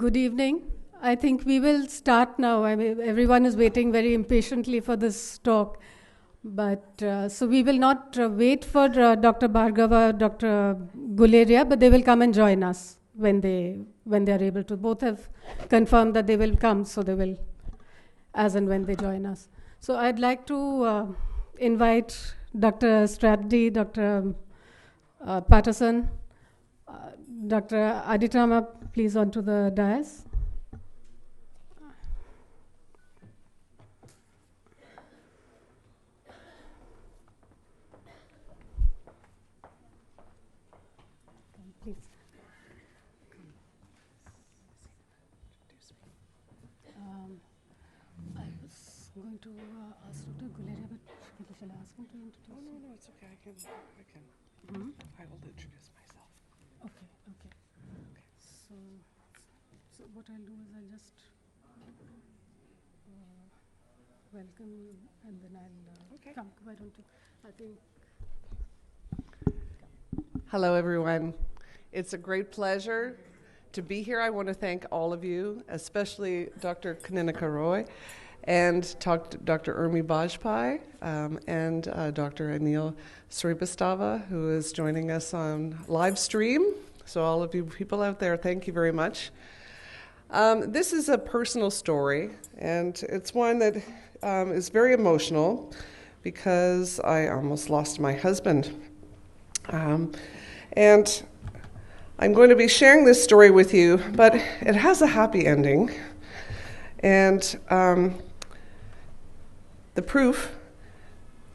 Good evening. I think we will start now. I mean, everyone is waiting very impatiently for this talk. But so we will not wait for Dr. Bhargava, Dr. Guleria, but they will come and join us when they are able to. Both have confirmed that they will come, so they will, as and when they join us. So I'd like to invite Dr. Strathdee, Dr. Patterson, Dr. Aditama, please, onto the dais. Please. I was going to ask Dr. Guleria, but shall I ask him to introduce? Oh, no, it's okay. I can. Mm-hmm. I will introduce myself. Okay. So what I'll do is I'll just welcome you, and then I'll come. Why don't you? I think. Hello, everyone. It's a great pleasure to be here. I want to thank all of you, especially Dr. Kanika Roy and Dr. Urmi Bajpai and Dr. Anil Sribastava, who is joining us on live stream. So all of you people out there, thank you very much. This is a personal story, and it's one that is very emotional because I almost lost my husband. And I'm going to be sharing this story with you, but it has a happy ending. And the proof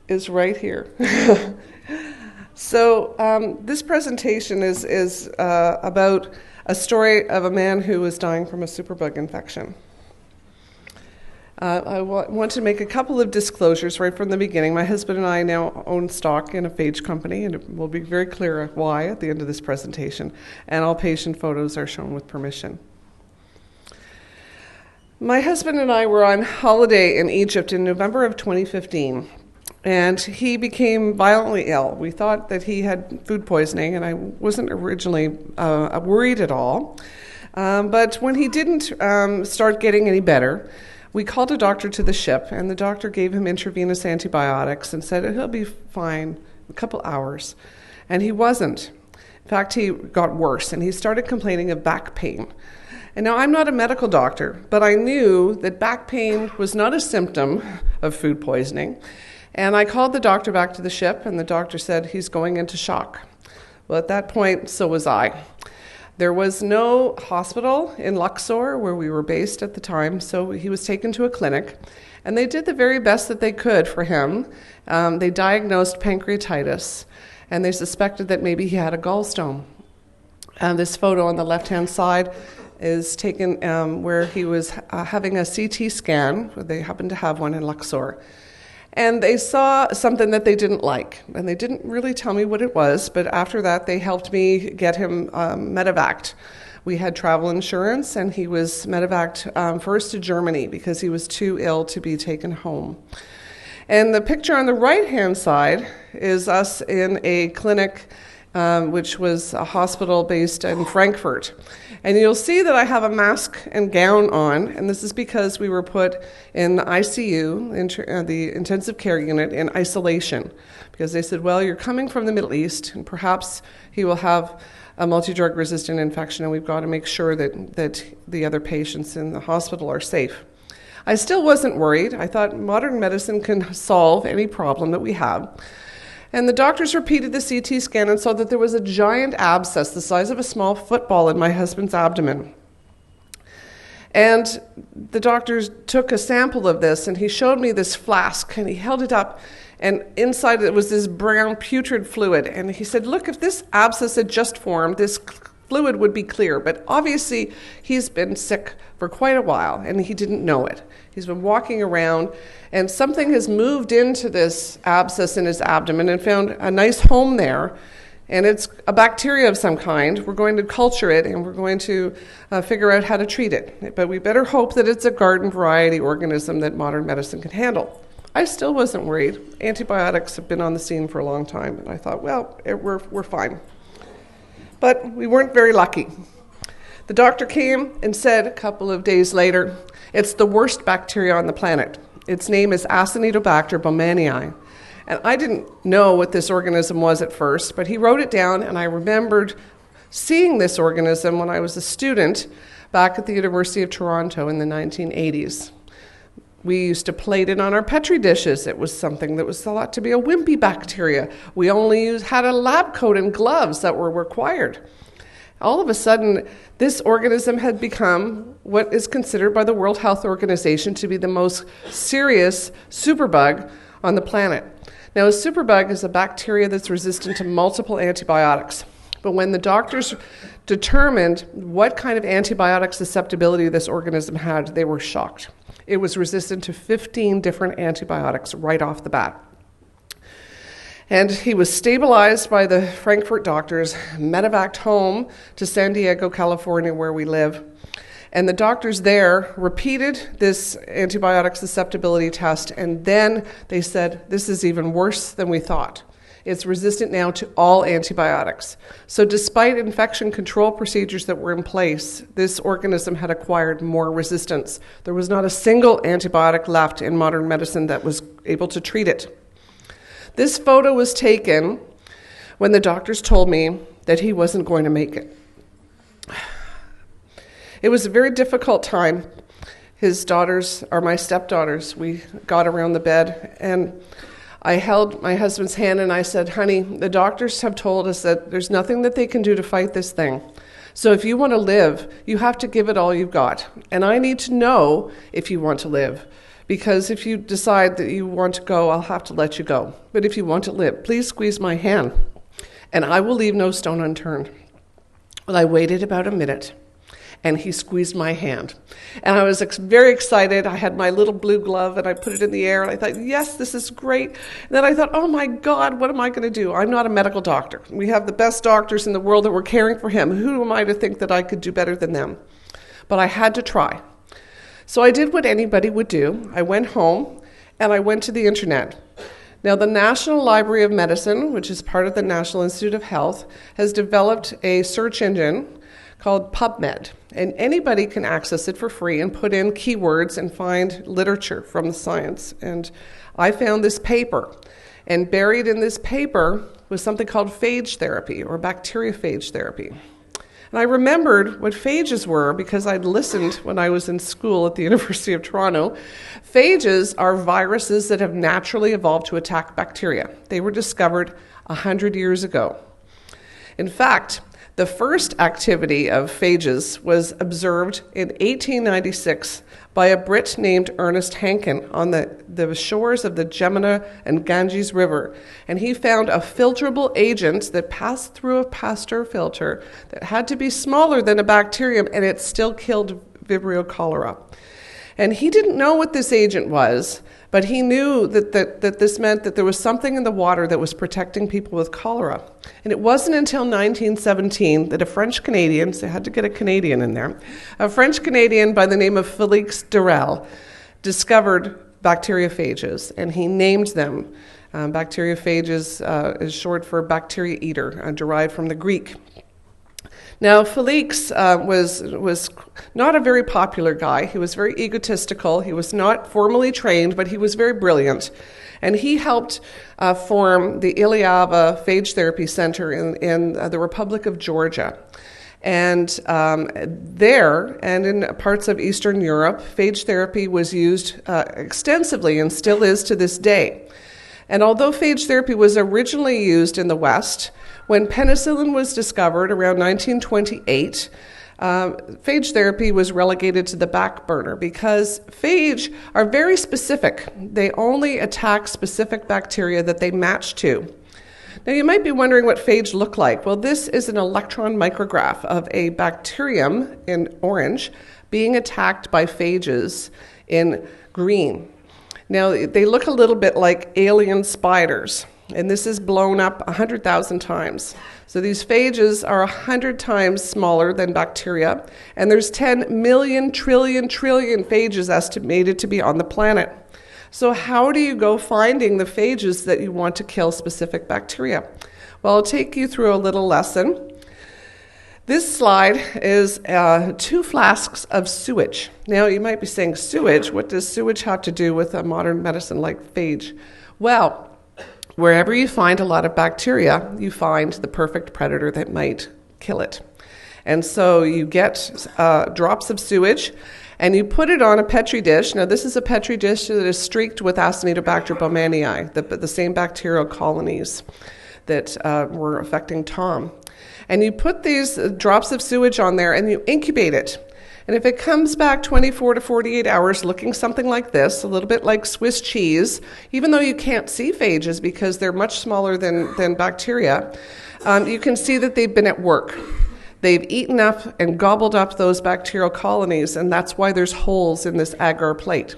is right here. So this presentation is about a story of a man who was dying from a superbug infection. I want to make a couple of disclosures right from the beginning. My husband and I now own stock in a phage company, and it will be very clear why at the end of this presentation. And all patient photos are shown with permission. My husband and I were on holiday in Egypt in November of 2015, and he became violently ill. We thought that he had food poisoning, and I wasn't originally worried at all. But when he didn't start getting any better, we called a doctor to the ship, and the doctor gave him intravenous antibiotics and said he'll be fine in a couple hours. And he wasn't. In fact, he got worse, and he started complaining of back pain. And now, I'm not a medical doctor, but I knew that back pain was not a symptom of food poisoning. And I called the doctor back to the ship, and the doctor said he's going into shock. Well, at that point, so was I. There was no hospital in Luxor where we were based at the time, so he was taken to a clinic, and they did the very best that they could for him. They diagnosed pancreatitis, and they suspected that maybe he had a gallstone. This photo on the left-hand side is taken where he was having a CT scan. They happened to have one in Luxor. And they saw something that they didn't like, and they didn't really tell me what it was, but after that they helped me get him medevaced. We had travel insurance, and he was medevaced first to Germany because he was too ill to be taken home. And the picture on the right-hand side is us in a clinic which was a hospital based in Frankfurt. And you'll see that I have a mask and gown on, and this is because we were put in the ICU, the intensive care unit, in isolation. Because they said, well, you're coming from the Middle East, and perhaps he will have a multi-drug resistant infection, and we've got to make sure that the other patients in the hospital are safe. I still wasn't worried. I thought modern medicine can solve any problem that we have. And the doctors repeated the CT scan and saw that there was a giant abscess the size of a small football in my husband's abdomen. And the doctors took a sample of this, and he showed me this flask, and he held it up, and inside it was this brown putrid fluid. And he said, look, if this abscess had just formed, this fluid would be clear. But obviously, he's been sick for quite a while, and he didn't know it. He's been walking around, and something has moved into this abscess in his abdomen and found a nice home there. And it's a bacteria of some kind. We're going to culture it, and we're going to figure out how to treat it. But we better hope that it's a garden variety organism that modern medicine can handle. I still wasn't worried. Antibiotics have been on the scene for a long time, and I thought, well, we're fine. But we weren't very lucky. The doctor came and said a couple of days later, it's the worst bacteria on the planet. Its name is Acinetobacter baumannii. And I didn't know what this organism was at first, but he wrote it down, and I remembered seeing this organism when I was a student back at the University of Toronto in the 1980s. We used to plate it on our Petri dishes. It was something that was thought to be a wimpy bacteria. We only had a lab coat and gloves that were required. All of a sudden, this organism had become what is considered by the World Health Organization to be the most serious superbug on the planet. Now, a superbug is a bacteria that's resistant to multiple antibiotics. But when the doctors determined what kind of antibiotic susceptibility this organism had, they were shocked. It was resistant to 15 different antibiotics right off the bat. And he was stabilized by the Frankfurt doctors, medevaced home to San Diego, California, where we live. And the doctors there repeated this antibiotic susceptibility test, and then they said, this is even worse than we thought. It's resistant now to all antibiotics. So despite infection control procedures that were in place, this organism had acquired more resistance. There was not a single antibiotic left in modern medicine that was able to treat it. This photo was taken when the doctors told me that he wasn't going to make it. It was a very difficult time. His daughters are my stepdaughters. We got around the bed, and I held my husband's hand and I said, honey, the doctors have told us that there's nothing that they can do to fight this thing. So if you want to live, you have to give it all you've got. And I need to know if you want to live. Because if you decide that you want to go, I'll have to let you go. But if you want to live, please squeeze my hand, and I will leave no stone unturned. Well, I waited about a minute, and he squeezed my hand. And I was very excited. I had my little blue glove, and I put it in the air, and I thought, yes, this is great. And then I thought, oh my God, what am I going to do? I'm not a medical doctor. We have the best doctors in the world that were caring for him. Who am I to think that I could do better than them? But I had to try. So I did what anybody would do. I went home, and I went to the internet. Now, the National Library of Medicine, which is part of the National Institute of Health, has developed a search engine called PubMed, and anybody can access it for free and put in keywords and find literature from the science. And I found this paper, and buried in this paper was something called phage therapy, or bacteriophage therapy. And I remembered what phages were because I'd listened when I was in school at the University of Toronto. Phages are viruses that have naturally evolved to attack bacteria. They were discovered 100 years ago. In fact, the first activity of phages was observed in 1896 by a Brit named Ernest Hankin on the shores of the Jumuna and Ganges River. And he found a filterable agent that passed through a Pasteur filter that had to be smaller than a bacterium, and it still killed Vibrio cholera. And he didn't know what this agent was, but he knew that this meant that there was something in the water that was protecting people with cholera. And it wasn't until 1917 that a French-Canadian, so I had to get a Canadian in there, a French-Canadian by the name of Félix Durel discovered bacteriophages, and he named them. Bacteriophages is short for bacteria eater, derived from the Greek. Now, Félix was not a very popular guy. He was very egotistical. He was not formally trained, but he was very brilliant. And he helped form the Iliava Phage Therapy Center in the Republic of Georgia. And there, and in parts of Eastern Europe, phage therapy was used extensively and still is to this day. And although phage therapy was originally used in the West, when penicillin was discovered around 1928, phage therapy was relegated to the back burner because phage are very specific. They only attack specific bacteria that they match to. Now, you might be wondering what phage look like. Well, this is an electron micrograph of a bacterium in orange being attacked by phages in green. Now, they look a little bit like alien spiders, and this is blown up 100,000 times. So these phages are 100 times smaller than bacteria, and there's 10 million trillion phages estimated to be on the planet. So how do you go finding the phages that you want to kill specific bacteria? Well, I'll take you through a little lesson. This slide is 2 flasks of sewage. Now, you might be saying, sewage? What does sewage have to do with a modern medicine like phage? Well, wherever you find a lot of bacteria, you find the perfect predator that might kill it. And so you get drops of sewage, and you put it on a Petri dish. Now, this is a Petri dish that is streaked with Acinetobacter baumannii, the same bacterial colonies that were affecting Tom. And you put these drops of sewage on there, and you incubate it. And if it comes back 24 to 48 hours looking something like this, a little bit like Swiss cheese, even though you can't see phages because they're much smaller than bacteria, you can see that they've been at work. They've eaten up and gobbled up those bacterial colonies, and that's why there's holes in this agar plate.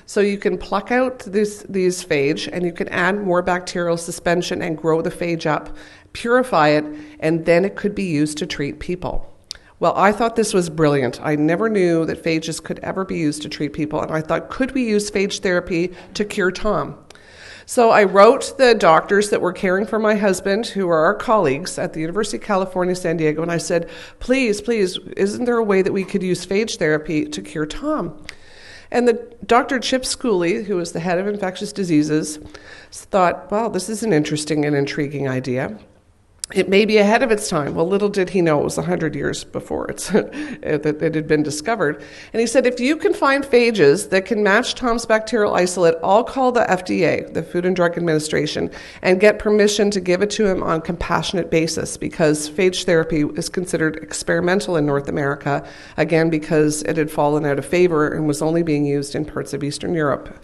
So you can pluck out these phage, and you can add more bacterial suspension and grow the phage up, purify it, and then it could be used to treat people. Well, I thought this was brilliant. I never knew that phages could ever be used to treat people, and I thought, could we use phage therapy to cure Tom? So I wrote the doctors that were caring for my husband, who are our colleagues at the University of California, San Diego, and I said, please, isn't there a way that we could use phage therapy to cure Tom? And the Dr. Chip Schooley, who was the head of infectious diseases, thought, well, this is an interesting and intriguing idea. It may be ahead of its time. Well, little did he know it was 100 years before it had been discovered. And he said, if you can find phages that can match Tom's bacterial isolate, I'll call the FDA, the Food and Drug Administration, and get permission to give it to him on compassionate basis, because phage therapy is considered experimental in North America, again, because it had fallen out of favor and was only being used in parts of Eastern Europe.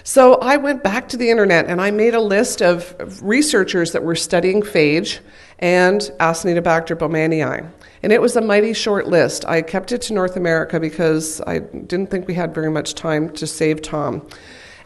So I went back to the internet and I made a list of researchers that were studying phage and Acinetobacter baumannii. And it was a mighty short list. I kept it to North America because I didn't think we had very much time to save Tom.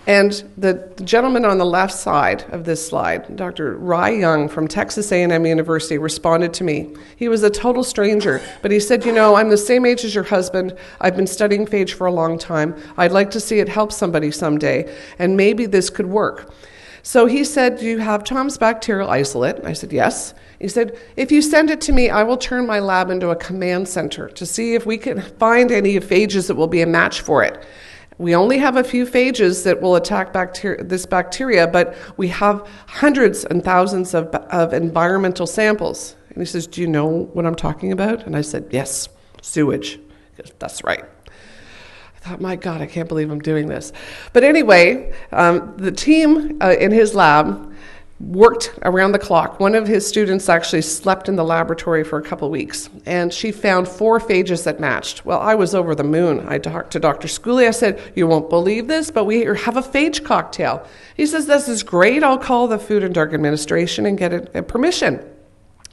And the gentleman on the left side of this slide, Dr. Rai Young from Texas A&M University, responded to me. He was a total stranger, but he said, I'm the same age as your husband. I've been studying phage for a long time. I'd like to see it help somebody someday, and maybe this could work. So he said, do you have Tom's bacterial isolate? I said, yes. He said, if you send it to me, I will turn my lab into a command center to see if we can find any phages that will be a match for it. We only have a few phages that will attack this bacteria, but we have hundreds and thousands of environmental samples. And he says, do you know what I'm talking about? And I said, yes, sewage. He goes, that's right. I thought, my God, I can't believe I'm doing this. But anyway, the team in his lab worked around the clock. One of his students actually slept in the laboratory for a couple of weeks, and she found 4 phages that matched. Well, I was over the moon. I talked to Dr. Schooley. I said, you won't believe this, but we have a phage cocktail. He says, this is great. I'll call the Food and Drug Administration and get a permission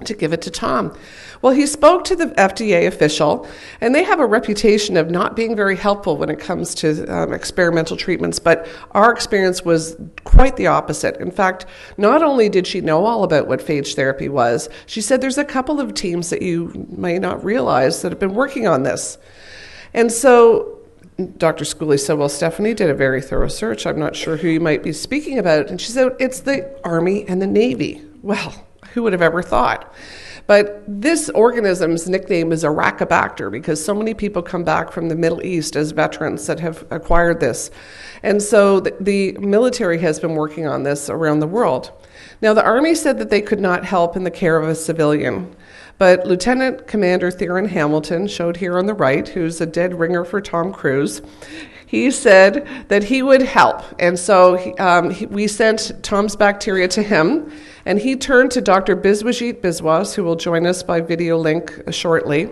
to give it to Tom. Well, he spoke to the FDA official, and they have a reputation of not being very helpful when it comes to experimental treatments, but our experience was quite the opposite. In fact, not only did she know all about what phage therapy was, she said there's a couple of teams that you may not realize that have been working on this. And so Dr. Schooley said, well, Steffanie did a very thorough search. I'm not sure who you might be speaking about. And she said, it's the Army and the Navy. Well, who would have ever thought? But this organism's nickname is Arachibacter because so many people come back from the Middle East as veterans that have acquired this. And so the military has been working on this around the world. Now, the Army said that they could not help in the care of a civilian. But Lieutenant Commander Theron Hamilton, showed here on the right, who's a dead ringer for Tom Cruise, he said that he would help. And so we sent Tom's bacteria to him, and he turned to Dr. Biswajit Biswas, who will join us by video link shortly.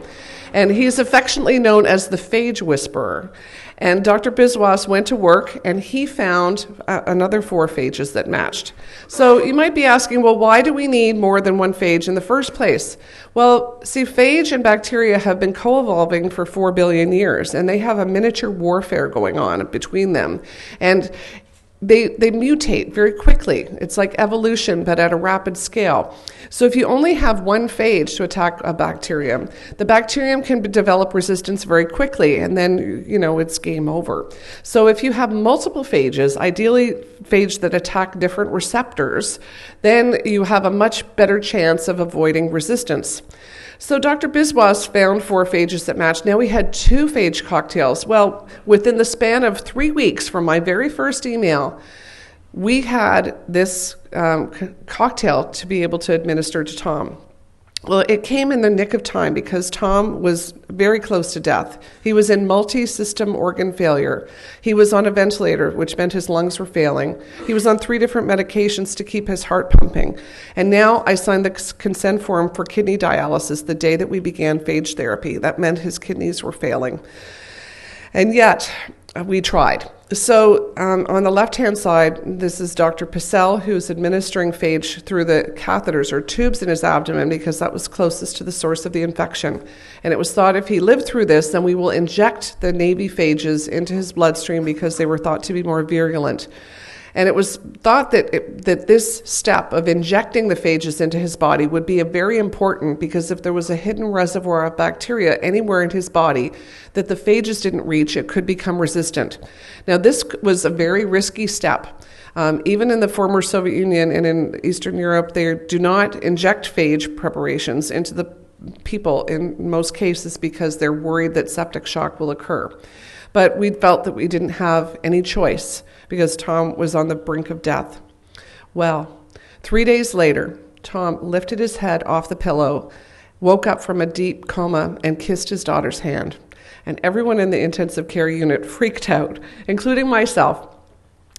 And he's affectionately known as the phage whisperer. And Dr. Biswas went to work, and he found another 4 phages that matched. So you might be asking, well, why do we need more than one phage in the first place? Well, see, phage and bacteria have been co-evolving for 4 billion years, and they have a miniature warfare going on between them. And they mutate very quickly. It's like evolution, but at a rapid scale. So if you only have one phage to attack a bacterium, the bacterium can develop resistance very quickly, and then, it's game over. So if you have multiple phages, ideally phages that attack different receptors, then you have a much better chance of avoiding resistance. So Dr. Biswas found 4 phages that matched. Now we had 2 phage cocktails. Well, within the span of 3 weeks from my very first email, we had this cocktail to be able to administer to Tom. Well, it came in the nick of time because Tom was very close to death. He was in multi-system organ failure. He was on a ventilator, which meant his lungs were failing. He was on 3 different medications to keep his heart pumping. And now I signed the consent form for kidney dialysis the day that we began phage therapy. That meant his kidneys were failing. And yet, we tried. So on the left-hand side, this is Dr. Pissell, who's administering phage through the catheters or tubes in his abdomen because that was closest to the source of the infection. And it was thought if he lived through this, then we will inject the Navy phages into his bloodstream because they were thought to be more virulent. And it was thought that this step of injecting the phages into his body would be very important because if there was a hidden reservoir of bacteria anywhere in his body that the phages didn't reach, it could become resistant. Now, this was a very risky step. Even in the former Soviet Union and in Eastern Europe, they do not inject phage preparations into the people in most cases because they're worried that septic shock will occur. But we felt that we didn't have any choice because Tom was on the brink of death. Well, 3 days later, Tom lifted his head off the pillow, woke up from a deep coma, and kissed his daughter's hand. And everyone in the intensive care unit freaked out, including myself.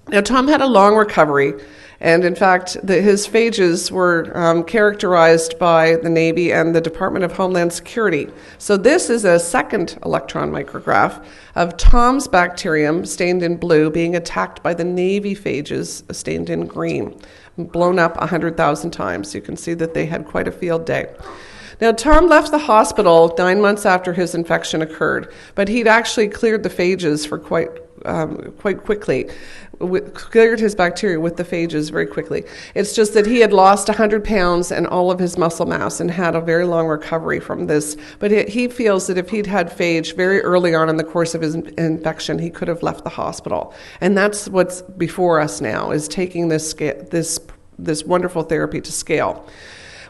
Now, Tom had a long recovery, and in fact, his phages were characterized by the Navy and the Department of Homeland Security. So this is a second electron micrograph of Tom's bacterium, stained in blue, being attacked by the Navy phages, stained in green, blown up 100,000 times. You can see that they had quite a field day. Now, Tom left the hospital 9 months after his infection occurred, but he'd actually cleared the phages for quite quickly, cleared his bacteria with the phages very quickly. It's just that he had lost 100 pounds and all of his muscle mass and had a very long recovery from this. But he feels that if he'd had phage very early on in the course of his infection, he could have left the hospital. And that's what's before us now, is taking this wonderful therapy to scale.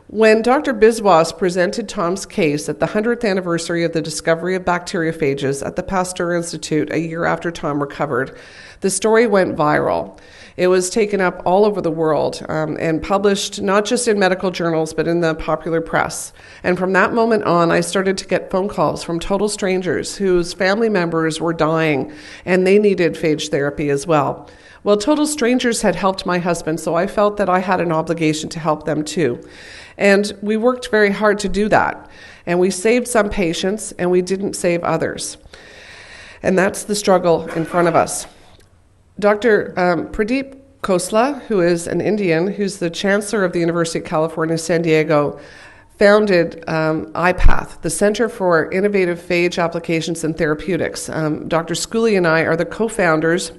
When Dr. Biswas presented Tom's case at the 100th anniversary of the discovery of bacteriophages at the Pasteur Institute a year after Tom recovered, the story went viral. It was taken up all over the world and published not just in medical journals, but in the popular press. And from that moment on, I started to get phone calls from total strangers whose family members were dying, and they needed phage therapy as well. Well, total strangers had helped my husband, so I felt that I had an obligation to help them too. And we worked very hard to do that. And we saved some patients, and we didn't save others. And that's the struggle in front of us. Dr. Pradeep Khosla, who is an Indian, who's the chancellor of the University of California, San Diego, founded IPATH, the Center for Innovative Phage Applications and Therapeutics. Dr. Schooley and I are the co-founders.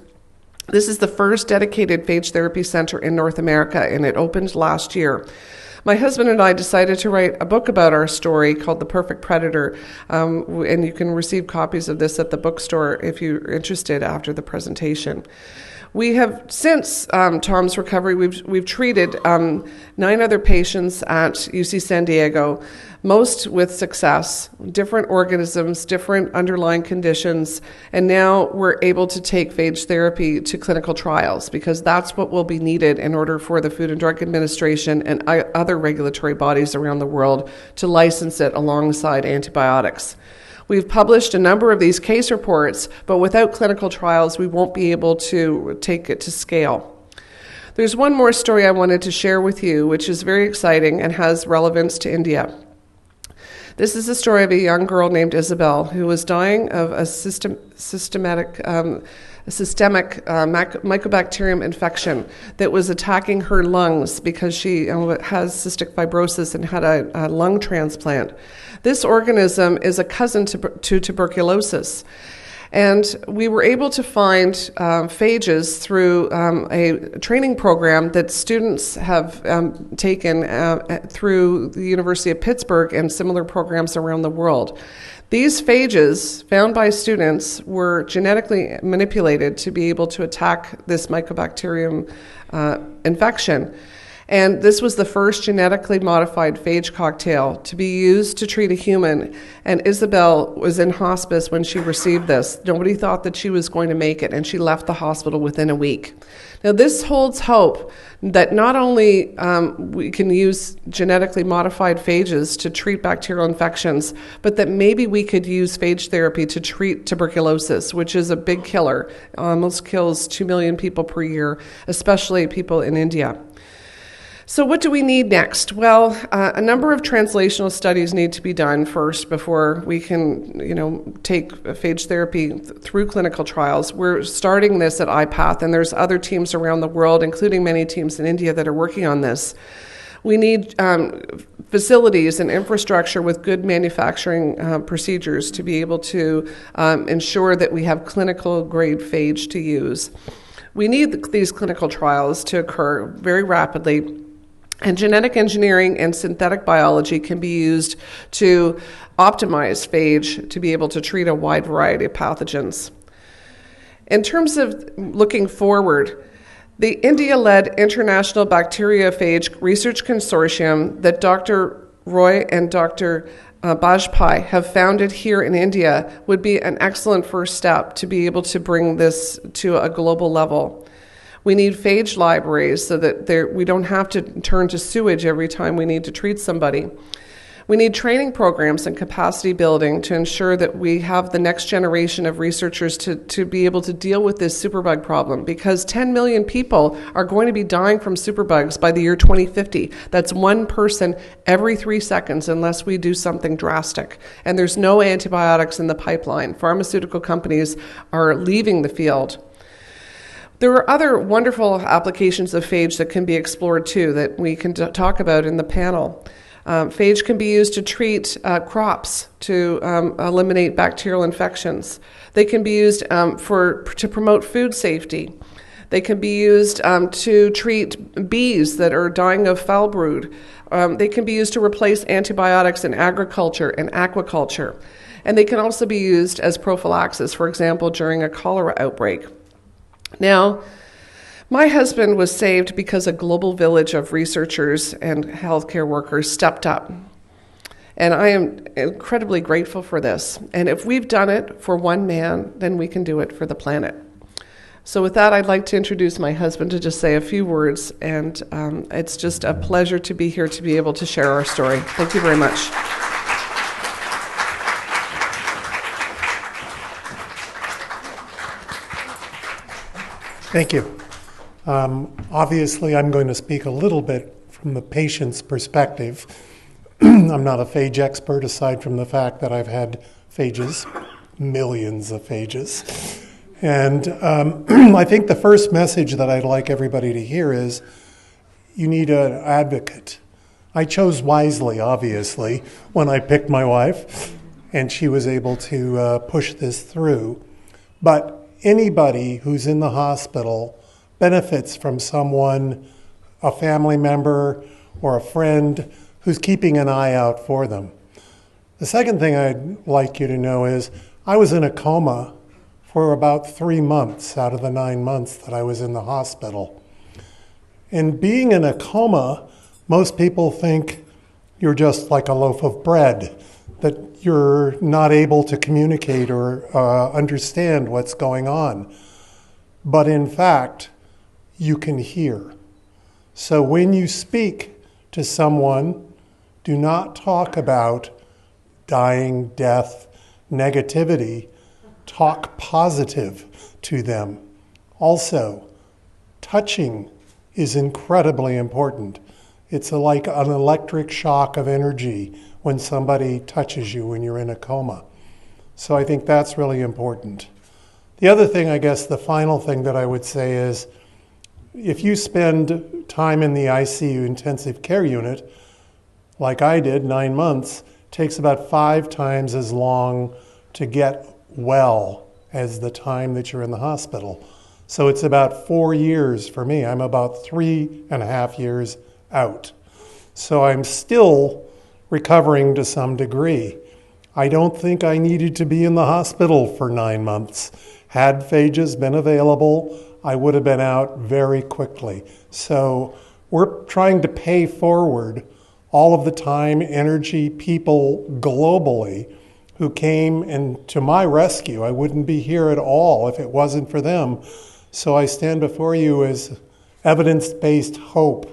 This is the first dedicated phage therapy center in North America, and it opened last year. My husband and I decided to write a book about our story called The Perfect Predator, and you can receive copies of this at the bookstore if you're interested after the presentation. We have, since Tom's recovery, we've treated 9 other patients at UC San Diego, most with success, different organisms, different underlying conditions, and now we're able to take phage therapy to clinical trials because that's what will be needed in order for the Food and Drug Administration and other regulatory bodies around the world to license it alongside antibiotics. We've published a number of these case reports, but without clinical trials, we won't be able to take it to scale. There's one more story I wanted to share with you, which is very exciting and has relevance to India. This is the story of a young girl named Isabel who was dying of a systemic mycobacterium infection that was attacking her lungs because she has cystic fibrosis and had a lung transplant. This organism is a cousin to tuberculosis. And we were able to find phages through a training program that students have taken through the University of Pittsburgh and similar programs around the world. These phages, found by students, were genetically manipulated to be able to attack this Mycobacterium infection. And this was the first genetically modified phage cocktail to be used to treat a human. And Isabel was in hospice when she received this. Nobody thought that she was going to make it, and she left the hospital within a week. Now, this holds hope that not only we can use genetically modified phages to treat bacterial infections, but that maybe we could use phage therapy to treat tuberculosis, which is a big killer. Almost kills 2 million people per year, especially people in India. So what do we need next? Well, a number of translational studies need to be done first before we can, take phage therapy through clinical trials. We're starting this at IPATH, and there's other teams around the world, including many teams in India, that are working on this. We need facilities and infrastructure with good manufacturing procedures to be able to ensure that we have clinical grade phage to use. We need these clinical trials to occur very rapidly. And genetic engineering and synthetic biology can be used to optimize phage to be able to treat a wide variety of pathogens. In terms of looking forward, the India-led International Bacteriophage Research Consortium that Dr. Roy and Dr. Bajpai have founded here in India would be an excellent first step to be able to bring this to a global level. We need phage libraries so that we don't have to turn to sewage every time we need to treat somebody. We need training programs and capacity building to ensure that we have the next generation of researchers to be able to deal with this superbug problem, because 10 million people are going to be dying from superbugs by the year 2050. That's one person every 3 seconds unless we do something drastic. And there's no antibiotics in the pipeline. Pharmaceutical companies are leaving the field. There are other wonderful applications of phage that can be explored too that we can talk about in the panel. Phage can be used to treat crops, to eliminate bacterial infections. They can be used to promote food safety. They can be used to treat bees that are dying of foul brood. They can be used to replace antibiotics in agriculture and aquaculture. And they can also be used as prophylaxis, for example, during a cholera outbreak. Now, my husband was saved because a global village of researchers and healthcare workers stepped up. And I am incredibly grateful for this. And if we've done it for one man, then we can do it for the planet. So with that, I'd like to introduce my husband to just say a few words. And it's just a pleasure to be here to be able to share our story. Thank you very much. Thank you. Obviously, I'm going to speak a little bit from the patient's perspective. I'm not a phage expert, aside from the fact that I've had phages, millions of phages. And I think the first message that I'd like everybody to hear is you need an advocate. I chose wisely, obviously, when I picked my wife, and she was able to push this through. But anybody who's in the hospital benefits from someone, a family member or a friend, who's keeping an eye out for them. The second thing I'd like you to know is I was in a coma for about 3 months out of the 9 months that I was in the hospital. And being in a coma, most people think you're just like a loaf of bread, that you're not able to communicate or understand what's going on. But in fact, you can hear. So when you speak to someone, do not talk about dying, death, negativity. Talk positive to them. Also, touching is incredibly important. It's like an electric shock of energy when somebody touches you when you're in a coma. So I think that's really important. The other thing, I guess, the final thing that I would say is, if you spend time in the ICU intensive care unit, like I did, 9 months, it takes about 5 times as long to get well as the time that you're in the hospital. So it's about 4 years for me. I'm about 3.5 years out. So I'm still recovering to some degree. I don't think I needed to be in the hospital for 9 months. Had phages been available, I would have been out very quickly. So we're trying to pay forward all of the time, energy, people globally who came and to my rescue. I wouldn't be here at all if it wasn't for them. So I stand before you as evidence-based hope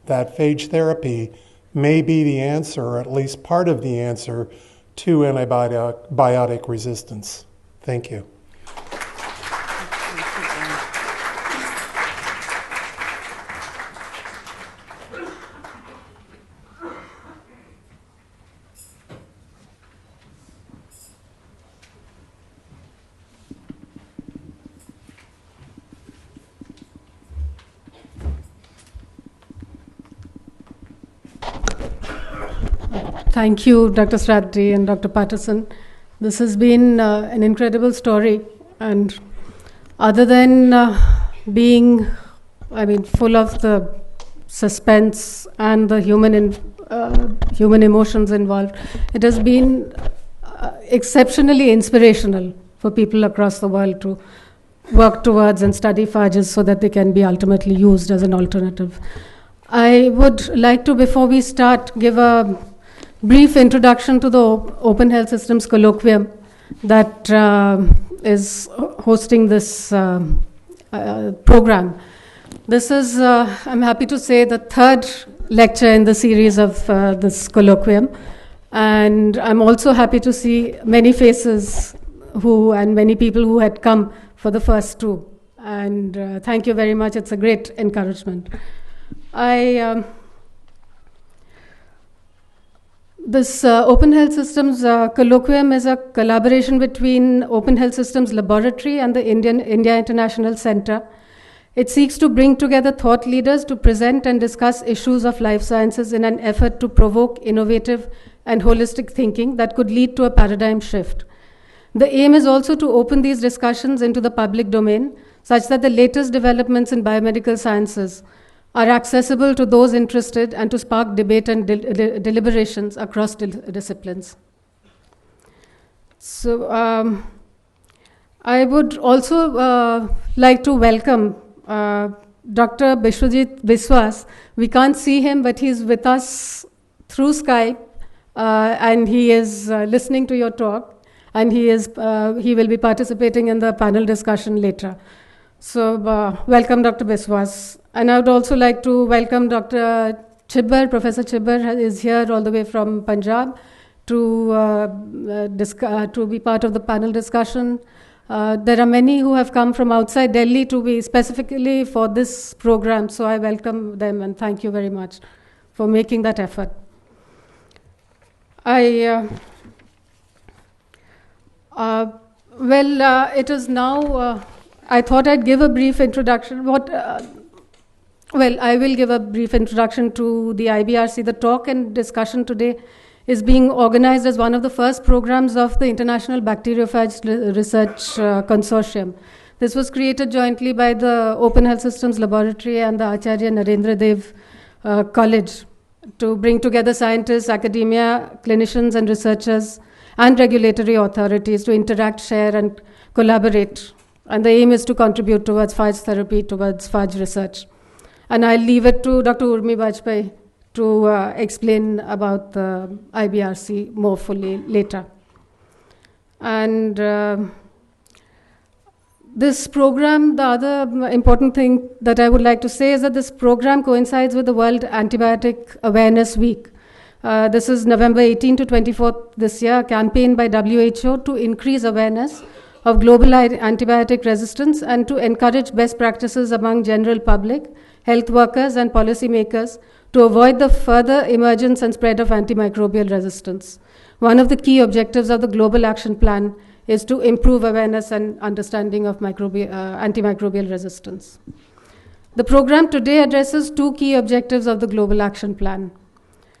that phage therapy may be the answer, or at least part of the answer, to antibiotic resistance. Thank you. Thank you, Dr. Strathdee and Dr. Patterson. This has been an incredible story, and other than being, full of the suspense and the human emotions involved, it has been exceptionally inspirational for people across the world to work towards and study phages so that they can be ultimately used as an alternative. I would like to, before we start, give a brief introduction to the Open Health Systems Colloquium that is hosting this program. This is, I'm happy to say, the third lecture in the series of this colloquium. And I'm also happy to see many faces and many people who had come for the first two. And thank you very much. It's a great encouragement. This Open Health Systems Colloquium is a collaboration between Open Health Systems Laboratory and the India International Center. It seeks to bring together thought leaders to present and discuss issues of life sciences in an effort to provoke innovative and holistic thinking that could lead to a paradigm shift. The aim is also to open these discussions into the public domain such that the latest developments in biomedical sciences are accessible to those interested and to spark debate and deliberations across disciplines. So I would also like to welcome Dr. Bishwajit Biswas. We can't see him, but he's with us through Skype, and he is listening to your talk, and he will be participating in the panel discussion later. So welcome, Dr. Biswas. And I would also like to welcome Dr. Chibber. Professor Chibber is here all the way from Punjab to be part of the panel discussion. There are many who have come from outside Delhi to be specifically for this program, so I welcome them and thank you very much for making that effort. It is now, I thought I'd give a brief introduction. I will give a brief introduction to the IBRC. The talk and discussion today is being organized as one of the first programs of the International Bacteriophage Research Consortium. This was created jointly by the Open Health Systems Laboratory and the Acharya Narendra Dev College to bring together scientists, academia, clinicians and researchers and regulatory authorities to interact, share and collaborate. And the aim is to contribute towards phage therapy, towards phage research. And I'll leave it to Dr. Urmi Bajpai to explain about the IBRC more fully later. And this program, the other important thing that I would like to say is that this program coincides with the World Antibiotic Awareness Week. This is November 18 to 24th this year, a campaign by WHO to increase awareness of global antibiotic resistance and to encourage best practices among general public, health workers and policymakers to avoid the further emergence and spread of antimicrobial resistance. One of the key objectives of the Global Action Plan is to improve awareness and understanding of antimicrobial resistance. The program today addresses two key objectives of the Global Action Plan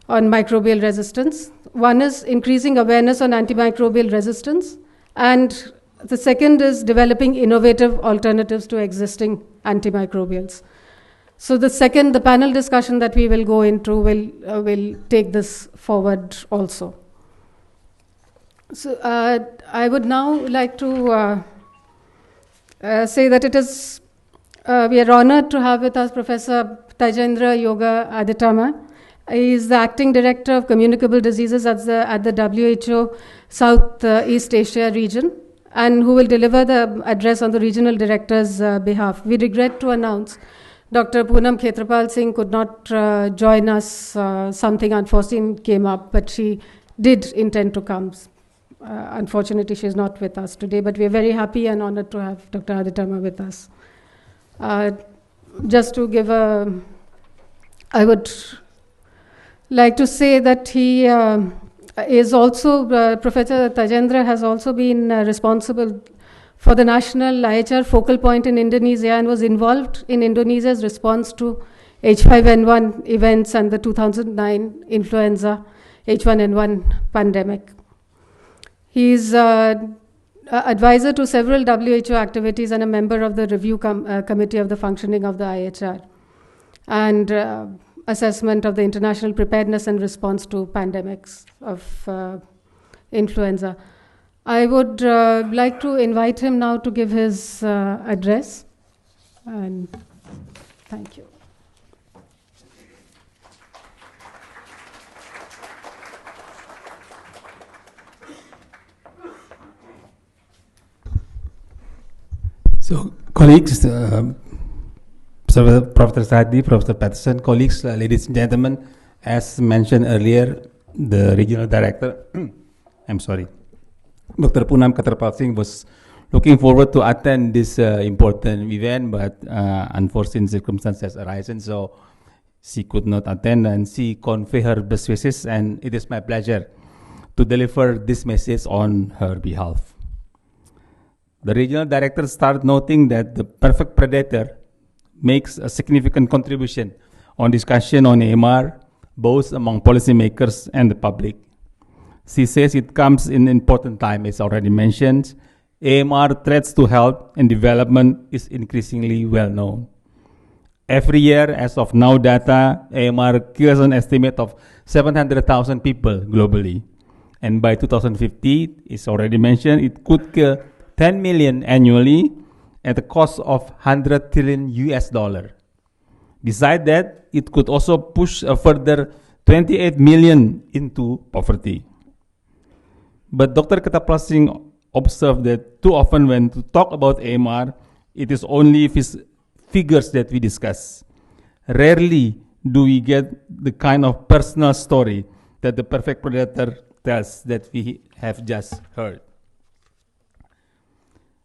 on microbial resistance. One is increasing awareness on antimicrobial resistance and The second is developing innovative alternatives to existing antimicrobials. So the panel discussion that we will go into will take this forward also. So I would now like to say that we are honored to have with us Professor Tajendra Yoga Aditama. He is the acting director of communicable diseases at the WHO Southeast Asia region, and who will deliver the address on the regional director's behalf. We regret to announce Dr. Poonam Khetrapal Singh could not join us. Something unforeseen came up, but she did intend to come. Unfortunately, she is not with us today, but we are very happy and honored to have Dr. Aditama with us. Just to give I would like to say that he is also, Professor Tajendra has also been responsible for the national IHR focal point in Indonesia and was involved in Indonesia's response to H5N1 events and the 2009 influenza H1N1 pandemic. He is advisor to several WHO activities and a member of the review committee of the functioning of the IHR and assessment of the international preparedness and response to pandemics of influenza. I would like to invite him now to give his address. And thank you. So, colleagues, Professor Strathdee, Professor Patterson, colleagues, ladies and gentlemen, as mentioned earlier, the regional director, I'm sorry, Dr. Poonam Khetrapal Singh was looking forward to attend this important event, but unforeseen circumstances arisen, so she could not attend, and she convey her best wishes, and it is my pleasure to deliver this message on her behalf. The regional director started noting that the perfect predator makes a significant contribution on discussion on AMR, both among policymakers and the public. She says it comes in important time, as already mentioned. AMR threats to health and development is increasingly well known. Every year, as of now data, AMR kills an estimate of 700,000 people globally. And by 2050, it's already mentioned, it could kill 10 million annually at a cost of $100 trillion US. Besides that, it could also push a further 28 million into poverty. But Dr. Khetrapal Singh observed that too often when to talk about AMR, it is only figures that we discuss. Rarely do we get the kind of personal story that the perfect predator tells that we have just heard.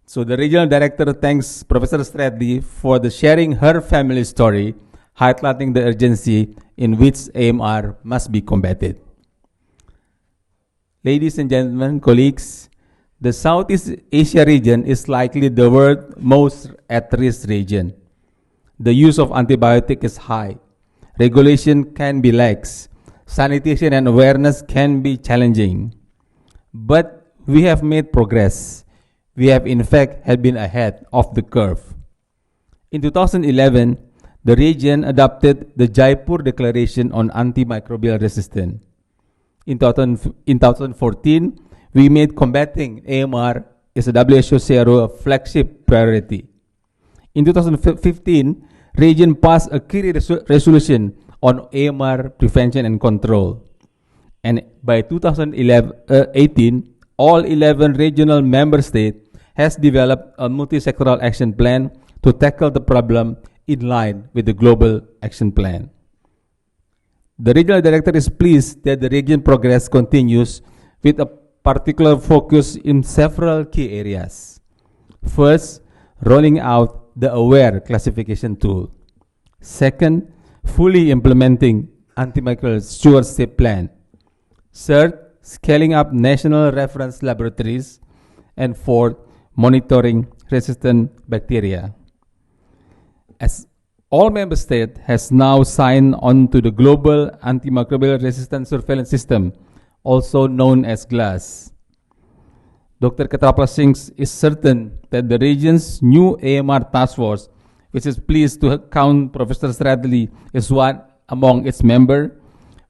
So the regional director thanks Professor Strathdee for the sharing her family story, highlighting the urgency in which AMR must be combated. Ladies and gentlemen, colleagues, the Southeast Asia region is likely the world's most at-risk region. The use of antibiotic is high. Regulation can be lax. Sanitation and awareness can be challenging. But we have made progress. We have in fact been ahead of the curve. In 2011, the region adopted the Jaipur Declaration on Antimicrobial Resistance. In 2014, we made combating AMR as a WHO CRO a flagship priority. In 2015, region passed a key resolution on AMR prevention and control. And by 2018, all 11 regional member states has developed a multi-sectoral action plan to tackle the problem in line with the global action plan. The regional director is pleased that the region progress continues with a particular focus in several key areas. First, rolling out the AWARE classification tool. Second, fully implementing antimicrobial stewardship plan. Third, scaling up national reference laboratories. And fourth, monitoring resistant bacteria. As all member states has now signed on to the Global Antimicrobial Resistance Surveillance System, also known as GLAS. Dr. Ketrapal Singh is certain that the region's new AMR task force, which is pleased to count Professor Strathdee as one among its members,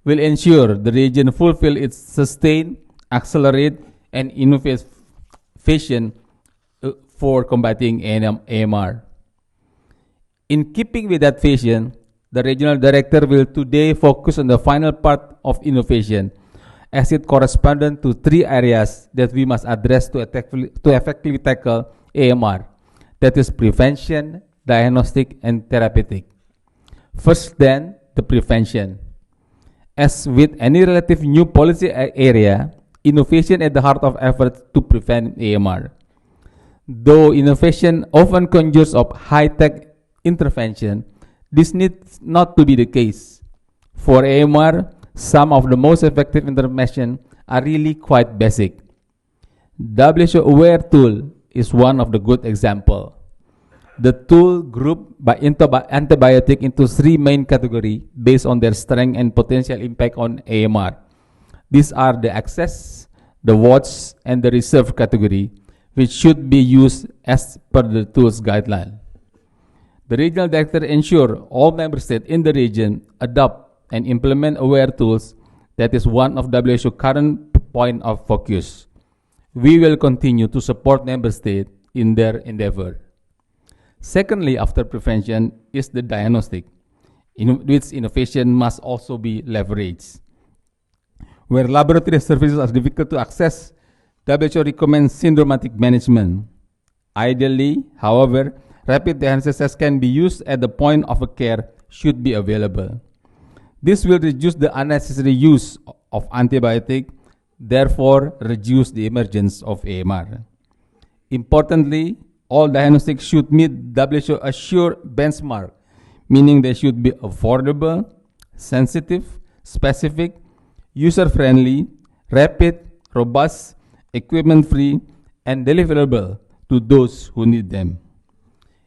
will ensure the region fulfill its sustain, accelerate, and innovation for combating AMR. In keeping with that vision, the regional director will today focus on the final part of innovation, as it corresponds to three areas that we must address to effectively tackle AMR. That is prevention, diagnostic, and therapeutic. First then, the prevention. As with any relative new policy area, innovation at the heart of efforts to prevent AMR. Though innovation often conjures of high-tech intervention, this needs not to be the case. For AMR, some of the most effective interventions are really quite basic. WHO Aware tool is one of the good examples. The tool grouped by antibiotic into three main categories based on their strength and potential impact on AMR. These are the access, the watch, and the reserve category, which should be used as per the tool's guideline. The regional director ensure all member states in the region adopt and implement aware tools. That is one of WHO's current point of focus. We will continue to support member states in their endeavor. Secondly, after prevention is the diagnostic, in which innovation must also be leveraged. Where laboratory services are difficult to access, WHO recommends syndromatic management. Ideally, however, rapid diagnosis can be used at the point of care should be available. This will reduce the unnecessary use of antibiotic, therefore reduce the emergence of AMR. Importantly, all diagnostics should meet WHO assured benchmark, meaning they should be affordable, sensitive, specific, user-friendly, rapid, robust, equipment-free, and deliverable to those who need them.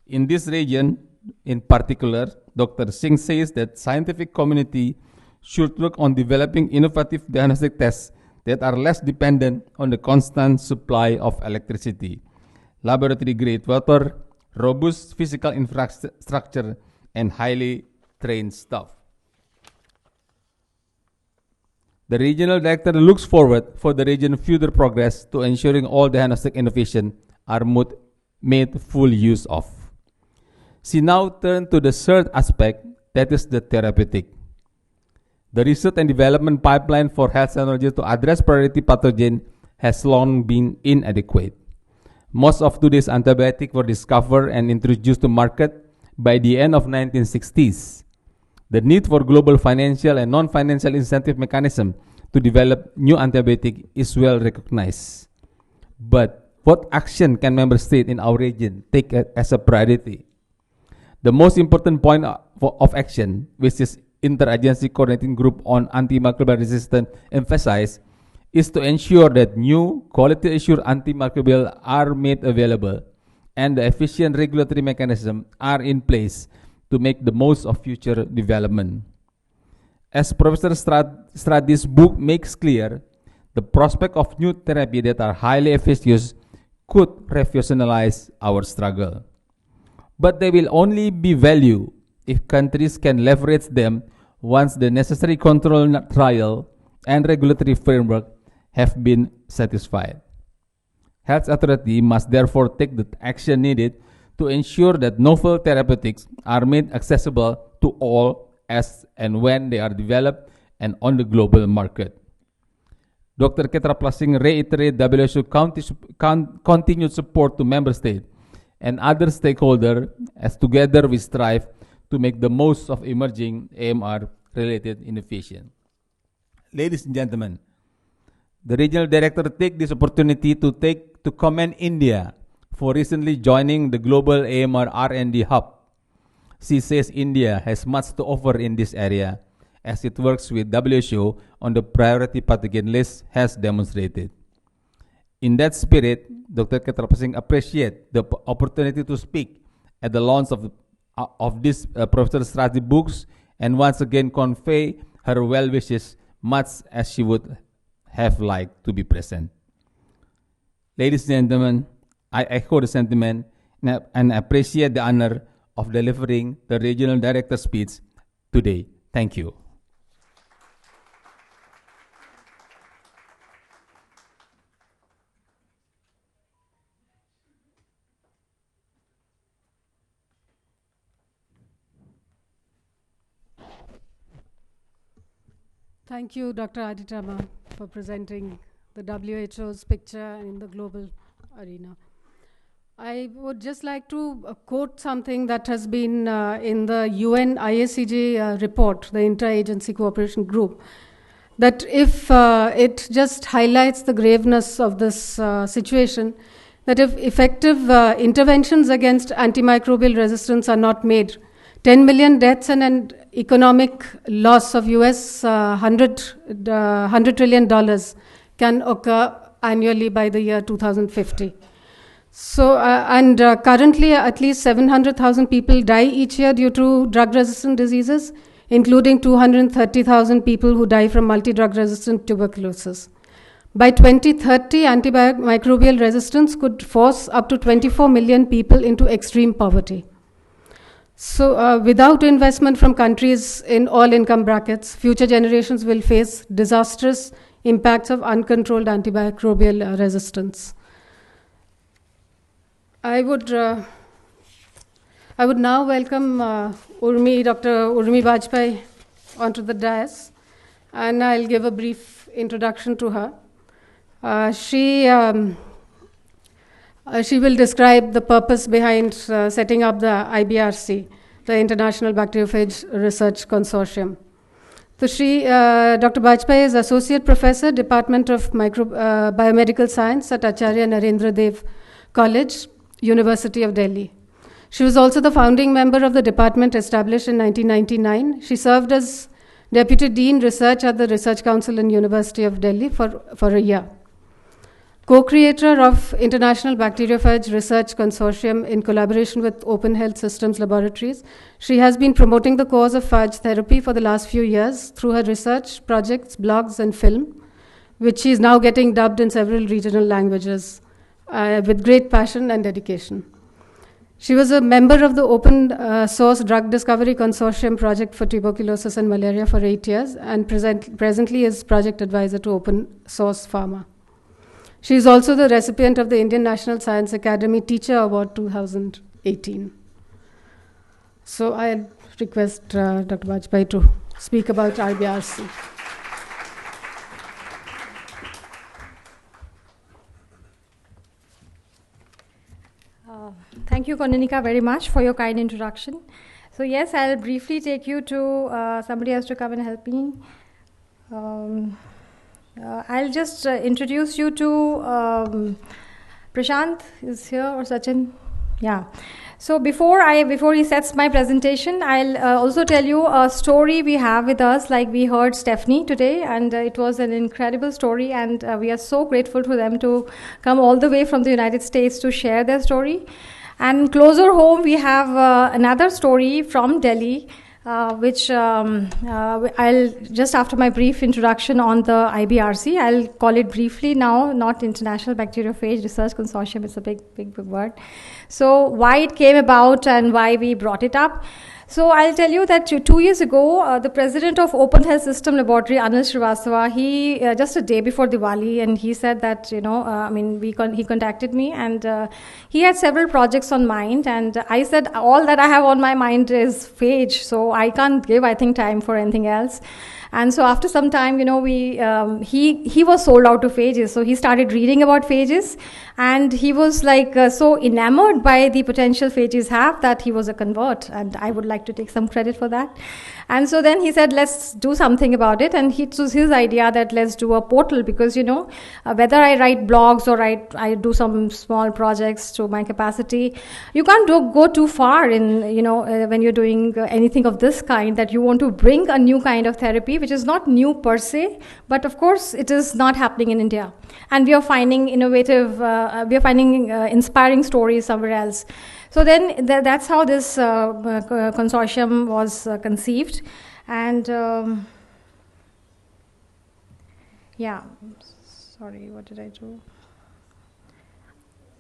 In this region, in particular, Dr. Singh says that scientific community should work on developing innovative diagnostic tests that are less dependent on the constant supply of electricity, laboratory-grade water, robust physical infrastructure, and highly trained staff. The regional director looks forward for the region's future progress to ensuring all diagnostic innovation are made full use of. She now turns to the third aspect, that is the therapeutic. The research and development pipeline for health technologies to address priority pathogen has long been inadequate. Most of today's antibiotics were discovered and introduced to market by the end of 1960s. The need for global financial and non-financial incentive mechanism to develop new antibiotic is well recognized. But what action can member states in our region take as a priority? The most important point of action, which is Interagency Coordinating Group on Antimicrobial Resistance emphasized, is to ensure that new quality assured antimicrobial are made available and the efficient regulatory mechanisms are in place to make the most of future development. As Professor Strahdhee's book makes clear, the prospect of new therapy that are highly efficacious could revolutionize our struggle. But they will only be value if countries can leverage them once the necessary control trial and regulatory framework have been satisfied. Health authority must therefore take the action needed to ensure that novel therapeutics are made accessible to all as and when they are developed and on the global market. Dr. Ketrapal Singh reiterated WHO's continued support to member states and other stakeholders as together we strive to make the most of emerging AMR-related innovation. Ladies and gentlemen, the regional director take this opportunity to commend India for recently joining the global AMR R&D hub. She says India has much to offer in this area as it works with WHO on the priority pathogen list has demonstrated. In that spirit, Dr. Ketrapal Singh appreciates the opportunity to speak at the launch of this Professor Strathdee books and once again convey her well wishes much as she would have liked to be present. Ladies and gentlemen, I echo the sentiment and appreciate the honor of delivering the regional director speech today. Thank you. Thank you, Dr. Aditama, for presenting the WHO's picture in the global arena. I would just like to quote something that has been in the UN ISCG report, the Interagency Cooperation Group, that if it just highlights the graveness of this situation, that if effective interventions against antimicrobial resistance are not made, 10 million deaths and an economic loss of US $100 trillion can occur annually by the year 2050. So, currently at least 700,000 people die each year due to drug-resistant diseases, including 230,000 people who die from multi-drug-resistant tuberculosis. By 2030, antimicrobial resistance could force up to 24 million people into extreme poverty. So, without investment from countries in all income brackets, future generations will face disastrous impacts of uncontrolled antimicrobial resistance. I would now welcome Dr. Urmi Bajpai onto the dais, and I'll give a brief introduction to her. She will describe the purpose behind setting up the IBRC, the International Bacteriophage Research Consortium. So Dr. Bajpai is Associate Professor, Department of Biomedical Science at Acharya Narendra Dev College, University of Delhi. She was also the founding member of the department established in 1999. She served as Deputy Dean Research at the Research Council in University of Delhi for a year. Co-creator of International Bacteriophage Research Consortium in collaboration with Open Health Systems Laboratories, she has been promoting the cause of phage therapy for the last few years through her research, projects, blogs, and film, which she is now getting dubbed in several regional languages with great passion and dedication. She was a member of the Open Source Drug Discovery Consortium project for tuberculosis and malaria for 8 years, and presently is project advisor to Open Source Pharma. She is also the recipient of the Indian National Science Academy Teacher Award 2018. So I request Dr. Bajpai to speak about IBRC. Thank you, Konanika, very much for your kind introduction. So yes, I'll briefly take you to, somebody has to come and help me. I'll just introduce you to Prashant is here, or Sachin. Yeah. So before he sets my presentation, I'll also tell you a story we have with us. Like we heard Steffanie today, and it was an incredible story, and we are so grateful to them to come all the way from the United States to share their story. And closer home, we have another story from Delhi, which I'll, just after my brief introduction on the IBRC, I'll call it briefly now, not International Bacteriophage Research Consortium, it's a big word. So why it came about and why we brought it up. So I'll tell you that 2 years ago, the president of Open Health System Laboratory, Anil Srivastava, he just a day before Diwali, and he said that, he contacted me, and he had several projects on mind, and I said, all that I have on my mind is phage, so I can't give, I think, time for anything else. And so after some time, he was sold out to phages. So he started reading about phages, and he was like so enamored by the potential phages have that he was a convert. And I would like to take some credit for that. And so then he said, let's do something about it. And it was his idea that let's do a portal, because, whether I write blogs or I do some small projects to my capacity, you can't go too far in, when you're doing anything of this kind, that you want to bring a new kind of therapy, which is not new per se, but of course it is not happening in India. And we are finding inspiring stories somewhere else. So then that's how this consortium was conceived. And sorry, what did I do?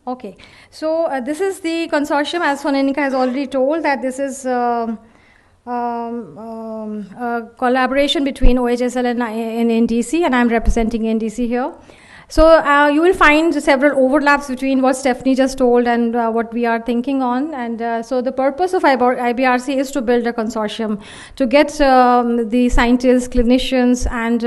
Okay, so this is the consortium, as Sonenika has already told, that this is a collaboration between OHSL and NDC, and I'm representing NDC here. So you will find several overlaps between what Steffanie just told and what we are thinking on. And so the purpose of IBRC is to build a consortium to get the scientists, clinicians, and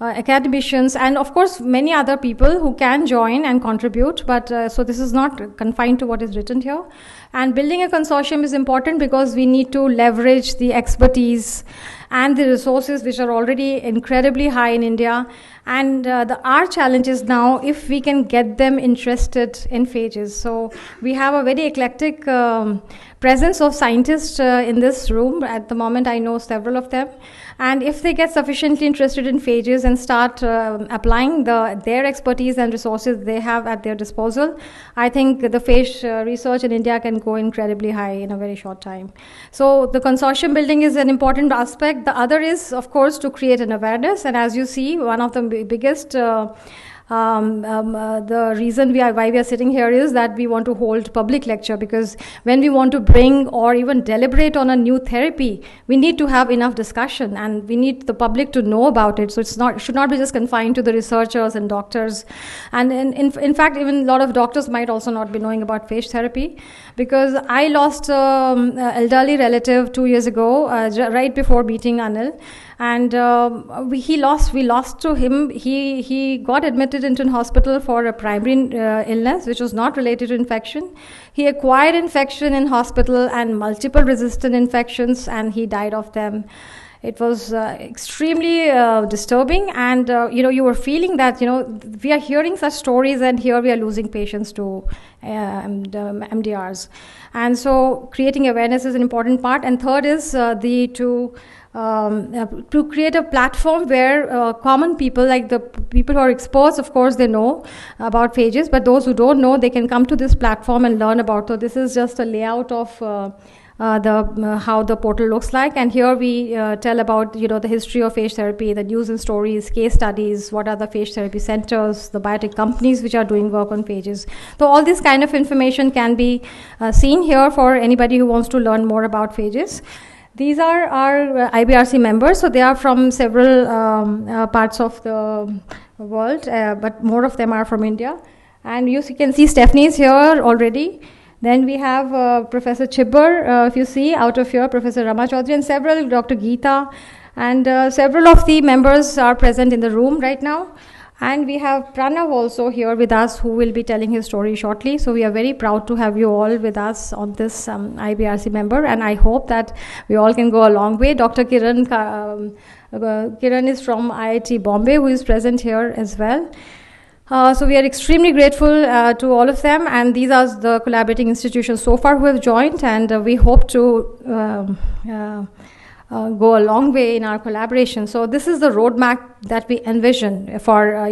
academicians, and of course many other people who can join and contribute, but so this is not confined to what is written here. And building a consortium is important because we need to leverage the expertise and the resources which are already incredibly high in India. And our challenge is now if we can get them interested in phages. So we have a very eclectic presence of scientists in this room. At the moment, I know several of them. And if they get sufficiently interested in phages and start applying their expertise and resources they have at their disposal, I think the phage research in India can go incredibly high in a very short time. So the consortium building is an important aspect. The other is, of course, to create an awareness. And as you see, one of the biggest the reason why we are sitting here is that we want to hold public lecture, because when we want to bring or even deliberate on a new therapy, we need to have enough discussion and we need the public to know about it. So it should not be just confined to the researchers and doctors. And in fact, even a lot of doctors might also not be knowing about phage therapy, because I lost an elderly relative 2 years ago, right before meeting Anil. And we lost to him. He got admitted into an hospital for a primary illness which was not related to infection. He acquired infection in hospital and multiple resistant infections, and he died of them. It was extremely disturbing, and you were feeling that we are hearing such stories, and here we are losing patients to MDRs. And so creating awareness is an important part. And third is to create a platform where common people, like the people who are experts, of course, they know about phages, but those who don't know, they can come to this platform and learn about. So this is just a layout of how the portal looks like, and here we tell about the history of phage therapy, the news and stories, case studies, what are the phage therapy centers, the biotech companies which are doing work on phages. So all this kind of information can be seen here for anybody who wants to learn more about phages. These are our IBRC members, so they are from several parts of the world, but more of them are from India. And you can see Steffanie is here already. Then we have Professor Chibber, if you see, out of here, Professor Rama Chaudhary, and several, Dr. Geeta, and several of the members are present in the room right now. And we have Pranav also here with us, who will be telling his story shortly. So we are very proud to have you all with us on this IBRC member, and I hope that we all can go a long way. Dr. Kiran is from IIT Bombay, who is present here as well. So we are extremely grateful to all of them, and these are the collaborating institutions so far who have joined, and we hope to go a long way in our collaboration. So this is the roadmap that we envision for,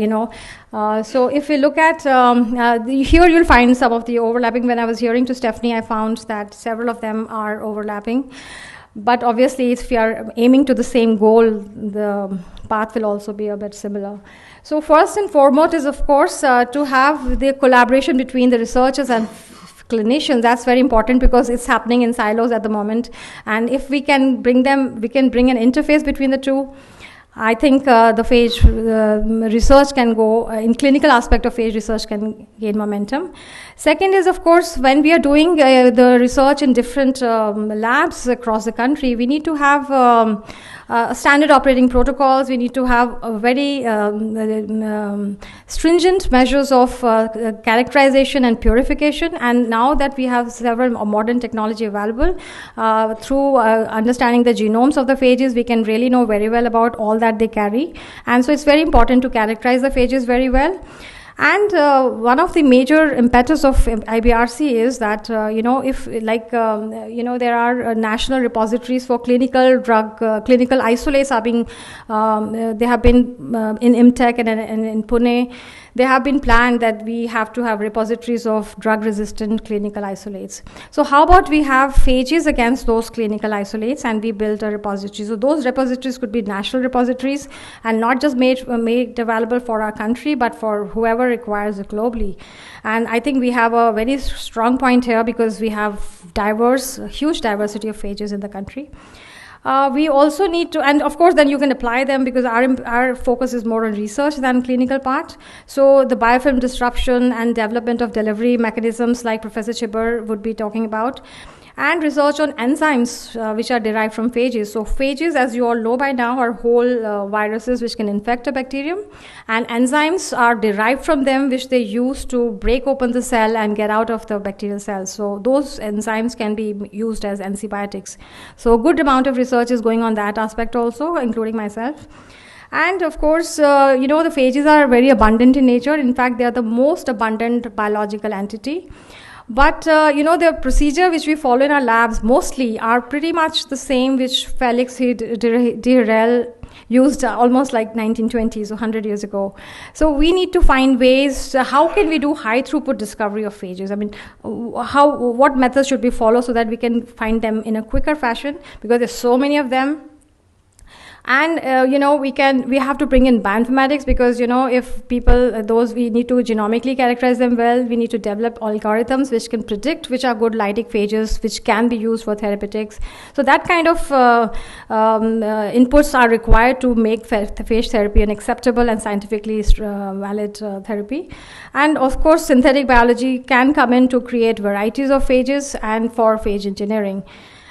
so if we look at, here you'll find some of the overlapping. When I was hearing to Steffanie, I found that several of them are overlapping. But obviously, if we are aiming to the same goal, the path will also be a bit similar. So first and foremost is, of course, to have the collaboration between the researchers and clinicians. That's very important because it's happening in silos at the moment. And if we can bring them, we can bring an interface between the two. I think the phage research can go, in clinical aspect of phage research can gain momentum. Second is, of course, when we are doing the research in different labs across the country, we need to have standard operating protocols. We need to have a very stringent measures of characterization and purification. And now that we have several modern technology available, through understanding the genomes of the phages, we can really know very well about all that they carry. And so it's very important to characterize the phages very well. And one of the major impetus of IBRC is that, if there are national repositories for clinical drug, clinical isolates are being, they have been in IMTech and in Pune. they have been planned that we have to have repositories of drug-resistant clinical isolates. So how about we have phages against those clinical isolates, and we build a repository. So those repositories could be national repositories and not just made available for our country, but for whoever requires it globally. And I think we have a very strong point here because we have huge diversity of phages in the country. We also need to, and of course then you can apply them because our focus is more on research than clinical part. So the biofilm disruption and development of delivery mechanisms like Professor Chibber would be talking about, and research on enzymes which are derived from phages. So phages, as you all know by now, are whole viruses which can infect a bacterium, and enzymes are derived from them which they use to break open the cell and get out of the bacterial cells. So those enzymes can be used as antibiotics. So a good amount of research is going on that aspect also, including myself. And of course, the phages are very abundant in nature. In fact, they are the most abundant biological entity. But, the procedure which we follow in our labs mostly are pretty much the same which Felix D'Herelle used almost like 1920s or 100 years ago. So we need to find ways, how can we do high throughput discovery of phages? I mean, what methods should we follow so that we can find them in a quicker fashion, because there's so many of them. And we have to bring in bioinformatics, because if people, we need to genomically characterize them well. We need to develop algorithms which can predict which are good lytic phages which can be used for therapeutics. So that kind of inputs are required to make phage therapy an acceptable and scientifically valid therapy. And of course, synthetic biology can come in to create varieties of phages and for phage engineering.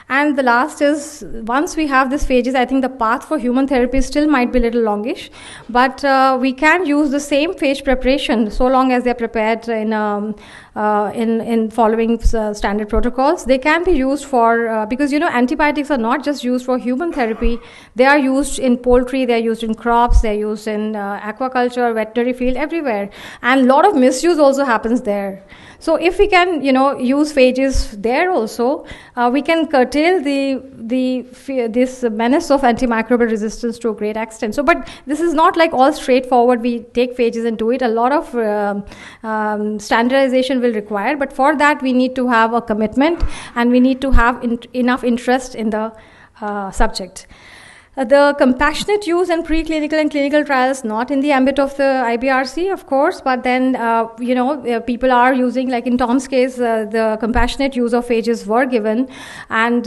And the last is, once we have these phages, I think the path for human therapy still might be a little longish, but we can use the same phage preparation so long as they're prepared in following standard protocols. They can be used for, because antibiotics are not just used for human therapy, they are used in poultry, they're used in crops, they're used in aquaculture, veterinary field, everywhere. And a lot of misuse also happens there. So if we can, use phages there also, we can curtail this menace of antimicrobial resistance to a great extent. So, but this is not like all straightforward. We take phages and do it. A lot of standardization will require, but for that we need to have a commitment, and we need to have enough interest in the subject. The compassionate use and preclinical and clinical trials, not in the ambit of the IBRC, of course, but then, people are using, like in Tom's case, the compassionate use of phages were given. And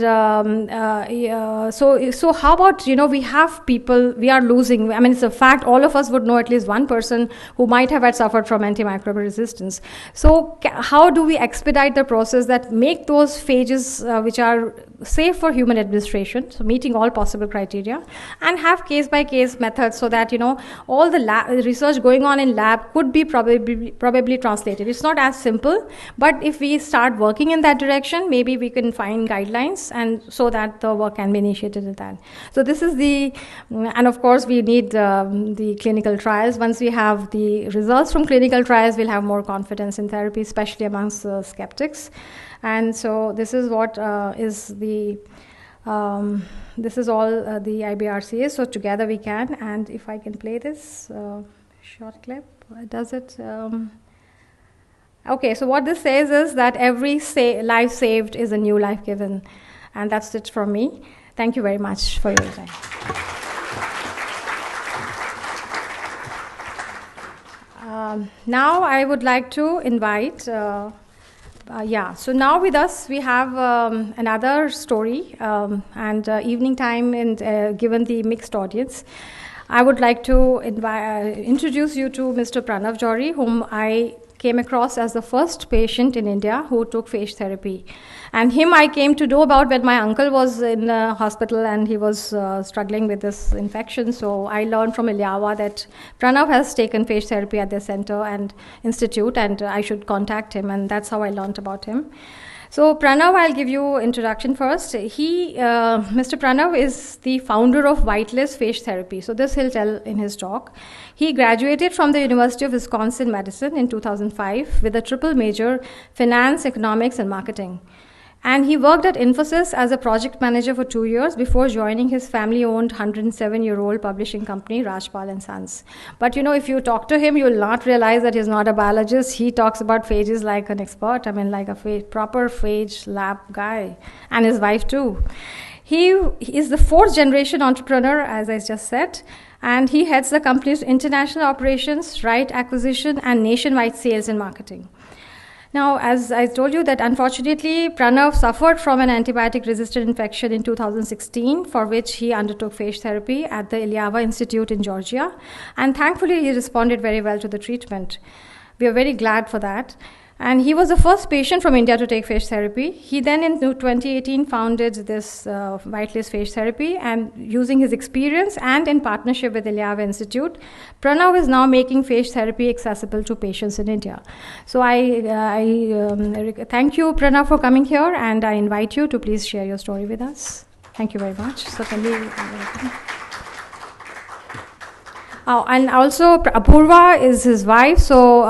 so how about, we have people, we are losing, I mean, it's a fact, all of us would know at least one person who might have suffered from antimicrobial resistance. So how do we expedite the process that make those phages which are safe for human administration, so meeting all possible criteria, and have case-by-case methods so that all the research going on in lab could be probably translated. It's not as simple, but if we start working in that direction, maybe we can find guidelines, and so that the work can be initiated in that. So this is and of course we need the clinical trials. Once we have the results from clinical trials, we'll have more confidence in therapy, especially amongst skeptics. And so this is what is the this is all the IBRC is. So together we can. And if I can play this short clip, does it? Okay, so what this says is that every life saved is a new life given. And that's it from me. Thank you very much for your time. Now I would like to invite so now with us we have another story and evening time, and given the mixed audience, I would like to introduce you to Mr. Pranav Johri, whom I came across as the first patient in India who took phage therapy. And him I came to know about when my uncle was in the hospital and he was struggling with this infection. So I learned from Ilyawa that Pranav has taken phage therapy at their center and institute, and I should contact him, and that's how I learned about him. So Pranav, I'll give you introduction first. Mr. Pranav is the founder of Whitelist Phage Therapy. So this he'll tell in his talk. He graduated from the University of Wisconsin Madison in 2005 with a triple major, finance, economics, and marketing. And he worked at Infosys as a project manager for 2 years before joining his family-owned 107-year-old publishing company, Rajpal and Sons. But if you talk to him, you'll not realize that he's not a biologist. He talks about phages like an expert. I mean, like a proper phage lab guy, and his wife too. He is the 4th generation entrepreneur, as I just said, and he heads the company's international operations, right acquisition, and nationwide sales and marketing. Now, as I told you that unfortunately, Pranav suffered from an antibiotic-resistant infection in 2016, for which he undertook phage therapy at the Ilyava Institute in Georgia. And thankfully, he responded very well to the treatment. We are very glad for that. And he was the first patient from India to take phage therapy. He then in 2018 founded this Whitelist Phage Therapy, and using his experience and in partnership with Ilyava Institute, Pranav is now making phage therapy accessible to patients in India. So I thank you, Pranav, for coming here, and I invite you to please share your story with us. Thank you very much. So can we... and also Apurva is his wife, so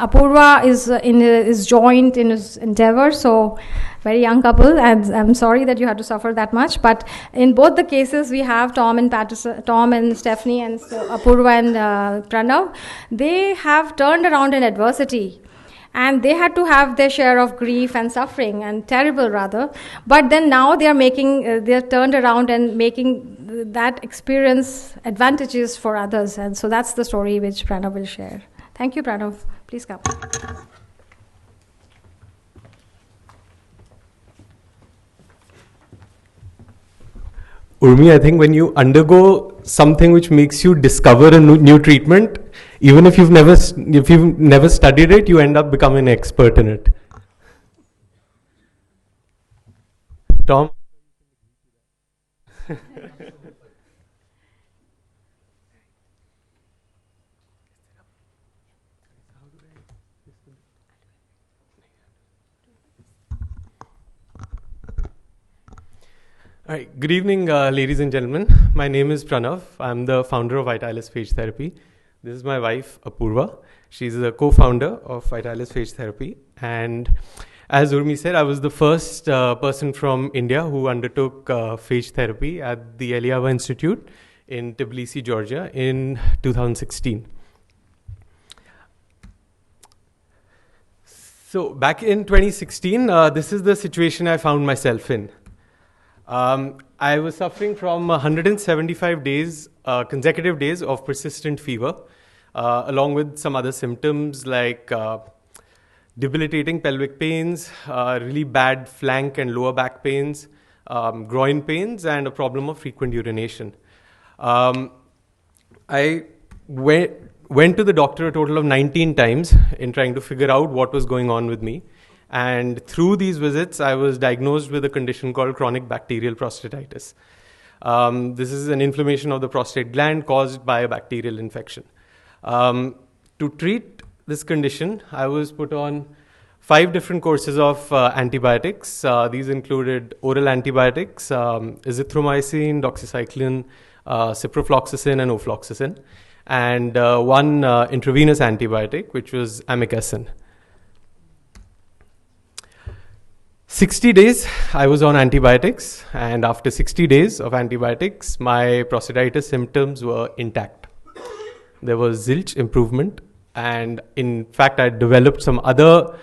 Apurva is joined in his endeavor, so very young couple, and I'm sorry that you had to suffer that much, but in both the cases we have Tom and Steffanie and Apurva and Pranav. They have turned around in adversity, and they had to have their share of grief and suffering, and terrible rather, but then now they are they're turned around and making that experience advantages for others, and so that's the story which Pranav will share. Thank you, Pranav. Please come. Urmi, I think when you undergo something which makes you discover a new treatment, even if you've never studied it, you end up becoming an expert in it. Tom? All right. Good evening, ladies and gentlemen. My name is Pranav. I'm the founder of Untitled Phage Therapy. This is my wife, Apurva. She's the co-founder of Untitled Phage Therapy. And as Urmi said, I was the first person from India who undertook phage therapy at the Ilyava Institute in Tbilisi, Georgia in 2016. So back in 2016, this is the situation I found myself in. I was suffering from 175 days, consecutive days of persistent fever, along with some other symptoms like debilitating pelvic pains, really bad flank and lower back pains, groin pains, and a problem of frequent urination. I went to the doctor a total of 19 times in trying to figure out what was going on with me. And through these visits, I was diagnosed with a condition called chronic bacterial prostatitis. This is an inflammation of the prostate gland caused by a bacterial infection. To treat this condition, I was put on 5 different courses of antibiotics. These included oral antibiotics, azithromycin, doxycycline, ciprofloxacin, and ofloxacin, and 1 intravenous antibiotic, which was amikacin. 60 days I was on antibiotics, and after 60 days of antibiotics, my prostatitis symptoms were intact. There was zilch improvement, and in fact, I developed some other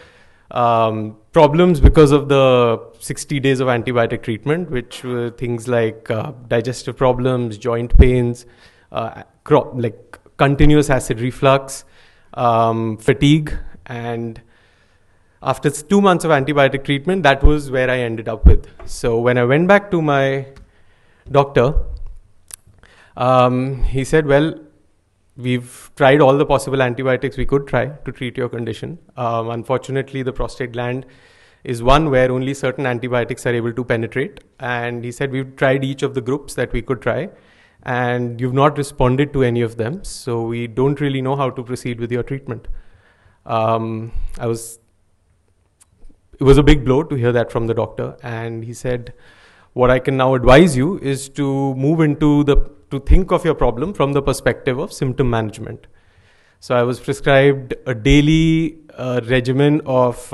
problems because of the 60 days of antibiotic treatment, which were things like digestive problems, joint pains, like continuous acid reflux, fatigue, and after 2 months of antibiotic treatment, that was where I ended up with. So when I went back to my doctor, he said, well, we've tried all the possible antibiotics we could try to treat your condition. Unfortunately, the prostate gland is one where only certain antibiotics are able to penetrate. And he said, we've tried each of the groups that we could try, and you've not responded to any of them. So we don't really know how to proceed with your treatment. It was a big blow to hear that from the doctor, and he said, what I can now advise you is to to think of your problem from the perspective of symptom management. So I was prescribed a daily regimen of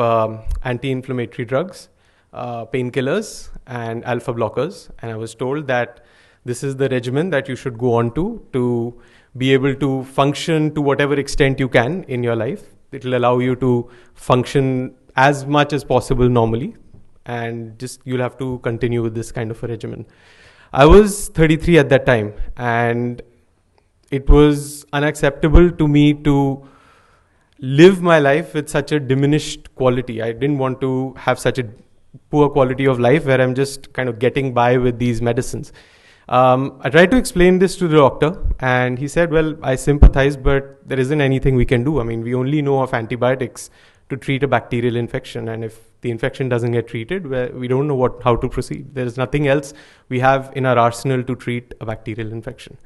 anti-inflammatory drugs, painkillers and alpha blockers, and I was told that this is the regimen that you should go on to be able to function to whatever extent you can in your life. It will allow you to function as much as possible normally, and just you'll have to continue with this kind of a regimen. I was 33 at that time, and it was unacceptable to me to live my life with such a diminished quality. I didn't want to have such a poor quality of life where I'm just kind of getting by with these medicines. I tried to explain this to the doctor, and he said, well, I sympathize, but there isn't anything we can do. I mean, we only know of antibiotics to treat a bacterial infection, and if the infection doesn't get treated, we don't know how to proceed. There is nothing else we have in our arsenal to treat a bacterial infection.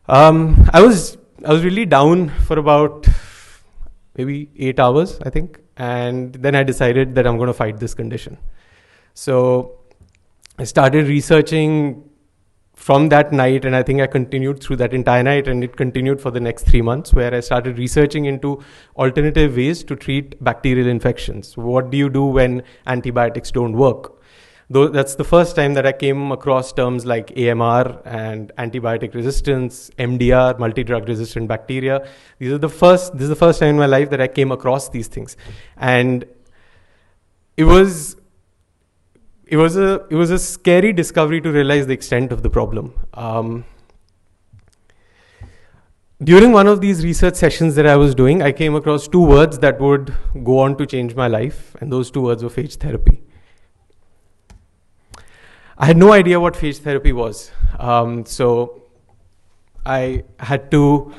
I was really down for about maybe 8 hours, I think. And then I decided that I'm going to fight this condition. So I started researching from that night, and I think I continued through that entire night, and it continued for the next 3 months, where I started researching into alternative ways to treat bacterial infections. What do you do when antibiotics don't work? Though that's the first time that I came across terms like AMR and antibiotic resistance, MDR, multi-drug resistant bacteria. This is the first time in my life that I came across these things. And it was a scary discovery to realize the extent of the problem. During one of these research sessions that I was doing, I came across 2 words that would go on to change my life, and those 2 words were phage therapy. I had no idea what phage therapy was. So I had to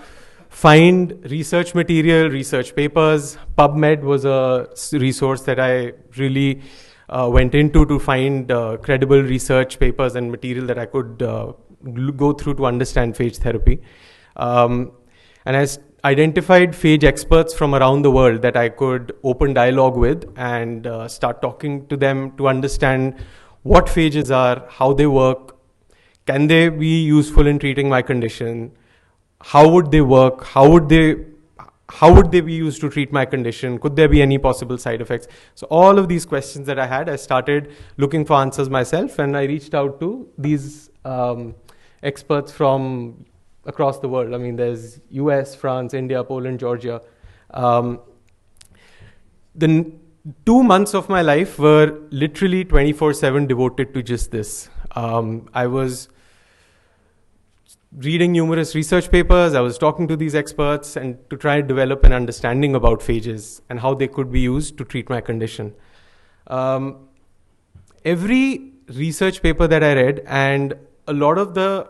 find research material, research papers. PubMed was a resource that I really went into to find credible research papers and material that I could go through to understand phage therapy. And I identified phage experts from around the world that I could open dialogue with and start talking to them to understand what phages are, how they work, can they be useful in treating my condition, how would they work, how would they be used to treat my condition, could there be any possible side effects. So all of these questions that I had, I started looking for answers myself, and I reached out to these experts from across the world. I mean, there's US, France, India, Poland, Georgia. The 2 months of my life were literally 24/7 devoted to just this. I was reading numerous research papers, I was talking to these experts, and to try to develop an understanding about phages and how they could be used to treat my condition. Every research paper that I read, and a lot of the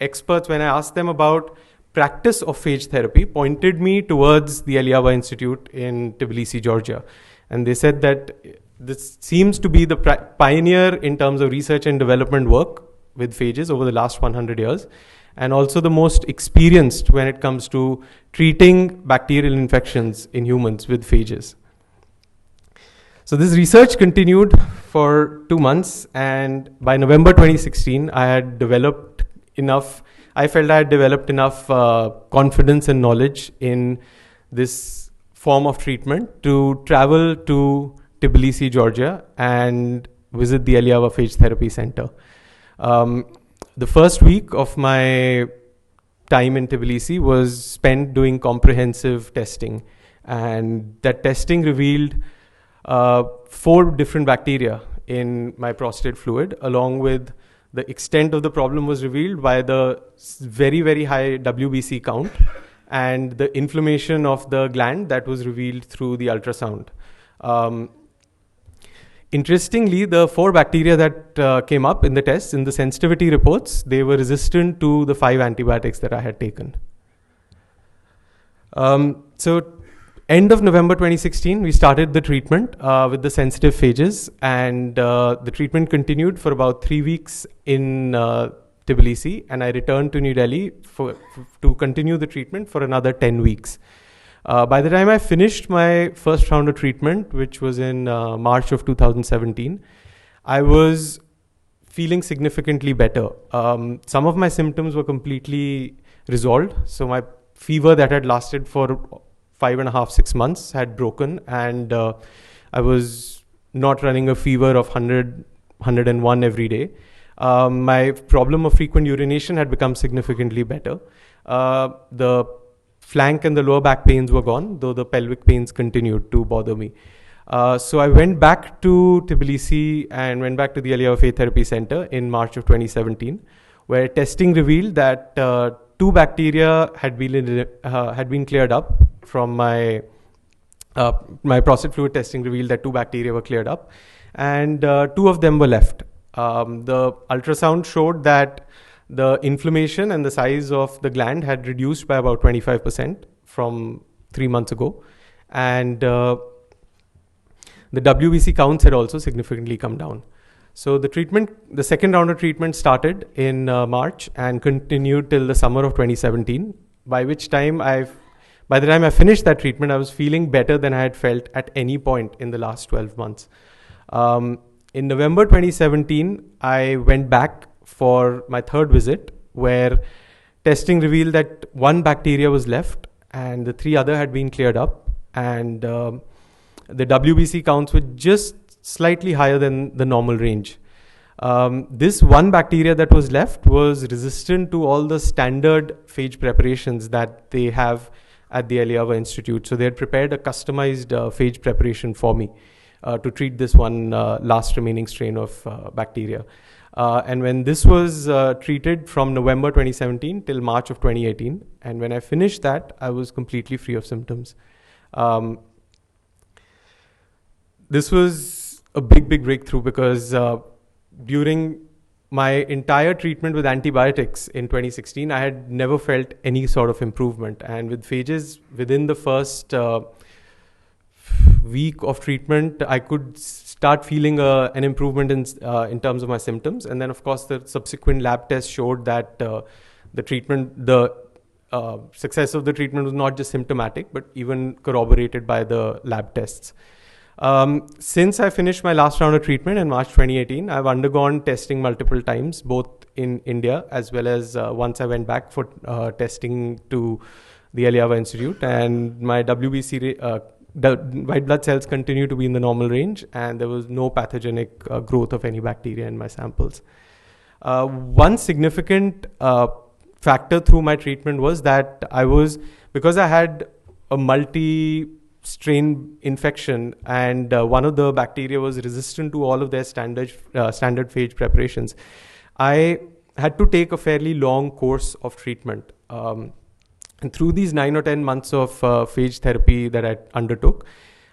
experts, when I asked them about practice of phage therapy, pointed me towards the Eliava Institute in Tbilisi, Georgia. And they said that this seems to be the pioneer in terms of research and development work with phages over the last 100 years, and also the most experienced when it comes to treating bacterial infections in humans with phages. So this research continued for 2 months, and by November 2016, I felt I had developed enough confidence and knowledge in this form of treatment to travel to Tbilisi, Georgia, and visit the Eliava Phage Therapy Center. The first week of my time in Tbilisi was spent doing comprehensive testing, and that testing revealed 4 different bacteria in my prostate fluid, along with the extent of the problem was revealed by the very, very high WBC count and the inflammation of the gland that was revealed through the ultrasound. Interestingly, the 4 bacteria that came up in the tests, in the sensitivity reports, they were resistant to the 5 antibiotics that I had taken. So end of November 2016, we started the treatment with the sensitive phages, and the treatment continued for about 3 weeks in Tbilisi, and I returned to New Delhi to continue the treatment for another 10 weeks. By the time I finished my first round of treatment, which was in March of 2017, I was feeling significantly better. Some of my symptoms were completely resolved. So my fever that had lasted for 5.5-6 months had broken, and I was not running a fever of 100, 101 every day. My problem of frequent urination had become significantly better. The flank and the lower back pains were gone, though the pelvic pains continued to bother me. So I went back to Tbilisi and went back to the Aliyah Phage Therapy Center in March of 2017, where testing revealed that 2 bacteria had been cleared up from my prostate fluid testing revealed that 2 bacteria were cleared up, and 2 of them were left. The ultrasound showed that the inflammation and the size of the gland had reduced by about 25% from 3 months ago, and the WBC counts had also significantly come down. So the second round of treatment started in March and continued till the summer of 2017, by which time by the time I finished that treatment, I was feeling better than I had felt at any point in the last 12 months. In November 2017, I went back for my 3rd visit, where testing revealed that 1 bacteria was left and the 3 other had been cleared up, and the WBC counts were just slightly higher than the normal range. This 1 bacteria that was left was resistant to all the standard phage preparations that they have at the Aliyah Institute. So they had prepared a customized phage preparation for me to treat this one last remaining strain of bacteria. And when this was treated from November 2017 till March of 2018, and when I finished that, I was completely free of symptoms. This was a big breakthrough, because during my entire treatment with antibiotics in 2016, I had never felt any sort of improvement. And with phages, within the first week of treatment, I could start feeling an improvement in terms of my symptoms. And then, of course, the subsequent lab tests showed that the success of the treatment was not just symptomatic, but even corroborated by the lab tests. Since I finished my last round of treatment in March 2018, I've undergone testing multiple times, both in India as well as once I went back for testing to the Aliyah Institute, and my WBC, the white blood cells continue to be in the normal range, and there was no pathogenic growth of any bacteria in my samples. One significant factor through my treatment was that because I had a multi-strain infection, and one of the bacteria was resistant to all of their standard phage preparations, I had to take a fairly long course of treatment. And through these 9 or 10 months of phage therapy that I undertook,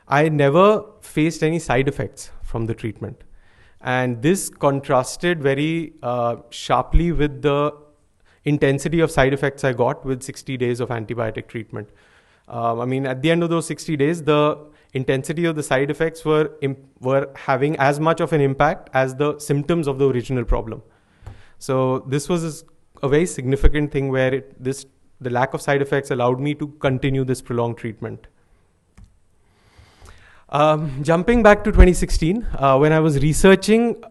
I never faced any side effects from the treatment. And this contrasted very sharply with the intensity of side effects I got with 60 days of antibiotic treatment. At the end of those 60 days, the intensity of the side effects were having as much of an impact as the symptoms of the original problem. So this was a very significant thing where the lack of side effects allowed me to continue this prolonged treatment. Jumping back to 2016, when I was researching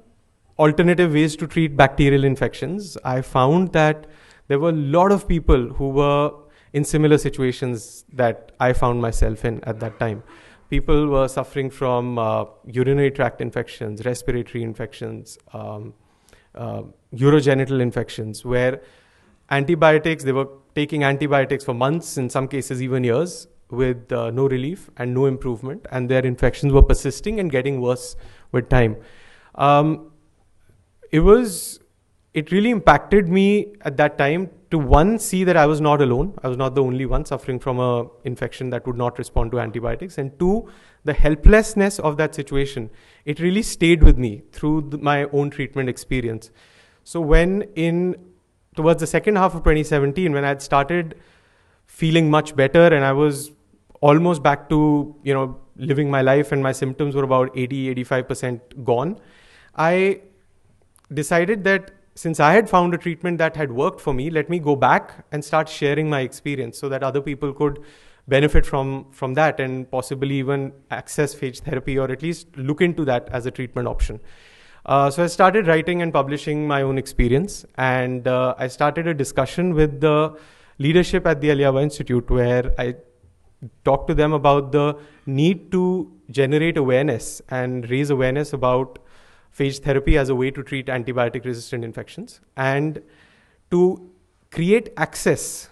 alternative ways to treat bacterial infections, I found that there were a lot of people who were in similar situations that I found myself in at that time. People were suffering from urinary tract infections, respiratory infections, urogenital infections, where they were taking antibiotics for months, in some cases even years, with no relief and no improvement, and their infections were persisting and getting worse with time. It really impacted me at that time to, one, see that I was not alone. I was not the only one suffering from an infection that would not respond to antibiotics. And 2, the helplessness of that situation. It really stayed with me through my own treatment experience. So towards the second half of 2017, when I had started feeling much better and I was almost back to, living my life, and my symptoms were about 80-85% gone, I decided that since I had found a treatment that had worked for me, let me go back and start sharing my experience so that other people could benefit from that and possibly even access phage therapy, or at least look into that as a treatment option. So I started writing and publishing my own experience, and I started a discussion with the leadership at the Aliyah Institute, where I talk to them about the need to generate awareness and raise awareness about phage therapy as a way to treat antibiotic-resistant infections and to create access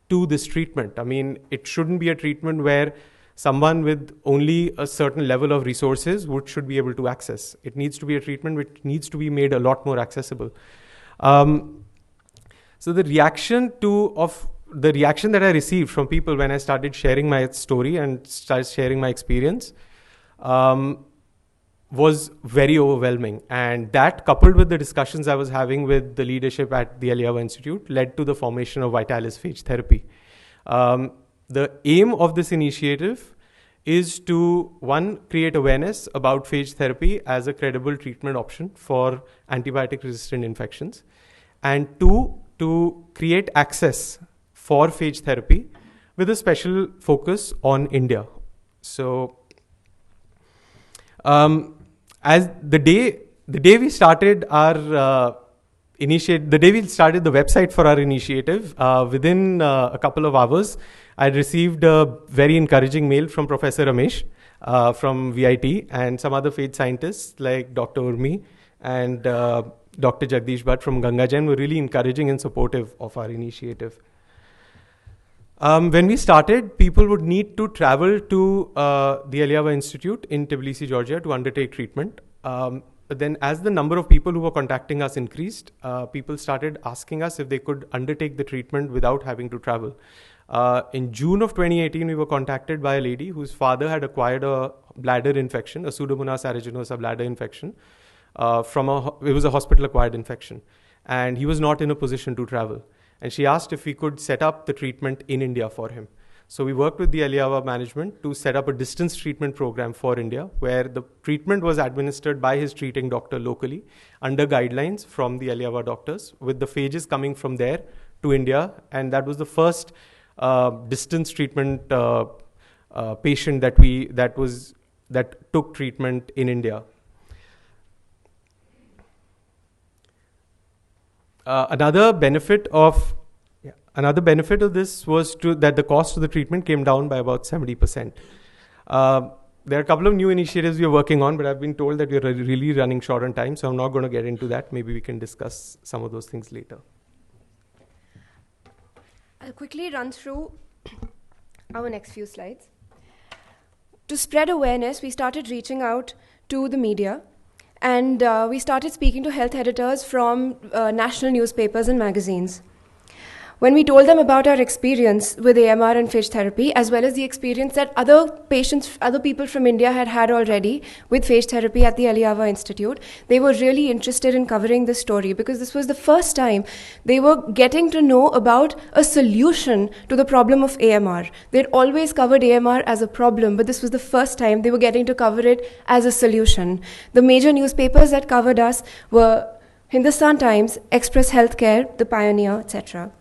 to this treatment. I mean, it shouldn't be a treatment where someone with only a certain level of resources should be able to access. It needs to be a treatment which needs to be made a lot more accessible. So the reaction that I received from people when I started sharing my story and started sharing my experience was very overwhelming. And that, coupled with the discussions I was having with the leadership at the Aliava Institute, led to the formation of Vitalis Phage Therapy. The aim of this initiative is to, one, create awareness about phage therapy as a credible treatment option for antibiotic-resistant infections, and two, to create access for phage therapy with a special focus on India. So, as the day we started our the day we started the website for our initiative, within a couple of hours, I received a very encouraging mail from Professor Ramesh from VIT and some other phage scientists like Dr. Urmi and Dr. Jagdish Bhatt from Gangajan were really encouraging and supportive of our initiative. When we started, people would need to travel to the Aliava Institute in Tbilisi, Georgia to undertake treatment. But then as the number of people who were contacting us increased, people started asking us if they could undertake the treatment without having to travel. In June of 2018, we were contacted by a lady whose father had acquired a bladder infection, a Pseudomonas aeruginosa bladder infection. It was a hospital-acquired infection. And he was not in a position to travel. And she asked if we could set up the treatment in India for him. So we worked with the Aliava management to set up a distance treatment program for India, where the treatment was administered by his treating doctor locally under guidelines from the Aliava doctors, with the phages coming from there to India. And that was the first distance treatment patient that took treatment in India. Another benefit of this was that the cost of the treatment came down by about 70%. There are a couple of new initiatives we are working on, but I've been told that we are really running short on time, so I'm not going to get into that. Maybe we can discuss some of those things later. I'll quickly run through our next few slides. To spread awareness, we started reaching out to the media, and we started speaking to health editors from national newspapers and magazines. When we told them about our experience with AMR and phage therapy, as well as the experience that other people from India had already with phage therapy at the Aliava Institute, they were really interested in covering this story, because this was the first time they were getting to know about a solution to the problem of AMR. They'd always covered AMR as a problem, but this was the first time they were getting to cover it as a solution. The major newspapers that covered us were Hindustan Times, Express Healthcare, The Pioneer, etc.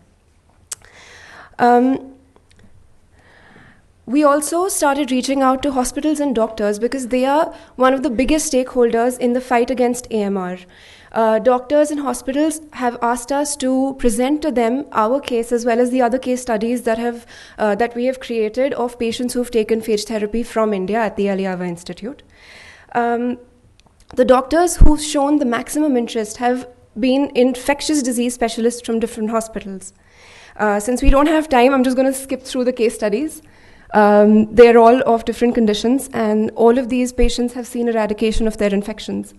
We also started reaching out to hospitals and doctors because they are one of the biggest stakeholders in the fight against AMR. Doctors and hospitals have asked us to present to them our case as well as the other case studies that we have created of patients who have taken phage therapy from India at the Aliava Institute. The doctors who've shown the maximum interest have been infectious disease specialists from different hospitals. Since we don't have time, I'm just going to skip through the case studies. They're all of different conditions, and all of these patients have seen eradication of their infections.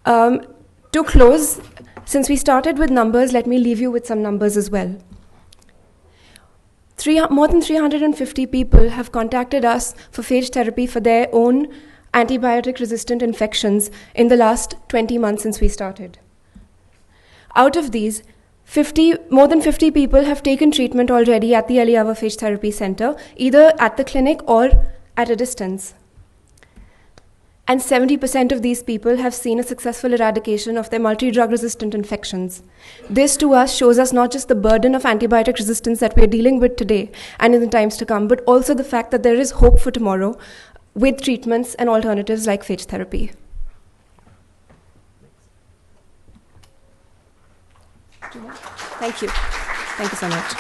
To close, since we started with numbers, let me leave you with some numbers as well. More than 350 people have contacted us for phage therapy for their own antibiotic-resistant infections in the last 20 months since we started. Out of these, more than 50 people have taken treatment already at the Aliava Phage Therapy Center, either at the clinic or at a distance. And 70% of these people have seen a successful eradication of their multi-drug resistant infections. This to us shows us not just the burden of antibiotic resistance that we are dealing with today and in the times to come, but also the fact that there is hope for tomorrow with treatments and alternatives like phage therapy. Thank you. Thank you so much.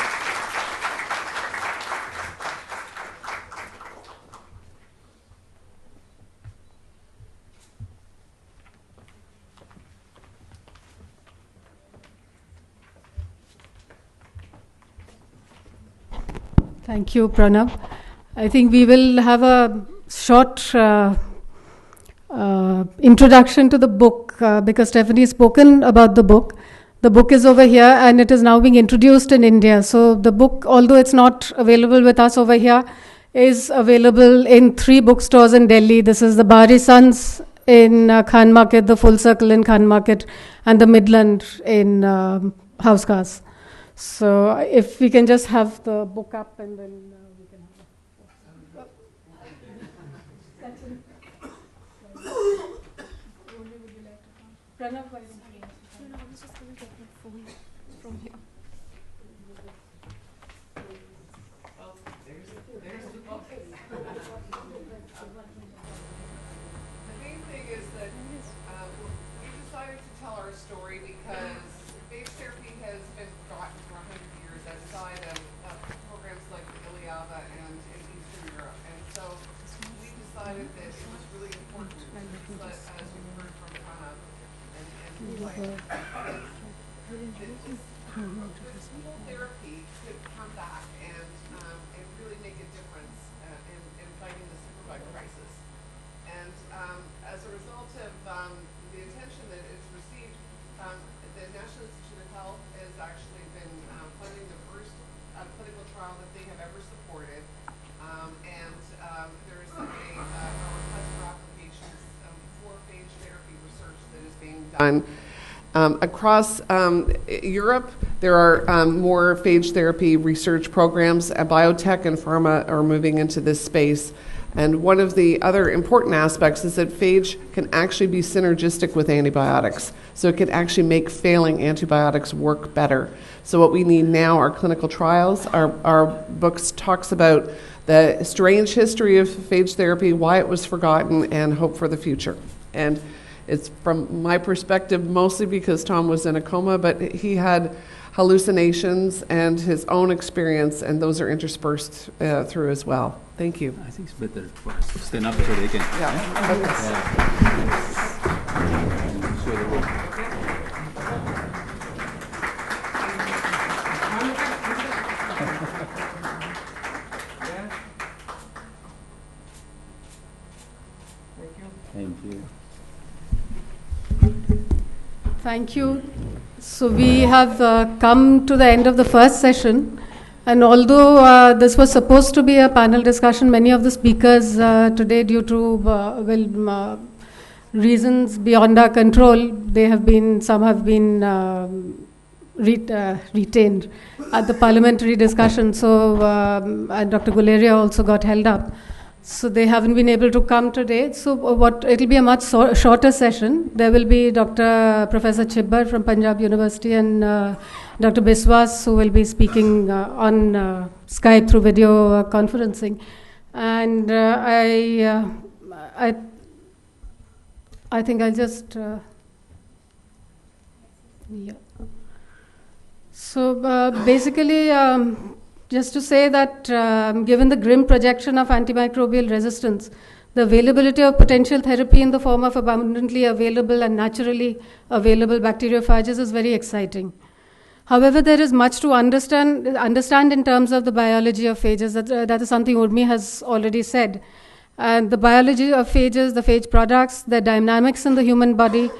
Thank you, Pranav. I think we will have a short introduction to the book because Steffanie has spoken about the book. The book is over here and it is now being introduced in India. So the book, although it's not available with us over here, is available in 3 bookstores in Delhi. This is the Bahri Sons in Khan Market, the Full Circle in Khan Market, and the Midland in House Cars. So if we can just have the book up and then we can have Pranav, why don't you? No, I was just going to get my phone from here. The main thing is that we decided to tell our story because phage therapy has been forgotten for 100 years outside of programs like the Iliava and in Eastern Europe. And so we decided that it was really important, as we heard from Pranav and like, this whole therapy could come back and really make a difference in fighting the superbug crisis. And as a result of the attention that it's received, the National Institute of Health has actually been funding the first clinical trial that they have ever supported. And there is a request for applications for phage therapy research that is being done. Across Europe, there are more phage therapy research programs. Biotech and pharma are moving into this space. And one of the other important aspects is that phage can actually be synergistic with antibiotics. So it can actually make failing antibiotics work better. So what we need now are clinical trials. Our books talks about the strange history of phage therapy, why it was forgotten, and hope for the future. And it's from my perspective mostly because Tom was in a coma, but he had hallucinations and his own experience, and those are interspersed through as well. Thank you. I think it's better for us to stand up so they can. Yeah. Show the book. Thank you. Thank you. So we have come to the end of the first session. And although this was supposed to be a panel discussion, many of the speakers today, due to reasons beyond our control, some have been retained at the parliamentary discussion. So and Dr. Guleria also got held up. So they haven't been able to come today. So it'll be a much shorter session. There will be Professor Chibbar from Punjab University and Dr. Biswas, who will be speaking on Skype through video conferencing. And I think I'll just yeah. So basically, just to say that given the grim projection of antimicrobial resistance, the availability of potential therapy in the form of abundantly available and naturally available bacteriophages is very exciting. However, there is much to understand in terms of the biology of phages. That is something Urmi has already said. And the biology of phages, the phage products, the dynamics in the human body,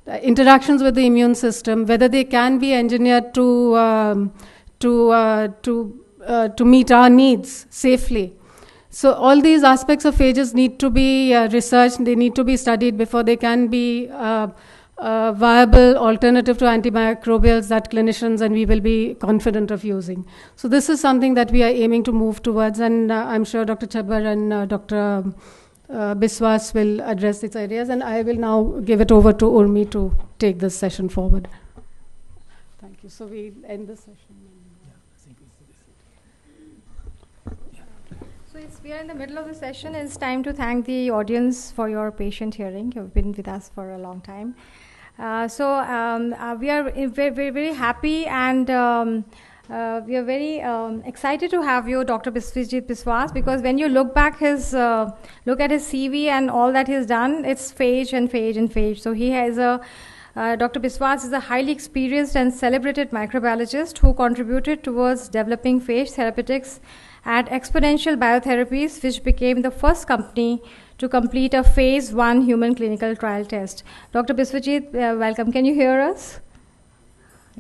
the interactions with the immune system, whether they can be engineered to meet our needs safely. So all these aspects of phages need to be researched, they need to be studied before they can be a viable alternative to antimicrobials that clinicians and we will be confident of using. So this is something that we are aiming to move towards, and I'm sure Dr. Chhabbar and Dr. Biswas will address these areas, and I will now give it over to Urmi to take this session forward. Thank you. So we end the session. So we are in the middle of the session. It's time to thank the audience for your patient hearing. You've been with us for a long time. We are very, very happy and we are very excited to have you, Dr. Biswajit Biswas, because when you look at his CV and all that he's done, it's phage and phage and phage. So he has Dr. Biswas is a highly experienced and celebrated microbiologist who contributed towards developing phage therapeutics at Exponential Biotherapies, which became the first company to complete a phase 1 human clinical trial test. Dr. Biswajit, welcome. Can you hear us?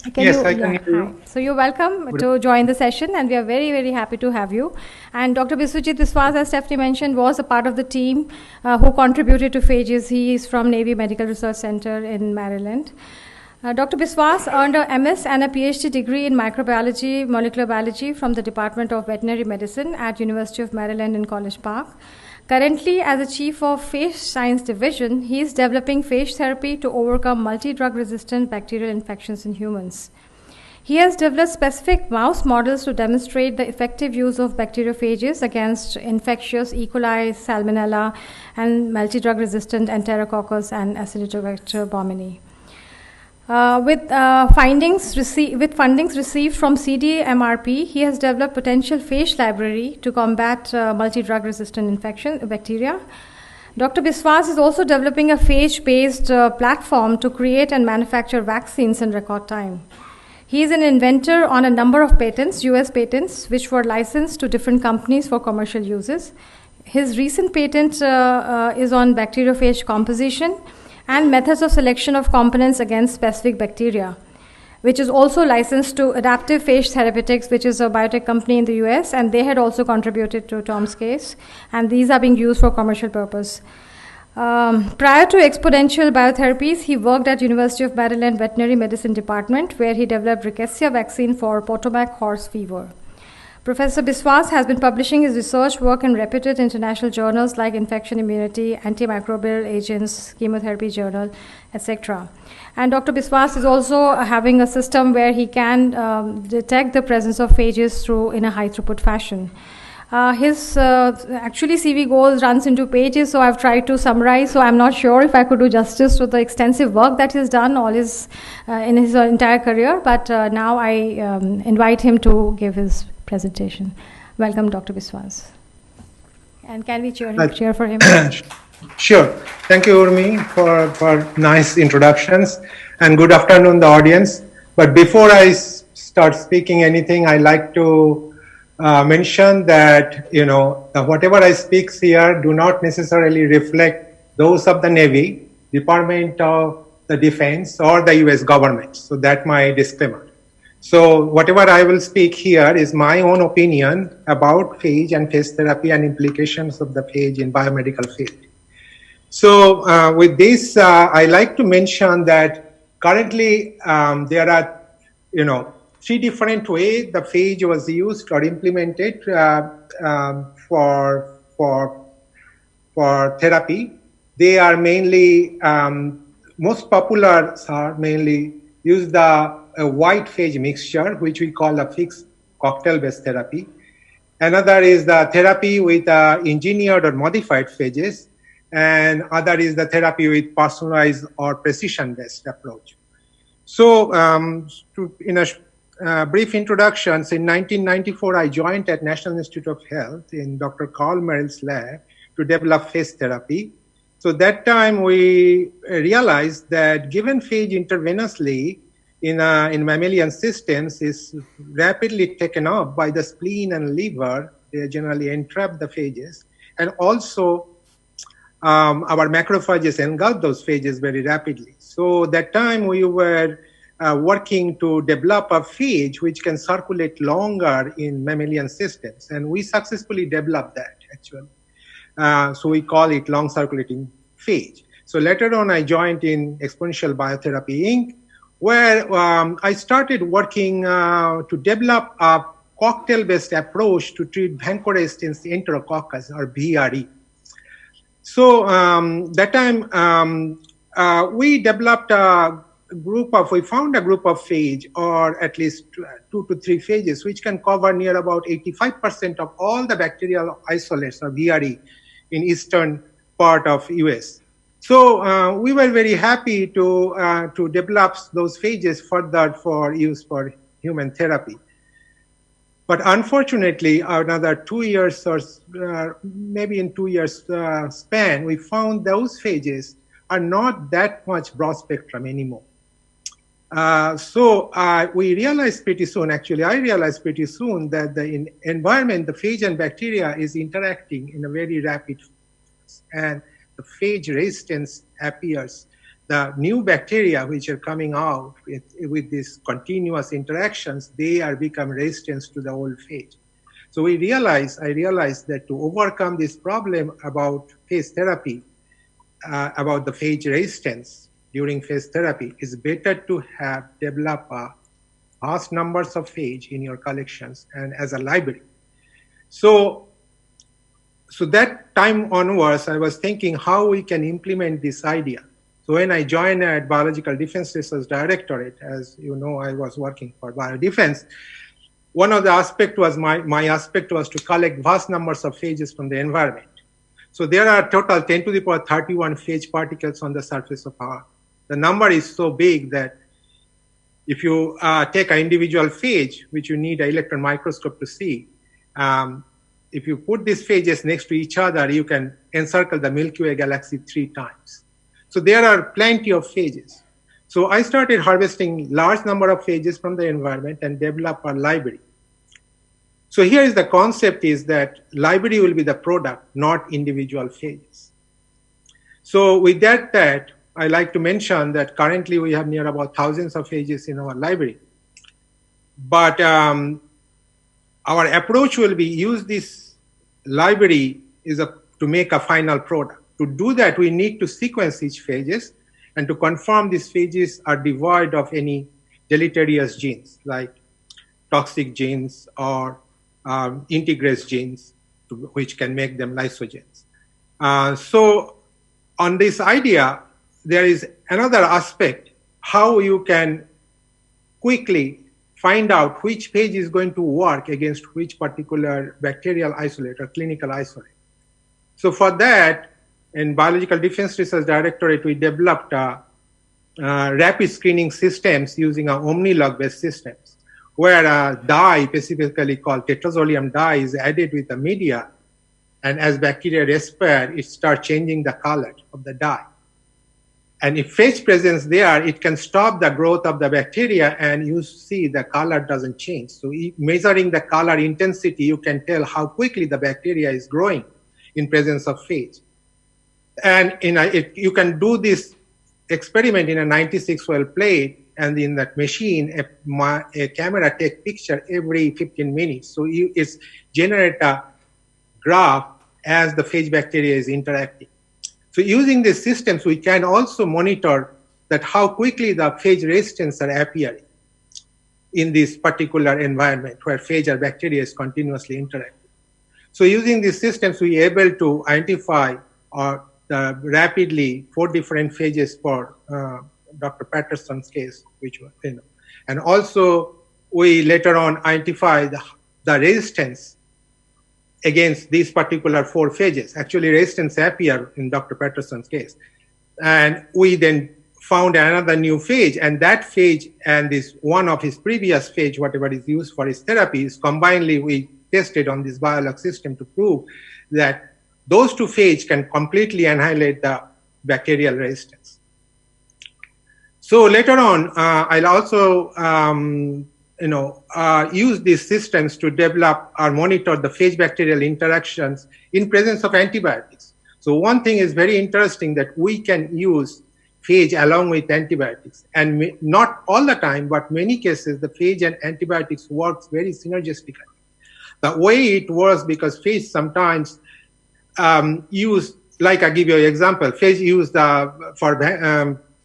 I can hear you. So you're welcome to join the session, and we are very, very happy to have you. And Dr. Biswajit Biswas, as Steffanie mentioned, was a part of the team who contributed to Phages. He is from Navy Medical Research Center in Maryland. Dr. Biswas earned a MS and a PhD degree in microbiology, molecular biology from the Department of Veterinary Medicine at University of Maryland in College Park. Currently, as a chief of Phage Science Division, he is developing phage therapy to overcome multi-drug resistant bacterial infections in humans. He has developed specific mouse models to demonstrate the effective use of bacteriophages against infectious E. coli, Salmonella, and multi-drug resistant Enterococcus and Acinetobacter baumannii. With fundings received from CDMRP, he has developed potential phage library to combat multi-drug resistant bacteria. Dr. Biswas is also developing a phage-based platform to create and manufacture vaccines in record time. He is an inventor on a number of patents, US patents, which were licensed to different companies for commercial uses. His recent patent is on bacteriophage composition and methods of selection of components against specific bacteria, which is also licensed to Adaptive Phage Therapeutics, which is a biotech company in the US, and they had also contributed to Tom's case, and these are being used for commercial purpose. Prior to Exponential Biotherapies, he worked at University of Maryland Veterinary Medicine Department, where he developed rickettsia vaccine for Potomac horse fever. Professor Biswas has been publishing his research work in reputed international journals like Infection Immunity, Antimicrobial Agents, Chemotherapy Journal, etc. And Dr. Biswas is also having a system where he can detect the presence of phages in a high throughput fashion. His actually CV goals runs into pages, so I've tried to summarize. So I'm not sure if I could do justice to the extensive work that he's done in his entire career. But now I invite him to give his presentation. Welcome, Dr. Biswas. And can we cheer for him? Sure. Thank you, Urmi, for nice introductions. And good afternoon, the audience. But before I start speaking anything, I like to mention that, whatever I speak here do not necessarily reflect those of the Navy, Department of the Defense, or the US government. So that's my disclaimer. So whatever I will speak here is my own opinion about phage and phage therapy and implications of the phage in biomedical field. So with this, I like to mention that currently there are, three different ways the phage was used or implemented for therapy. They are mainly, most popular are mainly use a white phage mixture, which we call a fixed cocktail-based therapy. Another is the therapy with engineered or modified phages, and other is the therapy with personalized or precision-based approach. So in a brief introduction, in 1994, I joined at National Institute of Health in Dr. Carl Merrill's lab to develop phage therapy. So that time we realized that given phage intravenously in mammalian systems is rapidly taken up by the spleen and liver. They generally entrap the phages, and also our macrophages engulf those phages very rapidly. So that time we were working to develop a phage which can circulate longer in mammalian systems, and we successfully developed that actually. So we call it long circulating phage. So later on I joined in Exponential Biotherapy Inc., where I started working to develop a cocktail-based approach to treat Vancorescens enterococcus, or VRE. So that time we developed we found a group of phage, or at least 2 to 3 phages, which can cover near about 85% of all the bacterial isolates, or VRE, in eastern part of US. So we were very happy to develop those phages further for use for human therapy. But unfortunately, another 2 years or maybe in 2 years span, we found those phages are not that much broad spectrum anymore. We realized pretty soon, actually, I realized pretty soon that the environment, the phage and bacteria is interacting in a very rapid phase, and the phage resistance appears. The new bacteria which are coming out with these continuous interactions, they are become resistant to the old phage. So I realized that to overcome this problem about phage therapy, about the phage resistance during phage therapy, it's better to develop vast numbers of phage in your collections and as a library. So that time onwards, I was thinking how we can implement this idea. So when I joined at Biological Defense Research Directorate, as you know, I was working for biodefense. One of the aspects was my aspect was to collect vast numbers of phages from the environment. So there are total 10 to the power 31 phage particles on the surface of Earth. The number is so big that if you take an individual phage, which you need an electron microscope to see, if you put these phages next to each other, you can encircle the Milky Way galaxy 3 times. So there are plenty of phages. So I started harvesting large number of phages from the environment and develop a library. So here is the concept is that library will be the product, not individual phages. So with that, I like to mention that currently we have near about thousands of phages in our library. But our approach will be use this library to make a final product. To do that, we need to sequence each phages and to confirm these phages are devoid of any deleterious genes like toxic genes or integrase genes, which can make them lysogens. So on this idea, there is another aspect, how you can quickly find out which phage is going to work against which particular bacterial isolate or clinical isolate. So for that, in Biological Defense Research Directorate, we developed rapid screening systems using OmniLog-based systems, where a dye, specifically called tetrazolium dye, is added with the media, and as bacteria respire, it starts changing the color of the dye. And if phage presence there, it can stop the growth of the bacteria, and you see the color doesn't change. So measuring the color intensity, you can tell how quickly the bacteria is growing in presence of phage. And you can do this experiment in a 96-well plate, and in that machine, a camera takes picture every 15 minutes. So it's generate a graph as the phage bacteria is interacting. So using these systems, we can also monitor that how quickly the phage resistance are appearing in this particular environment where phage or bacteria is continuously interacting. So using these systems, we are able to identify rapidly 4 different phages for Dr. Patterson's case, which was, and also we later on identify the resistance against these particular 4 phages. Actually, resistance appear in Dr. Patterson's case. And we then found another new phage, and that phage and this one of his previous phage, whatever is used for his therapy, is combinedly we tested on this Biolog system to prove that those 2 phages can completely annihilate the bacterial resistance. So later on, I'll also use these systems to develop or monitor the phage bacterial interactions in presence of antibiotics. So one thing is very interesting that we can use phage along with antibiotics, and not all the time, but many cases the phage and antibiotics works very synergistically. The way it works, because phage sometimes use, like I give you an example, phage used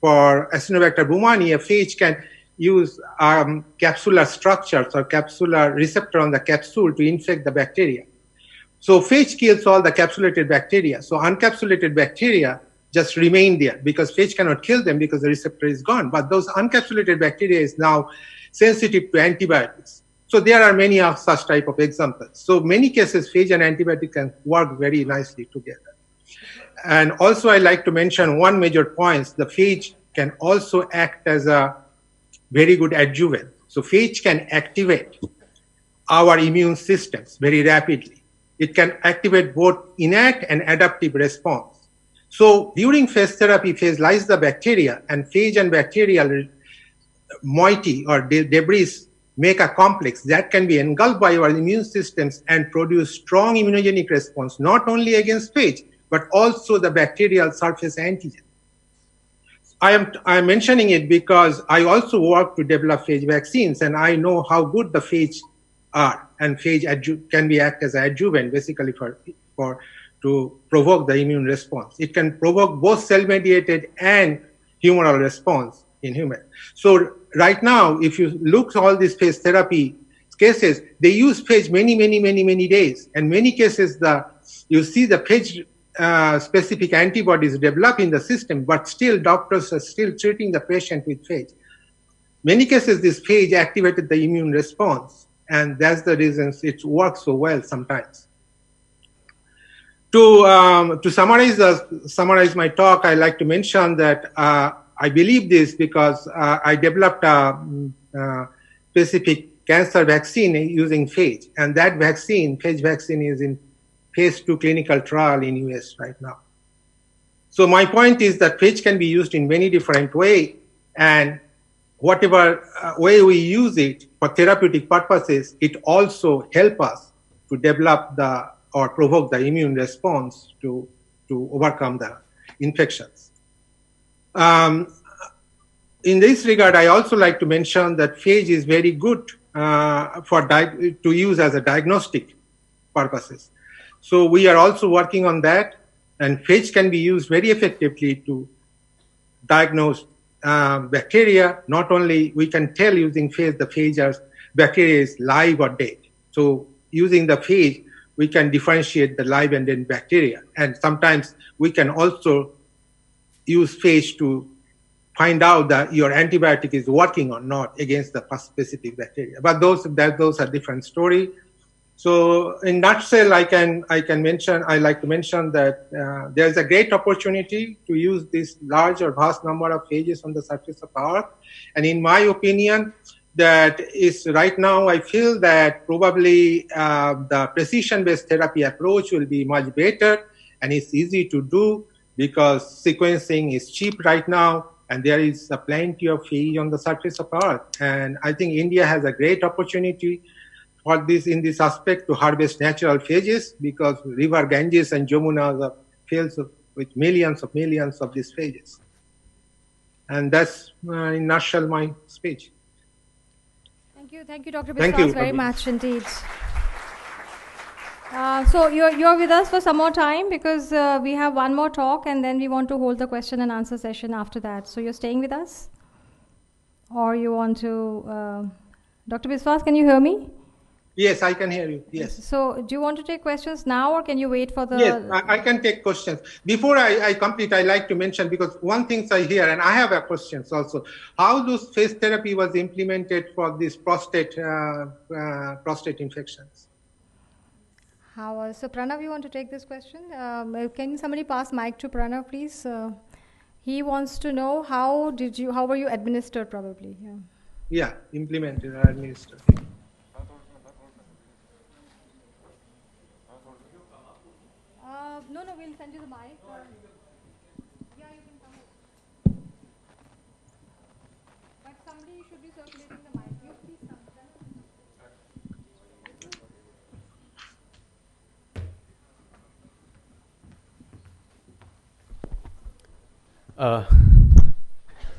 for Acinetobacter baumannii, a phage can use capsular structures or capsular receptor on the capsule to infect the bacteria. So phage kills all the capsulated bacteria. So uncapsulated bacteria just remain there because phage cannot kill them because the receptor is gone. But those uncapsulated bacteria is now sensitive to antibiotics. So there are many of such type of examples. So many cases, phage and antibiotic can work very nicely together. And also I like to mention one major point, the phage can also act as a very good adjuvant. So phage can activate our immune systems very rapidly. It can activate both innate and adaptive response. So during phage therapy, phage lyses the bacteria, and phage and bacteria moiety or debris make a complex that can be engulfed by our immune systems and produce strong immunogenic response, not only against phage, but also the bacterial surface antigen. I'm mentioning it because I also work to develop phage vaccines, and I know how good the phage are, and phage can be act as an adjuvant, basically to provoke the immune response. It can provoke both cell-mediated and humoral response in human. So right now, if you look at all these phage therapy cases, they use phage many days. And many cases, you see the phage specific antibodies develop in the system, but still doctors are still treating the patient with phage. Many cases, this phage activated the immune response, and that's the reason it works so well sometimes. To summarize my talk, I like to mention that I believe this because I developed a specific cancer vaccine using phage, and that vaccine, phage vaccine, is in phase 2 clinical trial in US right now. So my point is that phage can be used in many different ways, and whatever way we use it for therapeutic purposes, it also helps us to develop or provoke the immune response to overcome the infections. In this regard, I also like to mention that phage is very good to use as a diagnostic purposes. So we are also working on that, and phage can be used very effectively to diagnose bacteria. Not only we can tell using phage, the phage bacteria is live or dead. So using the phage, we can differentiate the live and dead bacteria. And sometimes we can also use phage to find out that your antibiotic is working or not against the specific bacteria. But those are different story. So in nutshell, I like to mention that there's a great opportunity to use this large or vast number of phages on the surface of Earth. And in my opinion, that is right now, I feel that probably the precision-based therapy approach will be much better, and it's easy to do because sequencing is cheap right now, and there is plenty of phage on the surface of Earth. And I think India has a great opportunity for this in this aspect to harvest natural phages, because river Ganges and Jamuna are filled with millions of these phages. And that's in a nutshell my speech. Thank you, Dr. Biswas, very much indeed. So you're with us for some more time because we have one more talk and then we want to hold the question and answer session after that. So you're staying with us? Or you want to... Dr. Biswas, can you hear me? Yes, I can hear you. Yes. So do you want to take questions now or can you wait for the... Yes, I can take questions. Before I complete, I like to mention, because one thing I hear, and I have a questions also, how this phage therapy was implemented for these prostate infections? So Pranav, you want to take this question? Can somebody pass mic to Pranav, please? He wants to know how were you administered probably? Yeah, implemented or administered. No, we'll send you the mic. Yeah, you can come. But somebody should be circulating the mic. You please come.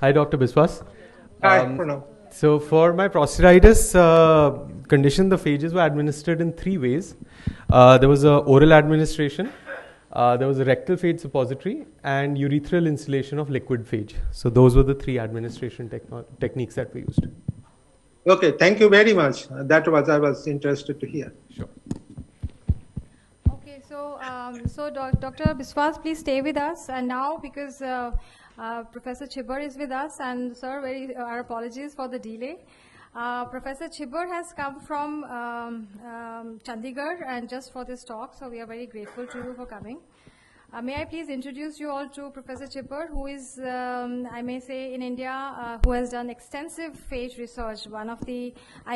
Hi, Dr. Biswas. Hi, Pranav. So for my prostatitis condition, the phages were administered in 3 ways. There was a oral administration, there was a rectal phage suppository, and urethral instillation of liquid phage. So those were the 3 administration techniques that we used. Okay, thank you very much. That was I was interested to hear. Sure. Okay, so Dr. Biswas, please stay with us. And now, because Professor Chibber is with us, and sir, our apologies for the delay. Professor Chibber has come from Chandigarh and just for this talk, so we are very grateful to you for coming. May I please introduce you all to Professor Chibber, who is, I may say, in India, who has done extensive phage research.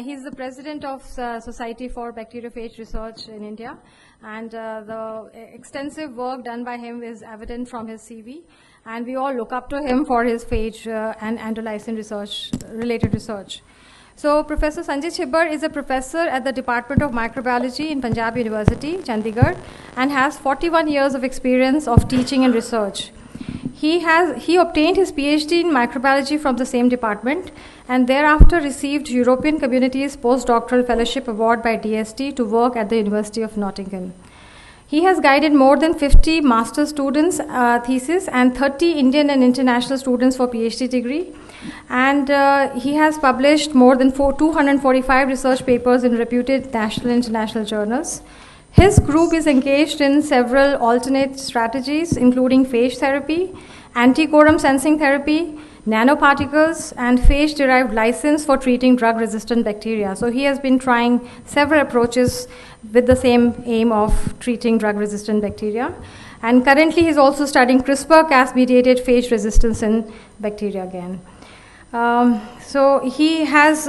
He's the president of Society for Bacteriophage Research in India, and the extensive work done by him is evident from his CV. and we all look up to him for his phage and endolysin research, related research. So Professor Sanjay Chibbar is a professor at the Department of Microbiology in Punjab University, Chandigarh, and has 41 years of experience of teaching and research. He obtained his PhD in microbiology from the same department and thereafter received European Community's Postdoctoral Fellowship Award by DST to work at the University of Nottingham. He has guided more than 50 master's students' thesis and 30 Indian and international students for PhD degree. And he has published more than 245 research papers in reputed national and international journals. His group is engaged in several alternate strategies, including phage therapy, anti-quorum sensing therapy, nanoparticles, and phage-derived lysins for treating drug-resistant bacteria. So he has been trying several approaches with the same aim of treating drug-resistant bacteria. And currently he's also studying CRISPR-Cas-mediated phage resistance in bacteria again. So he has...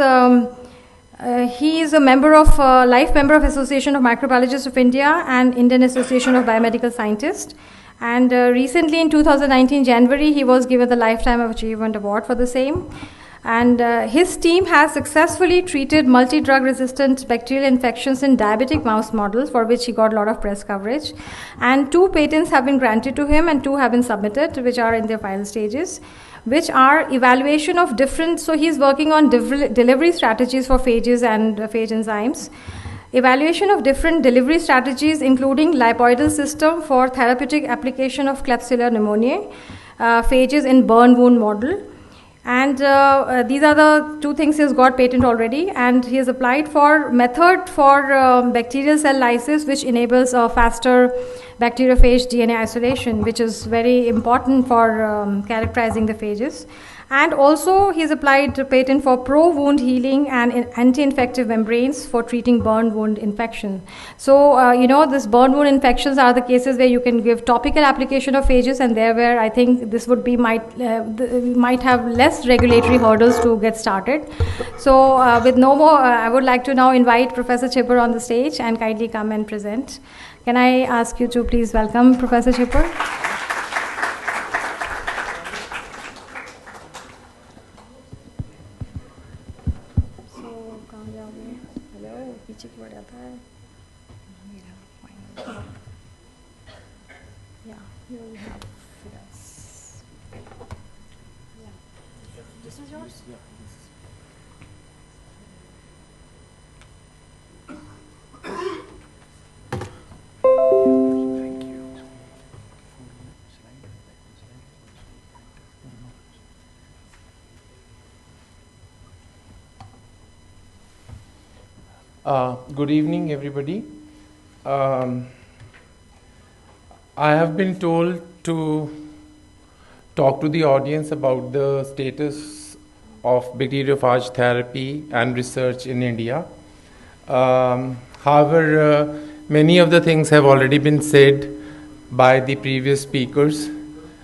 he is a member of, life member of Association of Microbiologists of India and Indian Association of Biomedical Scientists. And recently in 2019 January, he was given the Lifetime of Achievement Award for the same. And his team has successfully treated multi-drug resistant bacterial infections in diabetic mouse models, for which he got a lot of press coverage. And 2 patents have been granted to him and 2 have been submitted, which are in their final stages, which are evaluation of different, so he's working on delivery strategies for phages and phage enzymes, evaluation of different delivery strategies, including lipoidal system for therapeutic application of Klebsiella pneumoniae, phages in burn wound model. And these are the 2 things he's got patent already, and he has applied for method for bacterial cell lysis, which enables a faster bacteriophage DNA isolation, which is very important for characterizing the phages. And also he's applied a patent for pro-wound healing and anti-infective membranes for treating burn wound infection. So, you know, this burn wound infections are the cases where you can give topical application of phages, and there where I think this would be might have less regulatory hurdles to get started. So with no more, I would like to now invite Professor Chibbar on the stage and kindly come and present. Can I ask you to please welcome Professor Chibbar? Good evening, everybody. I have been told to talk to the audience about the status of bacteriophage therapy and research in India. However, many of the things have already been said by the previous speakers,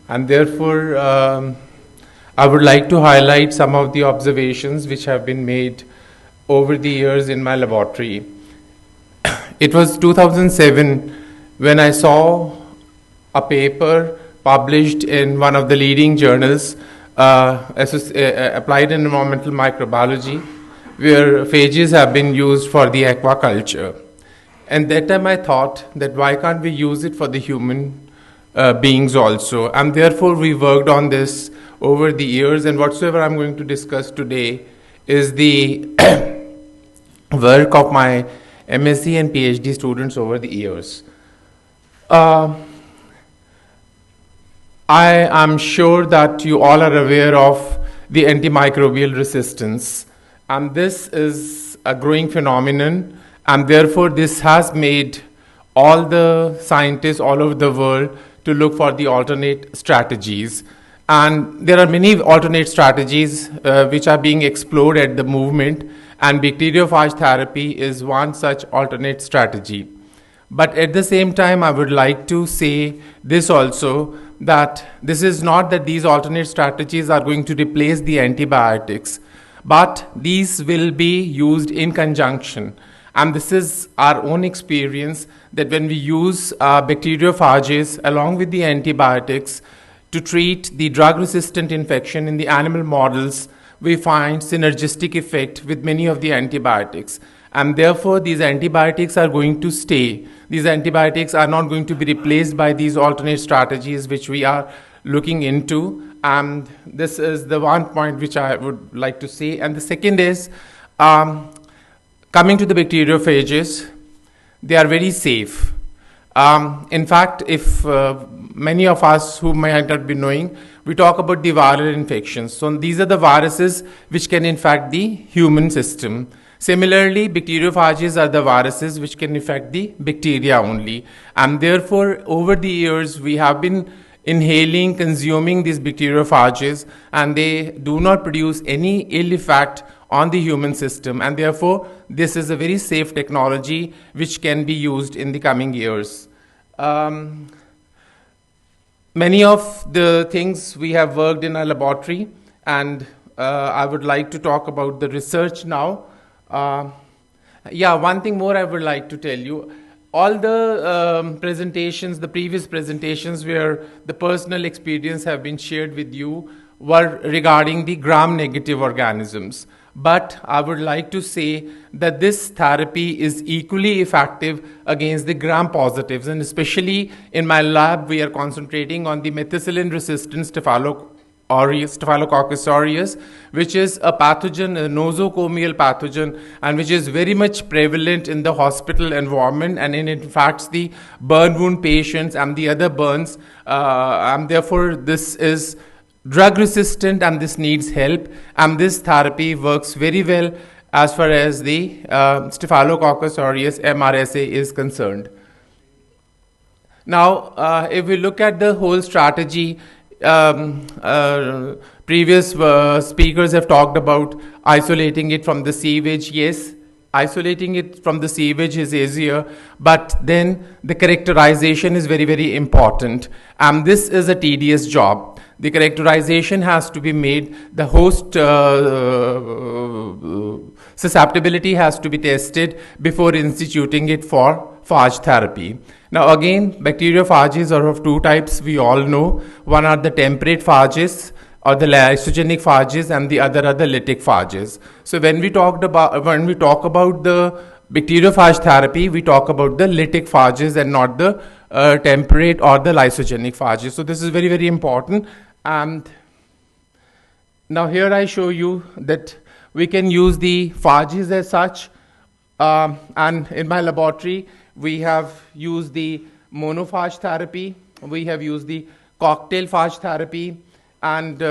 and therefore I would like to highlight some of the observations which have been made over the years in my laboratory. It was 2007 when I saw a paper published in one of the leading journals, Applied Environmental Microbiology, where phages have been used for the aquaculture. And that time I thought that why can't we use it for the human beings also? And therefore we worked on this over the years, and whatsoever I'm going to discuss today is the work of my MSc and PhD students over the years. I am sure that you all are aware of the antimicrobial resistance, and this is a growing phenomenon, and therefore this has made all the scientists all over the world to look for the alternate strategies. And there are many alternate strategies which are being explored at the moment, and bacteriophage therapy is one such alternate strategy. But at the same time, I would like to say this also, that this is not that these alternate strategies are going to replace the antibiotics, but these will be used in conjunction. And this is our own experience, that when we use bacteriophages along with the antibiotics to treat the drug-resistant infection in the animal models, we find synergistic effect with many of the antibiotics. And therefore, these antibiotics are going to stay. These antibiotics are not going to be replaced by these alternate strategies which we are looking into. And this is the one point which I would like to say. And the second is, coming to the bacteriophages, they are very safe. In fact, if many of us who might not be knowing, we talk about the viral infections. So these are the viruses which can infect the human system. Similarly, bacteriophages are the viruses which can infect the bacteria only. And therefore, over the years, we have been inhaling, consuming these bacteriophages, and they do not produce any ill effect on the human system. And therefore, this is a very safe technology which can be used in the coming years. Many of the things we have worked in our laboratory, and I would like to talk about the research now. One thing more I would like to tell you. All the presentations, the previous presentations where the personal experience have been shared with you were regarding the gram-negative organisms. But I would like to say that this therapy is equally effective against the gram-positives, and especially in my lab, we are concentrating on the methicillin-resistant Staphylococcus aureus, which is a pathogen, a nosocomial pathogen, and which is very much prevalent in the hospital environment, and it infects the burn wound patients and the other burns, and therefore this is drug resistant and this needs help, and this therapy works very well as far as the Staphylococcus aureus MRSA is concerned. Now, if we look at the whole strategy, previous speakers have talked about isolating it from the sewage. Yes, isolating it from the sewage is easier, but then the characterization is very, very important. And this is a tedious job. The characterization has to be made, the host susceptibility has to be tested before instituting it for phage therapy. Now again, bacteriophages are of two types, we all know. One are the temperate phages or the lysogenic phages, and the other are the lytic phages. So when we talk about the bacteriophage therapy, we talk about the lytic phages and not the temperate or the lysogenic phages. So this is very, very important. And now here I show you that we can use the phages as such, and in my laboratory we have used the monophage therapy, we have used the cocktail phage therapy, and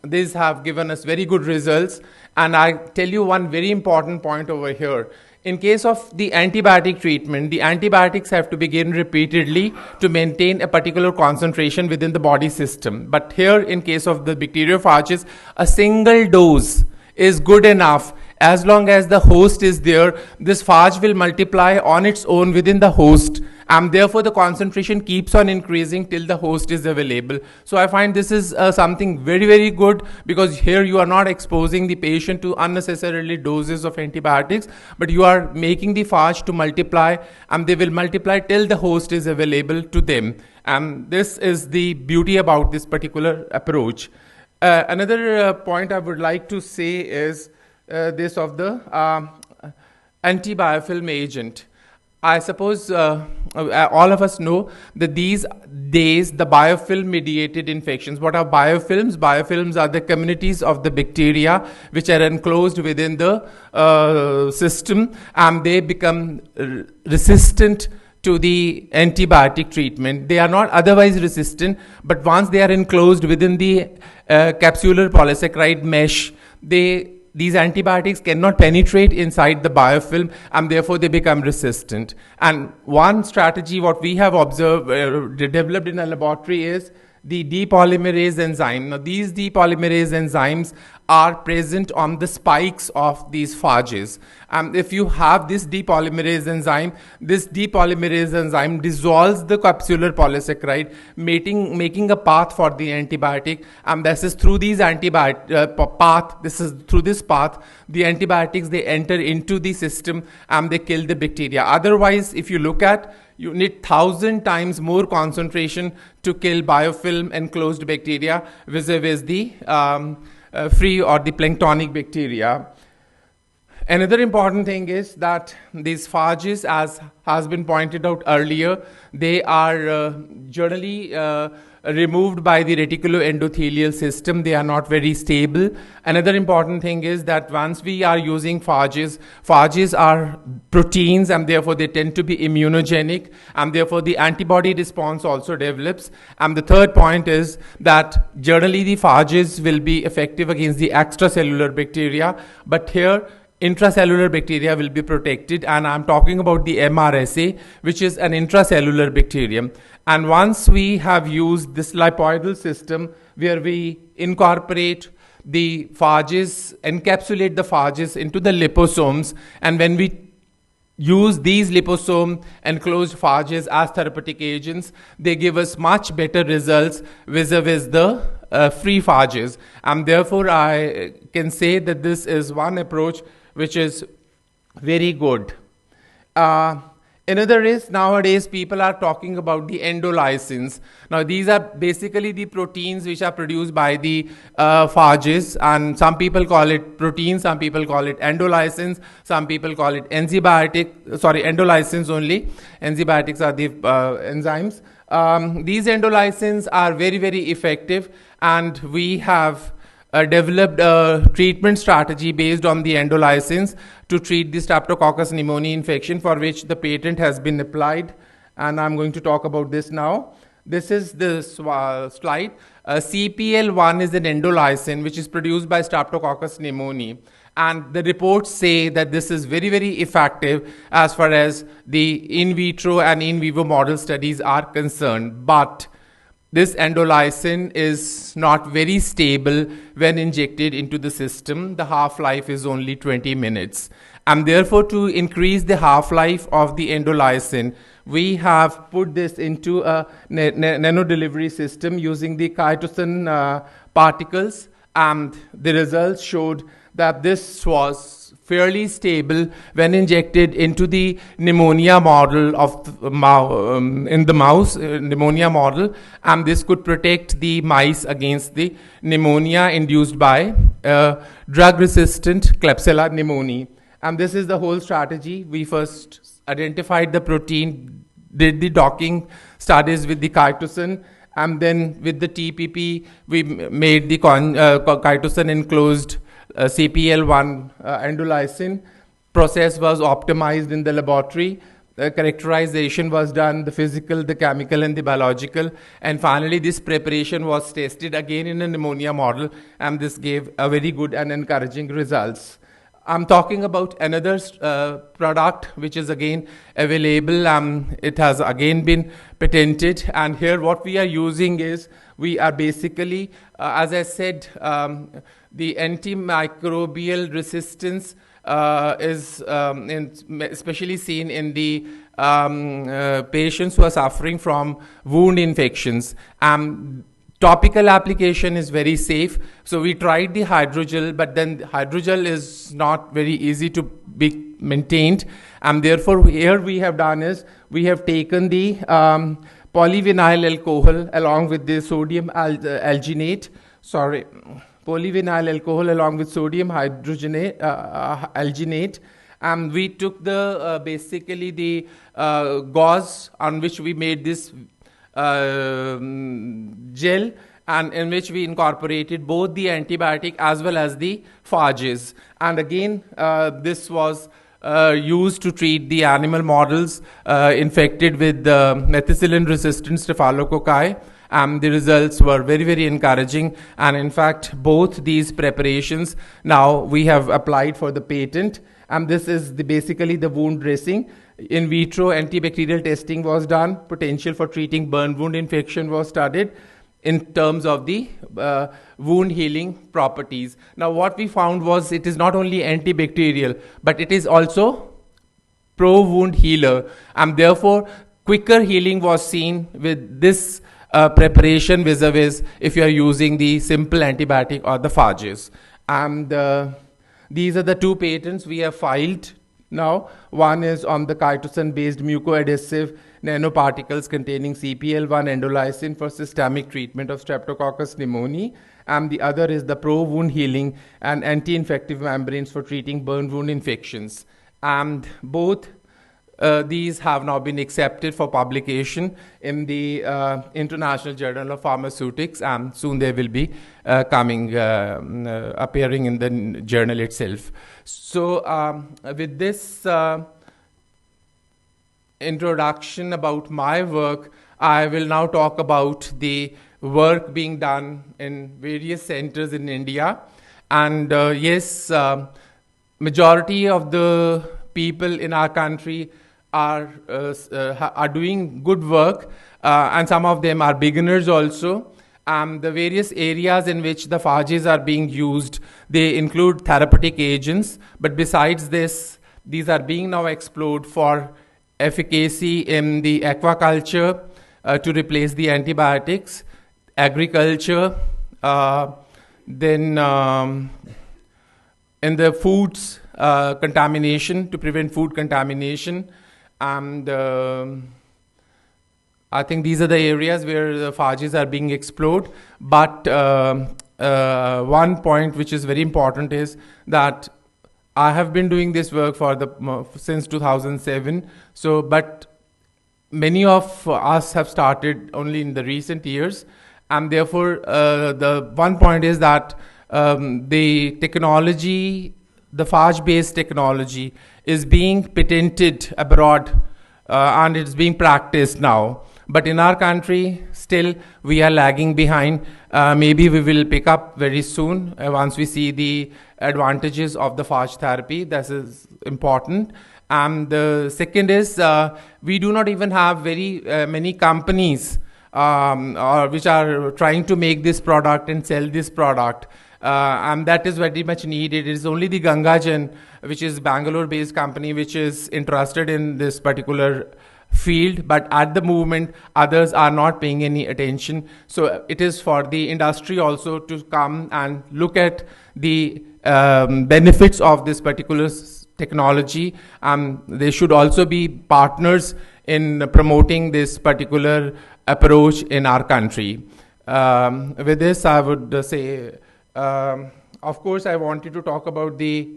these have given us very good results. And I tell you one very important point over here. In case of the antibiotic treatment, the antibiotics have to be given repeatedly to maintain a particular concentration within the body system. But here, in case of the bacteriophages, a single dose is good enough. As long as the host is there, this phage will multiply on its own within the host, and therefore the concentration keeps on increasing till the host is available. So I find this is something very, very good, because here you are not exposing the patient to unnecessarily doses of antibiotics, but you are making the phage to multiply, and they will multiply till the host is available to them. And this is the beauty about this particular approach. Another point I would like to say is this of the anti-biofilm agent. I suppose all of us know that these days the biofilm mediated infections. What are biofilms? Biofilms are the communities of the bacteria which are enclosed within the system, and they become resistant to the antibiotic treatment. They are not otherwise resistant, but once they are enclosed within the capsular polysaccharide mesh, these antibiotics cannot penetrate inside the biofilm, and therefore they become resistant. And one strategy what we have observed, developed in a laboratory, is the depolymerase enzyme. Now these depolymerase enzymes are present on the spikes of these phages. If you have this depolymerase enzyme dissolves the capsular polysaccharide, making a path for the antibiotic, and this is through these through this path, the antibiotics, they enter into the system and they kill the bacteria. Otherwise, if you look at, you need 1,000 times more concentration to kill biofilm enclosed bacteria vis-a-vis the free or the planktonic bacteria. Another important thing is that these phages, as has been pointed out earlier, they are generally removed by the reticuloendothelial system. They are not very stable. Another important thing is that once we are using phages are proteins, and therefore they tend to be immunogenic, and therefore the antibody response also develops. And the third point is that generally the phages will be effective against the extracellular bacteria, but here intracellular bacteria will be protected, and I'm talking about the MRSA, which is an intracellular bacterium. And once we have used this lipoidal system where we incorporate the phages, encapsulate the phages into the liposomes, and when we use these liposome enclosed phages as therapeutic agents, they give us much better results vis-a-vis the free phages. And therefore I can say that this is one approach which is very good. Another is, nowadays people are talking about the endolysins. Now these are basically the proteins which are produced by the phages, and some people call it proteins, some people call it endolysins, some people call it endolysins only. Enzybiotics are the enzymes. These endolysins are very, very effective, and we have developed a treatment strategy based on the endolysins to treat the Streptococcus pneumoniae infection, for which the patent has been applied, and I'm going to talk about this now. This is the slide. CPL1 is an endolysin which is produced by Streptococcus pneumoniae, and the reports say that this is very, very effective as far as the in vitro and in vivo model studies are concerned. But this endolysin is not very stable when injected into the system. The half-life is only 20 minutes. And therefore, to increase the half-life of the endolysin, we have put this into a nano delivery system using the chitosan particles, and the results showed that this was fairly stable when injected into the pneumonia model of the mouse pneumonia model, and this could protect the mice against the pneumonia induced by drug-resistant Klebsiella pneumoniae. And this is the whole strategy. We first identified the protein, did the docking studies with the chitosan, and then with the TPP we made the chitosan enclosed CPL1 endolysin. Process was optimized in the laboratory. Characterization was done, the physical, the chemical, and the biological. And finally, this preparation was tested again in a pneumonia model, and this gave a very good and encouraging results. I'm talking about another product which is again available. It has again been patented, and here what we are using is, we are basically, as I said, the antimicrobial resistance is especially seen in the patients who are suffering from wound infections. Topical application is very safe. So we tried the hydrogel, but then hydrogel is not very easy to be maintained. And therefore, here we have done is, we have taken the polyvinyl alcohol along with the sodium alginate. Polyvinyl alcohol along with sodium hydrogenate alginate, and we took the basically the gauze on which we made this gel, and in which we incorporated both the antibiotic as well as the phages. And again, this was used to treat the animal models infected with methicillin-resistant staphylococci. The results were very, very encouraging, and in fact, both these preparations now we have applied for the patent. And this is basically the wound dressing. In vitro antibacterial testing was done. Potential for treating burn wound infection was studied. in terms of the wound healing properties. Now, what we found was it is not only antibacterial, but it is also pro-wound healer, and therefore quicker healing was seen with this preparation vis-a-vis if you are using the simple antibiotic or the phages. And these are the two patents we have filed now. One is on the chitosan-based mucoadhesive nanoparticles containing CPL1 endolysin for systemic treatment of Streptococcus pneumoniae, and the other is the pro-wound healing and anti-infective membranes for treating burn wound infections. And both these have now been accepted for publication in the International Journal of Pharmaceutics, and soon they will be appearing in the journal itself. So with this introduction about my work, I will now talk about the work being done in various centers in India. And yes, majority of the people in our country are doing good work, and some of them are beginners also. The various areas in which the phages are being used, they include therapeutic agents, but besides this, these are being now explored for efficacy in the aquaculture to replace the antibiotics, agriculture, then in the foods contamination, to prevent food contamination. And I think these are the areas where the phages are being explored. But one point which is very important is that I have been doing this work since 2007. So, but many of us have started only in the recent years, and therefore the one point is that the technology, the phage-based technology, is being patented abroad and it's being practiced now. But in our country, still we are lagging behind. Maybe we will pick up very soon once we see the advantages of the phage therapy. This is important. And the second is we do not even have very many companies which are trying to make this product and sell this product. And that is very much needed. It is only the Gangajan, which is Bangalore-based company, which is interested in this particular field, but at the moment others are not paying any attention. So it is for the industry also to come and look at the benefits of this particular technology. They should also be partners in promoting this particular approach in our country. With this, I would say, of course, I wanted to talk about the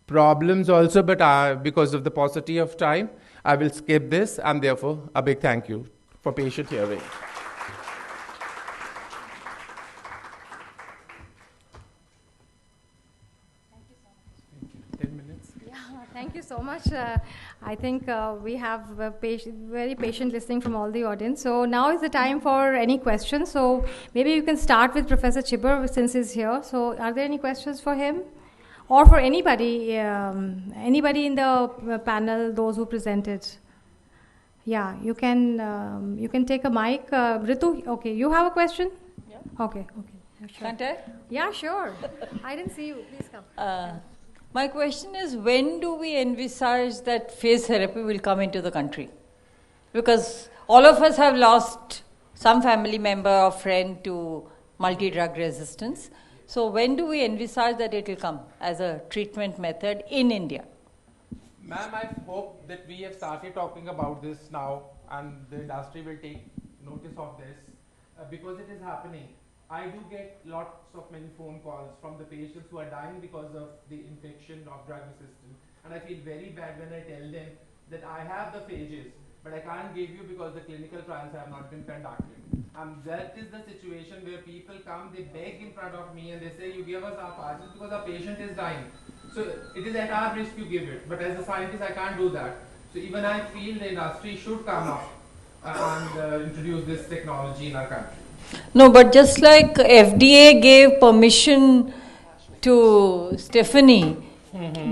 problems also, but because of the paucity of time, I will skip this, and therefore a big thank you for patient hearing. Thank you so much. I think we have very patient listening from all the audience. So now is the time for any questions. So maybe you can start with Professor Chibber since he's here. So are there any questions for him? Or for anybody, anybody in the panel, those who presented? Yeah, you can take a mic. Ritu, okay, you have a question? Yeah. Okay. Yeah, sure. Can't I? Yeah, sure. I didn't see you. Please come. My question is, when do we envisage that phage therapy will come into the country? Because all of us have lost some family member or friend to multi-drug resistance. So when do we envisage that it will come as a treatment method in India? Ma'am, I hope that we have started talking about this now and the industry will take notice of this because it is happening. I do get lots of many phone calls from the patients who are dying because of the infection of drug resistance. And I feel very bad when I tell them that I have the phages, but I can't give you because the clinical trials have not been conducted. And that is the situation where people come, they beg in front of me and they say, you give us our phages because our patient is dying. So it is at our risk you give it, but as a scientist I can't do that. So even I feel the industry should come up and introduce this technology in our country. No, but just like FDA gave permission to Steffanie,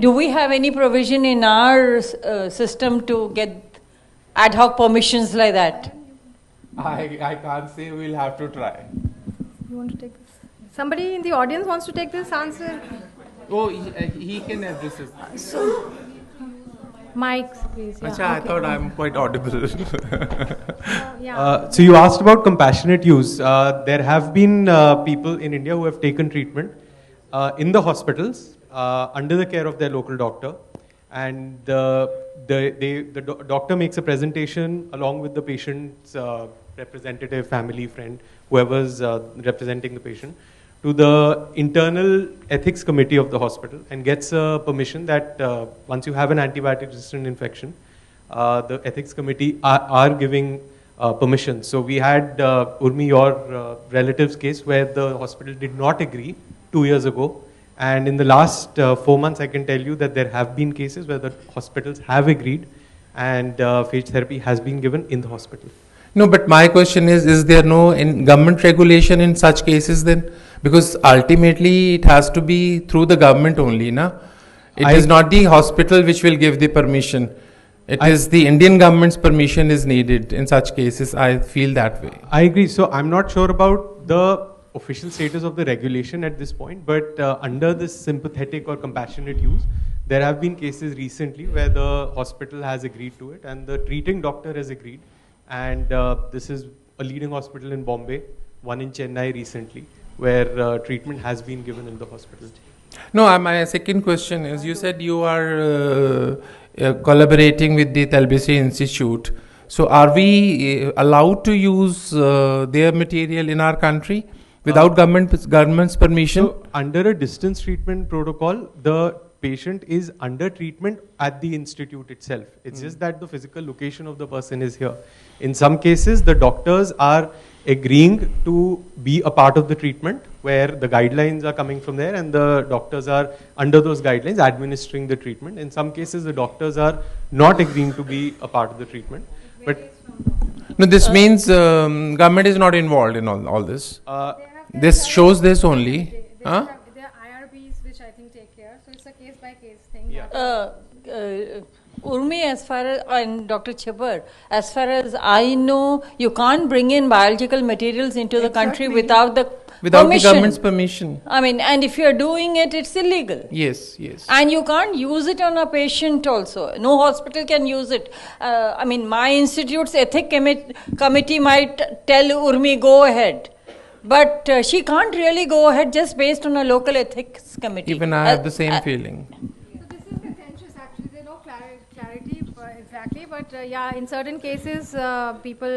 do we have any provision in our system to get ad hoc permissions like that? I can't say. We'll have to try. You want to take this? Somebody in the audience wants to take this answer? Oh, he can address it. So, mics, please. Yeah. Achha, I thought I'm quite audible. So you asked about compassionate use. There have been people in India who have taken treatment in the hospitals under the care of their local doctor, and the doctor makes a presentation along with the patient's representative, family, friend, whoever's representing the patient, to the internal ethics committee of the hospital, and gets permission that once you have an antibiotic-resistant infection, the ethics committee are giving permission. So we had Urmi, your relative's case, where the hospital did not agree 2 years ago. And in the last 4 months, I can tell you that there have been cases where the hospitals have agreed, and phage therapy has been given in the hospital. No, but my question is there no government regulation in such cases then? Because ultimately it has to be through the government only, na? It is not the hospital which will give the permission. It is the Indian government's permission is needed in such cases. I feel that way. I agree. So I'm not sure about the official status of the regulation at this point, but under this sympathetic or compassionate use, there have been cases recently where the hospital has agreed to it and the treating doctor has agreed. And this is a leading hospital in Bombay, one in Chennai recently, where treatment has been given in the hospital. No, my second question is, you said you are collaborating with the Talbisi Institute. So are we allowed to use their material in our country without government's permission? So under a distance treatment protocol, the patient is under treatment at the institute itself. It's just that the physical location of the person is here. In some cases, the doctors are agreeing to be a part of the treatment, where the guidelines are coming from there and the doctors are under those guidelines administering the treatment. In some cases, the doctors are not agreeing to be a part of the treatment. But no, this means government is not involved in all this. This shows this only. There are IRBs which I think take care. So it's a case by case thing. Yeah. Urmi, as far as, and Dr. Chipper, as far as I know, you can't bring in biological materials into the country without the permission. The government's permission. I mean, and if you're doing it, it's illegal. Yes, yes. And you can't use it on a patient also. No hospital can use it. I mean, my institute's ethic committee might tell Urmi, go ahead. But she can't really go ahead just based on a local ethics committee. Even I have the same feeling. So this is contentious actually. There's no clarity exactly. But yeah, in certain cases, people,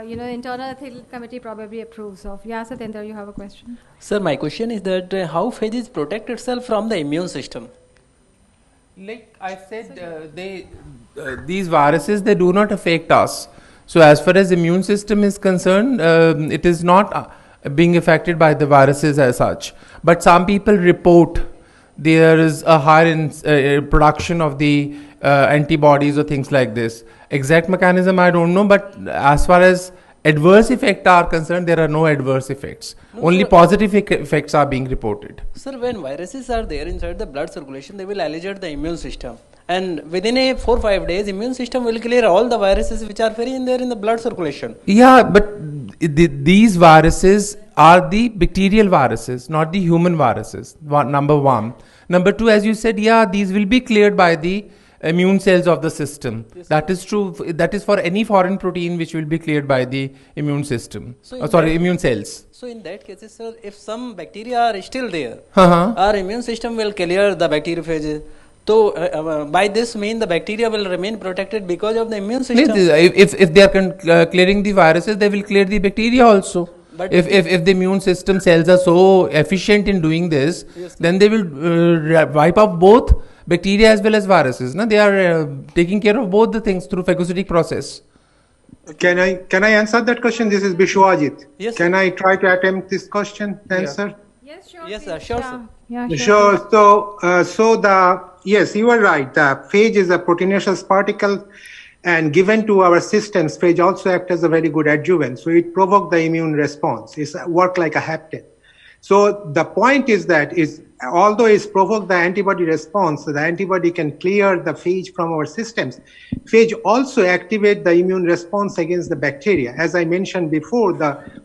internal ethical committee probably approves of. Yeah, Satyendra, you have a question? Sir, my question is that how phages protect itself from the immune system? Like I said, these viruses, they do not affect us. So as far as immune system is concerned, it is not being affected by the viruses as such. But some people report there is a higher production of the antibodies or things like this. Exact mechanism I don't know, but as far as adverse effects are concerned, there are no adverse effects. Only positive effects are being reported. Sir, when viruses are there inside the blood circulation, they will alleviate the immune system. And within 4 or 5 days, immune system will clear all the viruses which are very in there in the blood circulation. Yeah, but these viruses are the bacterial viruses, not the human viruses. Number one. Number two, as you said, yeah, these will be cleared by the immune cells of the system. Yes, that is true. That is for any foreign protein which will be cleared by the immune system. Immune cells. So in that case, sir, if some bacteria are still there, our immune system will clear the bacteriophages. So by this mean the bacteria will remain protected because of the immune system. If they are clearing the viruses, they will clear the bacteria also. But if the immune system cells are so efficient in doing this, yes, then they will wipe out both bacteria as well as viruses. No? They are taking care of both the things through phagocytic process. Can I answer that question? This is Bishwajit. Yes. Can I try to attempt this question answer? Yeah. Yes, sure. Yes, sir. Sure, sir. Yeah, sure. Yes, you are right. The phage is a proteinaceous particle, and given to our systems, phage also acts as a very good adjuvant. So it provokes the immune response. It's work like a hapten. So the point is that although it's provoked the antibody response, so the antibody can clear the phage from our systems. Phage also activate the immune response against the bacteria. As I mentioned before,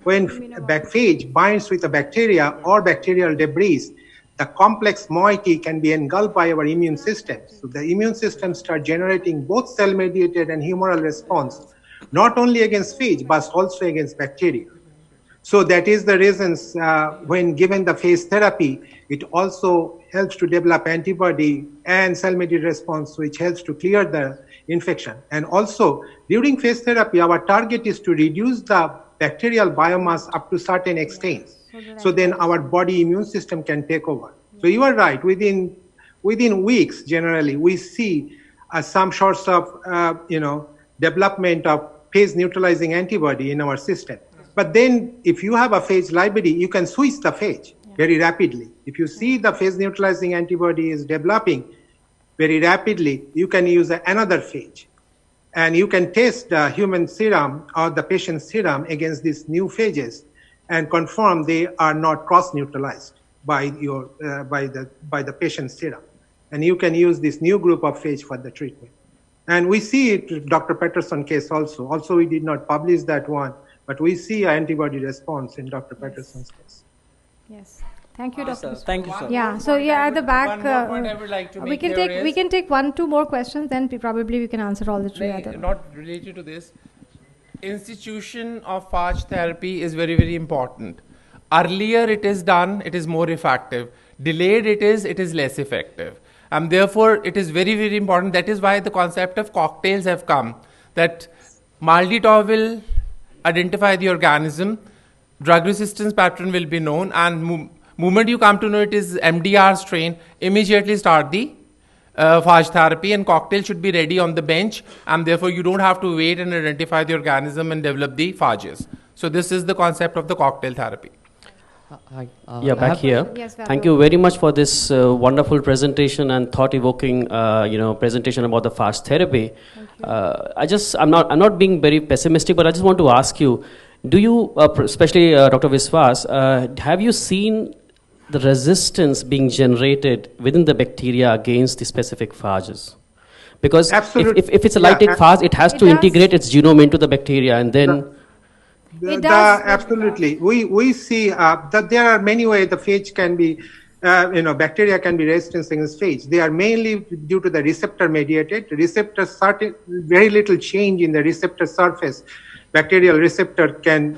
when phage binds with a bacteria or bacterial debris, the complex moiety can be engulfed by our immune system. So the immune system starts generating both cell-mediated and humoral response, not only against phage, but also against bacteria. So that is the reasons when given the phage therapy, it also helps to develop antibody and cell-mediated response, which helps to clear the infection. And also, during phage therapy, our target is to reduce the bacterial biomass up to certain extent. So then our body immune system can take over. So you are right. Within weeks, generally, we see some sorts of development of phage neutralizing antibody in our system. But then if you have a phage library, you can switch the phage very rapidly. If you see the phage neutralizing antibody is developing very rapidly, you can use another phage. And you can test the human serum or the patient's serum against these new phages and confirm they are not cross-neutralized by the patient's serum. And you can use this new group of phage for the treatment. And we see it, Dr. Patterson case also. Also, we did not publish that one, but we see antibody response in Dr. Patterson's case. Yes. Thank you, Dr. Thank you, sir. Yeah, so at the back, One more point I would like to make here we can take 1-2 more questions, then probably we can answer all the three other. Not related to this. Institution of phage therapy is very, very important. Earlier it is done, it is more effective. Delayed it is less effective. And therefore, it is very, very important. That is why the concept of cocktails have come. That mildly will identify the organism, drug resistance pattern will be known, and moment you come to know it is MDR strain, immediately start the phage therapy, and cocktail should be ready on the bench, and therefore you don't have to wait and identify the organism and develop the phages. So this is the concept of the cocktail therapy. Hi. Back here. Yes, thank you very much for this wonderful presentation and thought-evoking, presentation about the phage therapy. I'm not being very pessimistic, but I just want to ask you: do you, especially Dr. Viswas, have you seen the resistance being generated within the bacteria against the specific phages? Because if it's a light phage, it has to integrate its genome into the bacteria, and then. Absolutely. We see that there are many ways the phage can be, bacteria can be resistant against phage. They are mainly due to the receptor mediated. Receptor very little change in the receptor surface. Bacterial receptor can,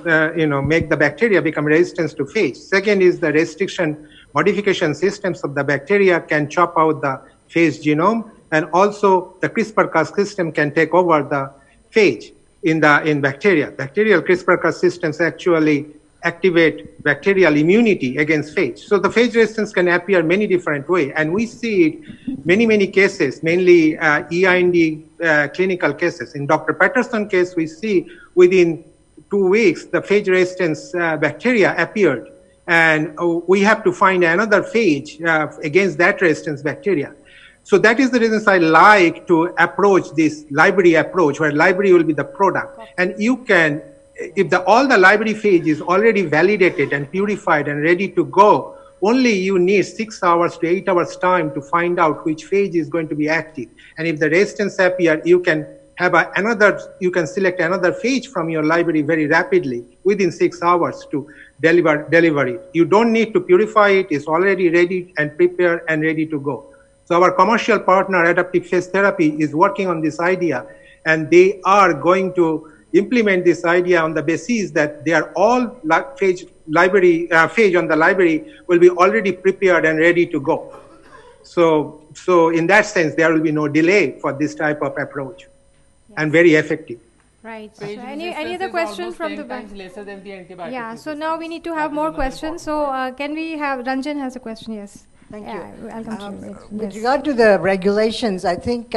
make the bacteria become resistant to phage. Second is the restriction modification systems of the bacteria can chop out the phage genome, and also the CRISPR-Cas system can take over the phage. In bacteria. Bacterial CRISPR-Cas systems actually activate bacterial immunity against phage. So the phage resistance can appear many different ways, and we see it many cases, mainly EIND clinical cases. In Dr. Patterson case, we see within 2 weeks the phage resistance bacteria appeared, and we have to find another phage against that resistance bacteria. So that is the reason I like to approach this library approach, where library will be the product. And you can, if all the library phage is already validated and purified and ready to go, only you need 6 hours to 8 hours time to find out which phage is going to be active. And if the resistance appear, you can have you can select another phage from your library very rapidly within 6 hours to deliver it. You don't need to purify it. It's already ready and prepared and ready to go. So our commercial partner, Adaptive Phage Therapy, is working on this idea, and they are going to implement this idea on the basis that they are all phage on the library will be already prepared and ready to go. So in that sense, there will be no delay for this type of approach, and very effective. Right. So any other question from the back? Lesser than the antibiotic. Yeah. So now we need to have more questions. So can we have Ranjan has a question? Yes. Thank you. Welcome to you. With regard to the regulations, I think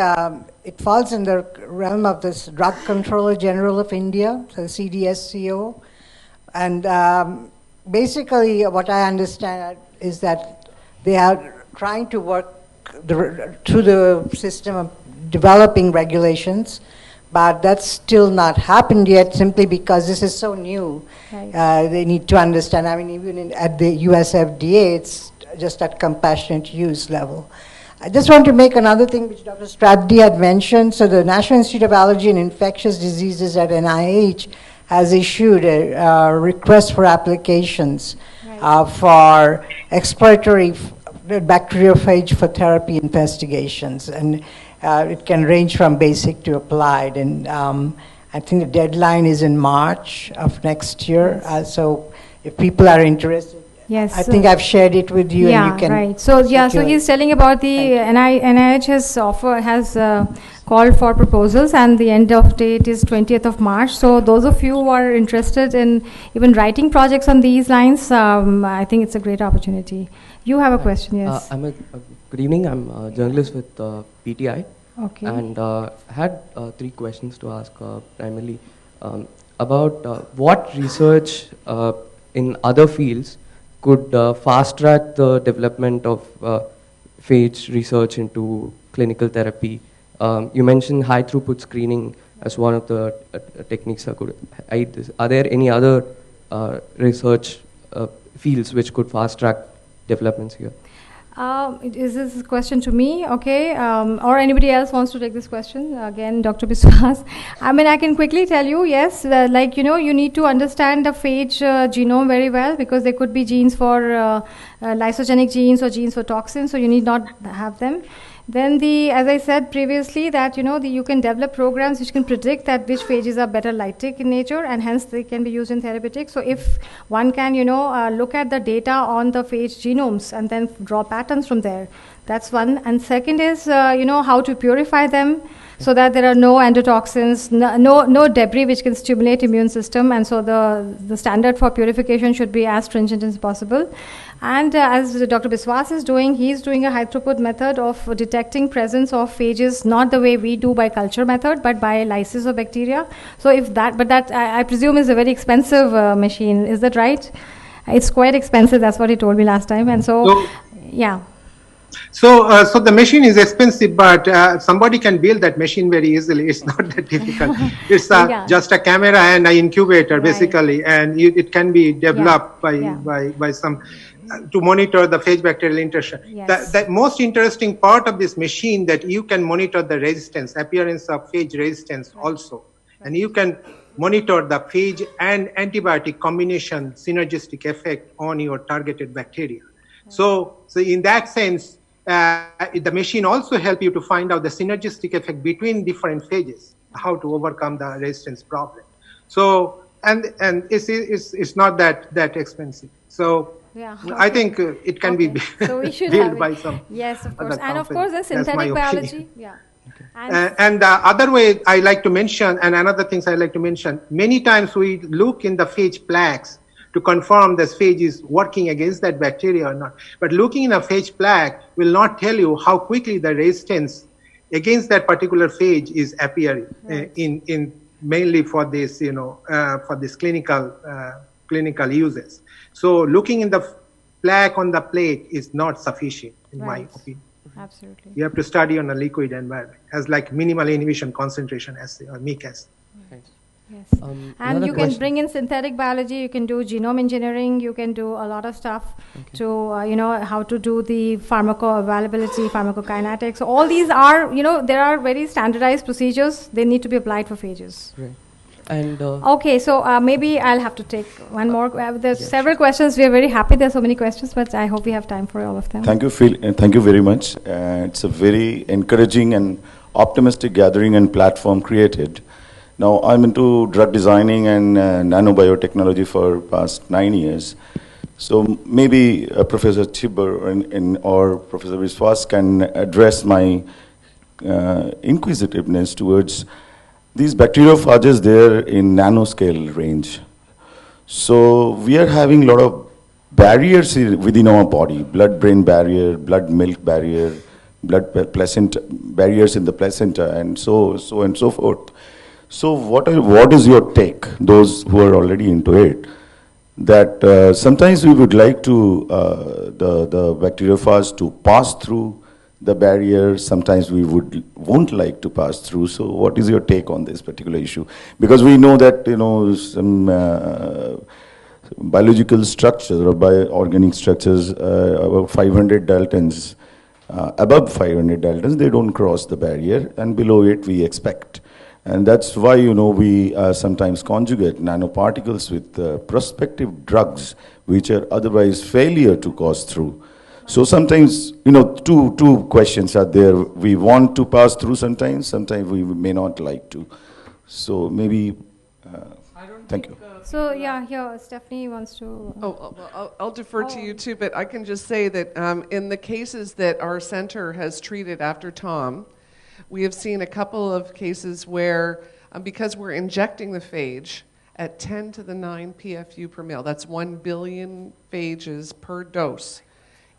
it falls in the realm of this Drug Controller General of India, so the CDSCO. And basically what I understand is that they are trying to work through the system of developing regulations, but that's still not happened yet simply because this is so new. Right. They need to understand, I mean, even at the US FDA, it's just at compassionate use level. I just want to make another thing which Dr. Strathdee had mentioned. So the National Institute of Allergy and Infectious Diseases at NIH has issued a request for applications for exploratory bacteriophage for therapy investigations. And it can range from basic to applied. And I think the deadline is in March of next year. So if people are interested, yes, I think I've shared it with you, and you can. Right. So so he's telling about the NIH has called for proposals, and the end of date is 20th of March. So those of you who are interested in even writing projects on these lines, I think it's a great opportunity. You have a question, yes? Good evening. I'm a journalist with PTI. Okay. And I had 3 questions to ask primarily about what research in other fields could fast track the development of phage research into clinical therapy. You mentioned high throughput screening as one of the techniques that could aid this. Are there any other research fields which could fast track developments here? Is this a question to me? Okay. Or anybody else wants to take this question? Again, Dr. Biswas. I mean, I can quickly tell you, yes, like, you need to understand the phage genome very well, because there could be genes for lysogenic genes or genes for toxins, so you need not have them. Then as I said previously, that you can develop programs which can predict that which phages are better lytic in nature, and hence they can be used in therapeutics. So if one can look at the data on the phage genomes and then draw patterns from there, that's one. And second is how to purify them so that there are no endotoxins, no debris which can stimulate immune system, and so the standard for purification should be as stringent as possible. And as Dr. Biswas is doing, he's doing a high throughput method of detecting presence of phages, not the way we do by culture method, but by lysis of bacteria. So but that I presume is a very expensive machine. Is that right? It's quite expensive. That's what he told me last time. And so yeah. So the machine is expensive, but somebody can build that machine very easily. It's not that difficult. It's just a camera and an incubator, basically, and it can be developed by some to monitor the phage bacterial interaction. Yes. The most interesting part of this machine that you can monitor the resistance, appearance of phage resistance also, and you can monitor the phage and antibiotic combination synergistic effect on your targeted bacteria. So in that sense, the machine also help you to find out the synergistic effect between different phages, how to overcome the resistance problem. So and it's not that expensive. So I think it can be so we should built by some. Yes, of course, and of course the synthetic biology. Yeah. And the other way I like to mention, and another things I like to mention, many times we look in the phage plaques to confirm this phage is working against that bacteria or not. But looking in a phage plaque will not tell you how quickly the resistance against that particular phage is appearing in mainly for this, for this clinical uses. So looking in the plaque on the plate is not sufficient, in my opinion. Absolutely. You have to study on a liquid environment as like minimal inhibition concentration assay or MEC assay. Yes. And you can bring in synthetic biology, you can do genome engineering, you can do a lot of stuff to, how to do the pharmacoavailability, pharmacokinetics. So all these are, there are very standardized procedures. They need to be applied for phages. Right. And okay, so maybe I'll have to take one more. There's several questions. We are very happy there's so many questions, but I hope we have time for all of them. Thank you, Phil, and thank you very much. It's a very encouraging and optimistic gathering and platform created. Now, I'm into drug designing and nanobiotechnology for past 9 years. So maybe Professor Chibber or Professor Biswas can address my inquisitiveness towards these bacteriophages there in nanoscale range. So we are having a lot of barriers within our body, blood-brain barrier, blood-milk barrier, blood-placenta barriers in the placenta, and so and so forth. So what is your take, those who are already into it, that sometimes we would like to the bacteriophage to pass through the barrier sometimes we won't like to pass through. So what is your take on this particular issue? Because we know that, some biological structures or bioorganic structures, about 500 daltons, above 500 daltons, they don't cross the barrier, and below it we expect. And that's why, we sometimes conjugate nanoparticles with prospective drugs, which are otherwise failure to pass through. So sometimes, two questions are there. We want to pass through sometimes we may not like to. So maybe, thank you. So yeah, here Steffanie wants to. I'll defer to you too, but I can just say that in the cases that our center has treated after Tom, we have seen a couple of cases where, because we're injecting the phage at 10 to the 9 PFU per mil, that's 1 billion phages per dose.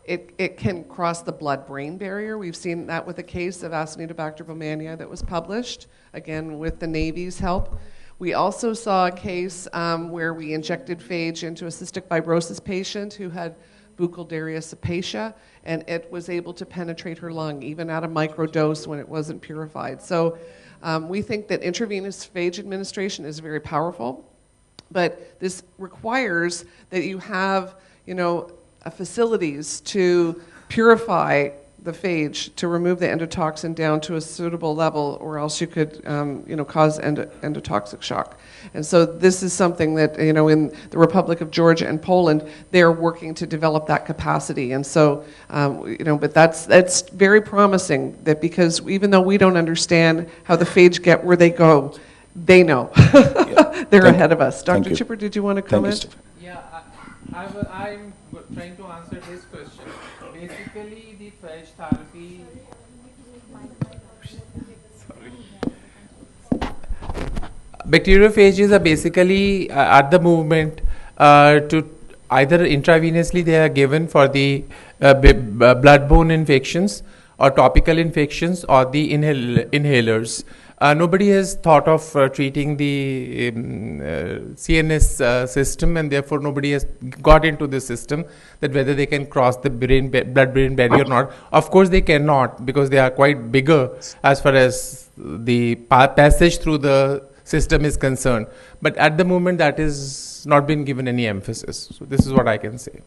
It can cross the blood-brain barrier. We've seen that with a case of Acinetobacter baumannii that was published, again with the Navy's help. We also saw a case where we injected phage into a cystic fibrosis patient who had Buccal cepacia, and it was able to penetrate her lung, even at a microdose when it wasn't purified. So we think that intravenous phage administration is very powerful, but this requires that you have, facilities to purify the phage to remove the endotoxin down to a suitable level, or else you could, cause endotoxic shock. And so this is something that, in the Republic of Georgia and Poland, they're working to develop that capacity. And so, but that's very promising, that because even though we don't understand how the phage get where they go, they know. They're ahead of us. Dr. Chipper, did you want to comment? Yeah, I'm trying to answer this question. Basically, the phage therapy. Bacteriophages are basically at the movement to either intravenously they are given for the bloodborne infections or topical infections or the inhalers. Nobody has thought of treating the CNS system, and therefore nobody has got into this system that whether they can cross the blood-brain barrier or not. Of course they cannot, because they are quite bigger as far as the passage through the system is concerned. But at the moment that is not been given any emphasis. So this is what I can say.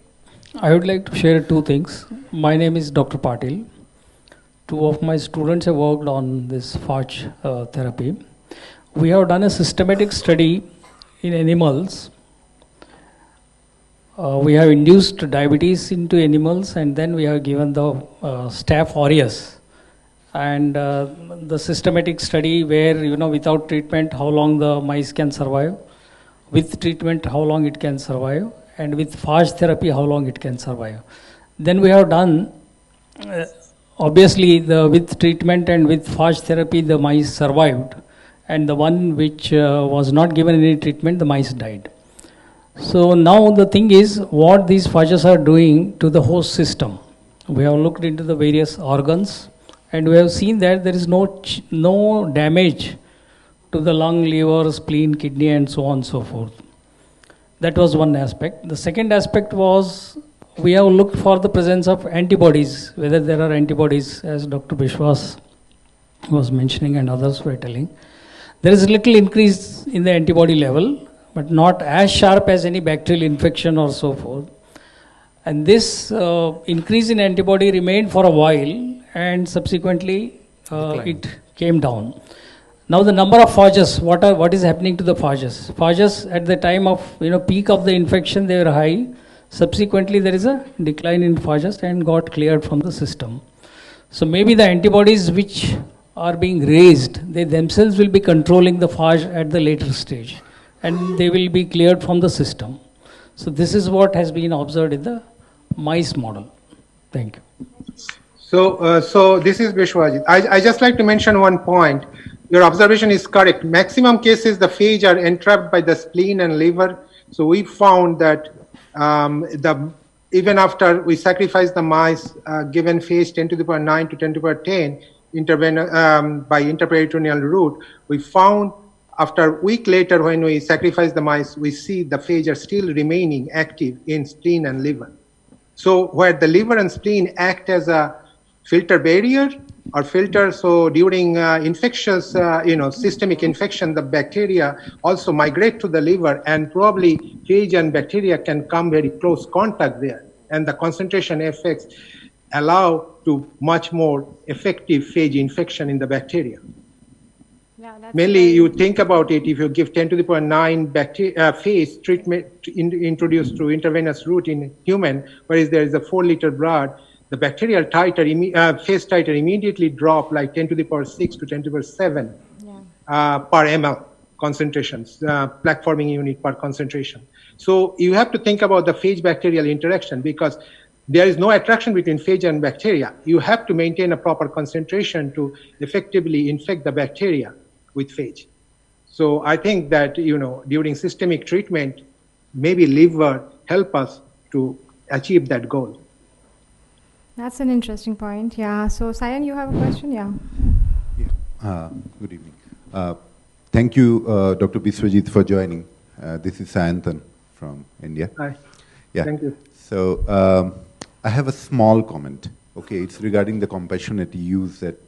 I would like to share two things. My name is Dr. Patil. Two of my students have worked on this phage therapy. We have done a systematic study in animals. We have induced diabetes into animals, and then we have given the Staph aureus. And the systematic study where, without treatment, how long the mice can survive, with treatment, how long it can survive, and with phage therapy, how long it can survive. Then we have done, obviously, with treatment and with phage therapy, the mice survived, and the one which was not given any treatment, the mice died. So now the thing is, what these phages are doing to the host system. We have looked into the various organs, and we have seen that there is no damage to the lung, liver, spleen, kidney, and so on and so forth. That was one aspect. The second aspect was, we have looked for the presence of antibodies, whether there are antibodies, as Dr. Bishwas was mentioning and others were telling. There is a little increase in the antibody level, but not as sharp as any bacterial infection or so forth. And this increase in antibody remained for a while, and subsequently it came down. Now the number of phages, what is happening to the phages? Phages at the time of peak of the infection, they were high. Subsequently, there is a decline in phages and got cleared from the system. So maybe the antibodies which are being raised, they themselves will be controlling the phage at the later stage, and they will be cleared from the system. So this is what has been observed in the mice model. Thank you. So this is Bishwajit. I just like to mention one point. Your observation is correct. Maximum cases, the phage are entrapped by the spleen and liver. So we found that even after we sacrificed the mice, given phage 10 to the power 9 to 10 to the power 10 by intraperitoneal route, we found after a week later when we sacrificed the mice, we see the phage are still remaining active in spleen and liver. So where the liver and spleen act as a filter barrier or filter. So during infectious, systemic infection, the bacteria also migrate to the liver, and probably phage and bacteria can come very close contact there. And the concentration effects allow to much more effective phage infection in the bacteria. Mainly, you think about it, if you give 10 to the power 9 phage treatment introduced through intravenous route in human, whereas there is a 4-liter blood, the bacterial titer, phase titer immediately drop like 10 to the power 6 to 10 to the power 7 per ml concentrations, plaque forming unit per concentration. So you have to think about the phage bacterial interaction, because there is no attraction between phage and bacteria. You have to maintain a proper concentration to effectively infect the bacteria with phage. So I think that, during systemic treatment, maybe liver help us to achieve that goal. That's an interesting point. Yeah. So Sayan, you have a question? Yeah. Good evening. Thank you, Dr. Biswajit, for joining. This is Sayantan from India. Hi. Yeah. Thank you. So I have a small comment. Okay, it's regarding the compassionate use that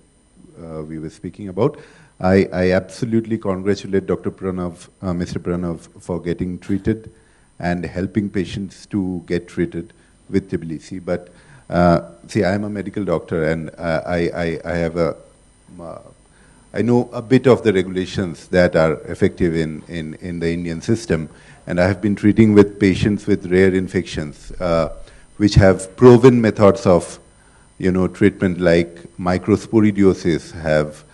we were speaking about. I absolutely congratulate Dr. Pranav, Mr. Pranav, for getting treated and helping patients to get treated with Tbilisi. But see, I am a medical doctor, and I know a bit of the regulations that are effective in the Indian system, and I have been treating with patients with rare infections, which have proven methods of, treatment, like microsporidiosis, have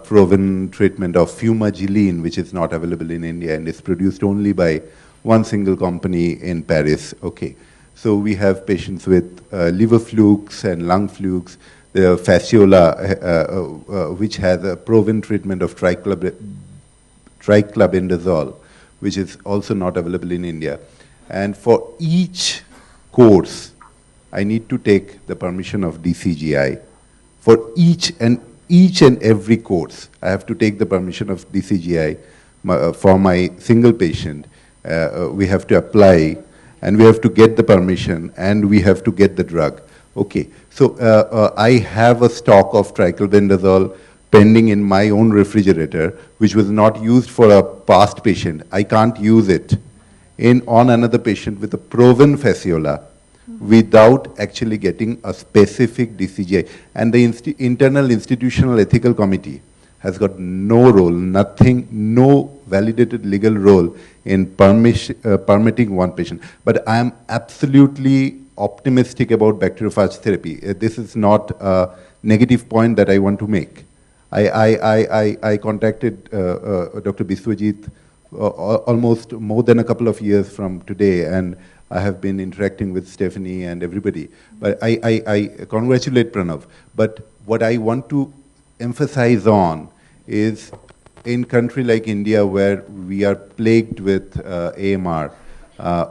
proven treatment of fumagillin, which is not available in India and is produced only by one single company in Paris. Okay, so we have patients with liver flukes and lung flukes, the fasciola, which has a proven treatment of triclabendazole, which is also not available in India. And for each course, I need to take the permission of DCGI. For each and every course, I have to take the permission of DCGI. For my single patient, we have to apply, and we have to get the permission, and we have to get the drug. Okay, so I have a stock of triclabendazole pending in my own refrigerator, which was not used for a past patient. I can't use it on another patient with a proven fasciola without actually getting a specific DCGI. And the internal institutional ethical committee has got no role, nothing, no validated legal role in permitting one patient. But I am absolutely optimistic about bacteriophage therapy. This is not a negative point that I want to make. I contacted Dr. Biswajit almost more than a couple of years from today, and I have been interacting with Steffanie and everybody. But I congratulate Pranav. But what I want to emphasize on is, in country like India, where we are plagued with AMR,